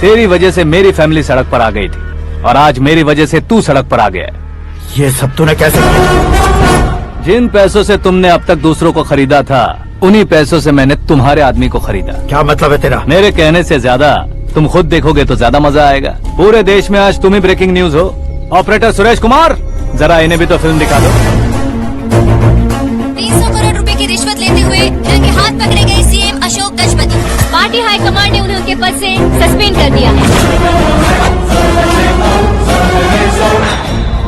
तेरी वजह से मेरी फैमिली सड़क पर आ गई थी और आज मेरी वजह से तू सड़क पर आ गया है। ये सब तूने कैसे किया? जिन पैसों से तुमने अब तक दूसरों को खरीदा था, उन्हीं पैसों से मैंने तुम्हारे आदमी को खरीदा। क्या मतलब है तेरा? मेरे कहने से ज्यादा तुम खुद देखोगे तो ज्यादा मजा आएगा। पूरे देश में आज तुम ही ब्रेकिंग न्यूज हो। ऑपरेटर सुरेश कुमार, जरा इन्हें भी तो फिल्म दिखा दो। 300 करोड़ रुपए की रिश्वत लेते हुए रंगे हाथ पकड़े गए सीएम अशोक गजपति। के पद से सस्पेंड कर दिया है।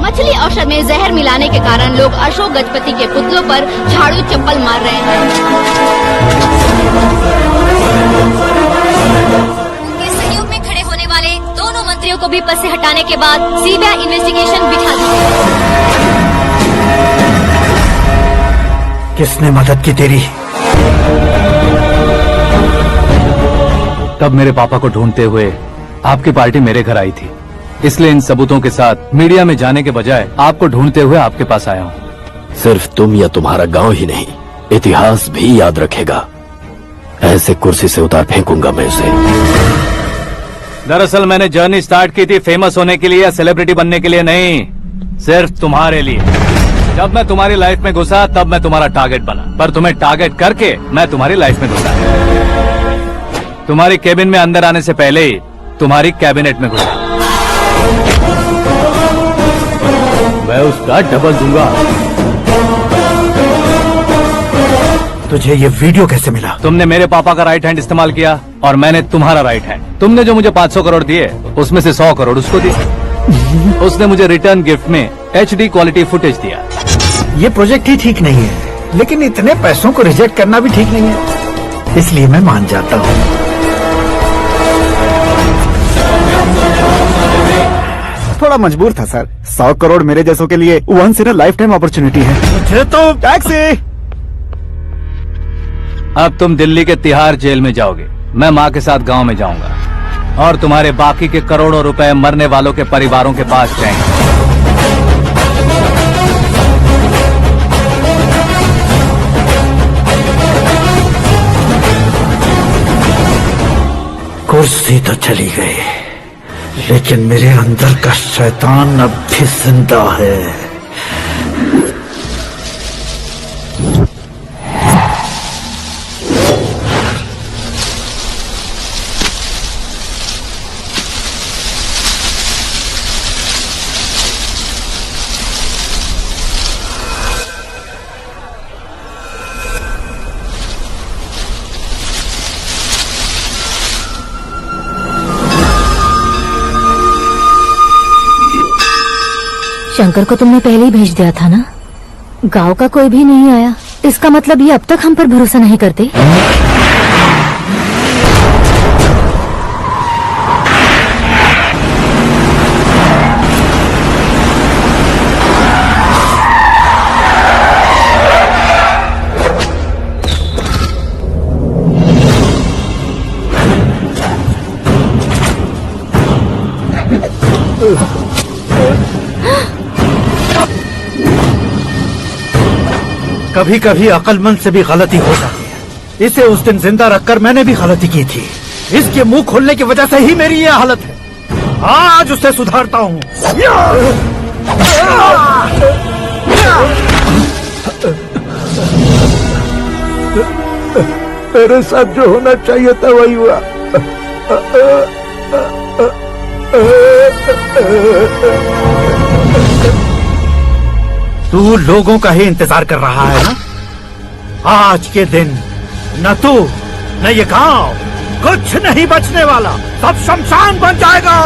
मछली औषध में जहर मिलाने के कारण लोग अशोक गजपति के पुतलों पर झाड़ू चप्पल मार रहे हैं। उनके सहयोग में खड़े होने वाले दोनों मंत्रियों को भी पद से हटाने के बाद सीबीआई इन्वेस्टिगेशन बिठा दी है। किसने मदद की तेरी? तब मेरे पापा को ढूंढते हुए आपकी पार्टी मेरे घर आई थी, इसलिए इन सबूतों के साथ मीडिया में जाने के बजाय आपको ढूंढते हुए आपके पास आया हूँ। सिर्फ तुम या तुम्हारा गांव ही नहीं, इतिहास भी याद रखेगा। ऐसे कुर्सी से उतार फेंकूंगा मैं उसे। दरअसल मैंने जर्नी स्टार्ट की थी फेमस होने के लिए या सेलिब्रिटी बनने के लिए नहीं, सिर्फ तुम्हारे लिए। जब मैं तुम्हारी लाइफ में घुसा तब मैं तुम्हारा टारगेट बना, पर तुम्हें टारगेट करके मैं तुम्हारी लाइफ में घुसा। तुम्हारी केबिन में अंदर आने से पहले ही तुम्हारी कैबिनेट में घुसा। मैं उसका डबल दूंगा। तुझे ये वीडियो कैसे मिला? तुमने मेरे पापा का राइट हैंड इस्तेमाल किया और मैंने तुम्हारा राइट हैंड। तुमने जो मुझे 500 करोड़ दिए उसमें से 100 करोड़ उसको दिए। उसने मुझे रिटर्न गिफ्ट में HD क्वालिटी फुटेज दिया। ये प्रोजेक्ट ही ठीक नहीं है, लेकिन इतने पैसों को रिजेक्ट करना भी ठीक नहीं है, इसलिए मैं मान जाता हूँ। थोड़ा मजबूर था सर। 100 करोड़ मेरे जैसों के लिए once in a lifetime opportunity है। मुझे तो टैक्सी। अब तुम दिल्ली के तिहाड़ जेल में जाओगे, मैं माँ के साथ गांव में जाऊंगा और तुम्हारे बाकी के करोड़ों रुपए मरने वालों के परिवारों के पास जाएंगे। कुर्सी तो चली गई, लेकिन मेरे अंदर का शैतान अब भी जिंदा है। शंकर को तुमने पहले ही भेज दिया था ना? गांव का कोई भी नहीं आया, इसका मतलब ये अब तक हम पर भरोसा नहीं करते। कभी कभी अक्लमंद से भी गलती हो जाती है। इसे उस दिन जिंदा रखकर मैंने भी गलती की थी। इसके मुंह खोलने की वजह से ही मेरी ये हालत है। आज उसे सुधारता हूँ। मेरे साथ जो होना चाहिए था वही हुआ। तू लोगों का ही इंतजार कर रहा है ना? आज के दिन न तू न ये गांव कुछ नहीं बचने वाला, सब शमशान बन जाएगा।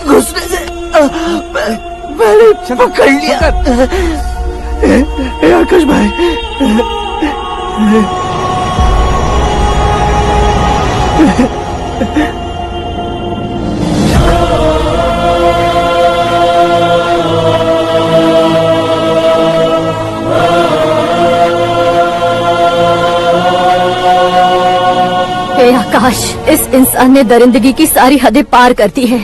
घुसने से मैंने पकड़ लिया। आकाश भाई, आकाश, इस इंसान ने दरिंदगी की सारी हदें पार कर दी है।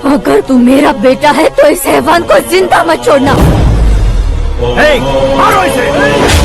अगर तू मेरा बेटा है तो इस हैवान को जिंदा मत छोड़ना। मारो इसे।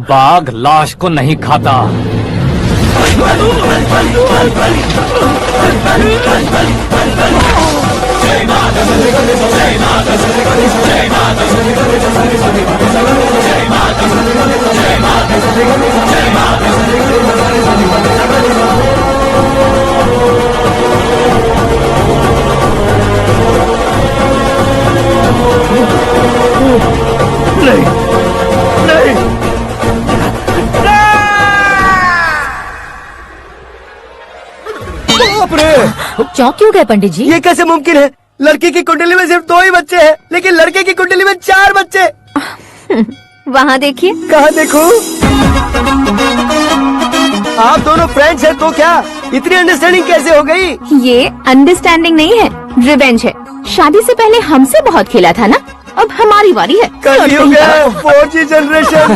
बाघ लाश को नहीं खाता। नहीं नहीं बाप रे! चौंक क्यों गए पंडित जी? ये कैसे मुमकिन है? लड़की की कुंडली में सिर्फ 2 ही बच्चे हैं, लेकिन लड़के की कुंडली में 4 बच्चे। वहाँ देखिए। कहाँ देखूं? आप दोनों फ्रेंड्स हैं तो क्या इतनी अंडरस्टैंडिंग कैसे हो गई? ये अंडरस्टैंडिंग नहीं है, रिवेंज है। शादी से पहले हमसे बहुत खेला था ना, अब हमारी बारी है। कल हो गया 4G जनरेशन।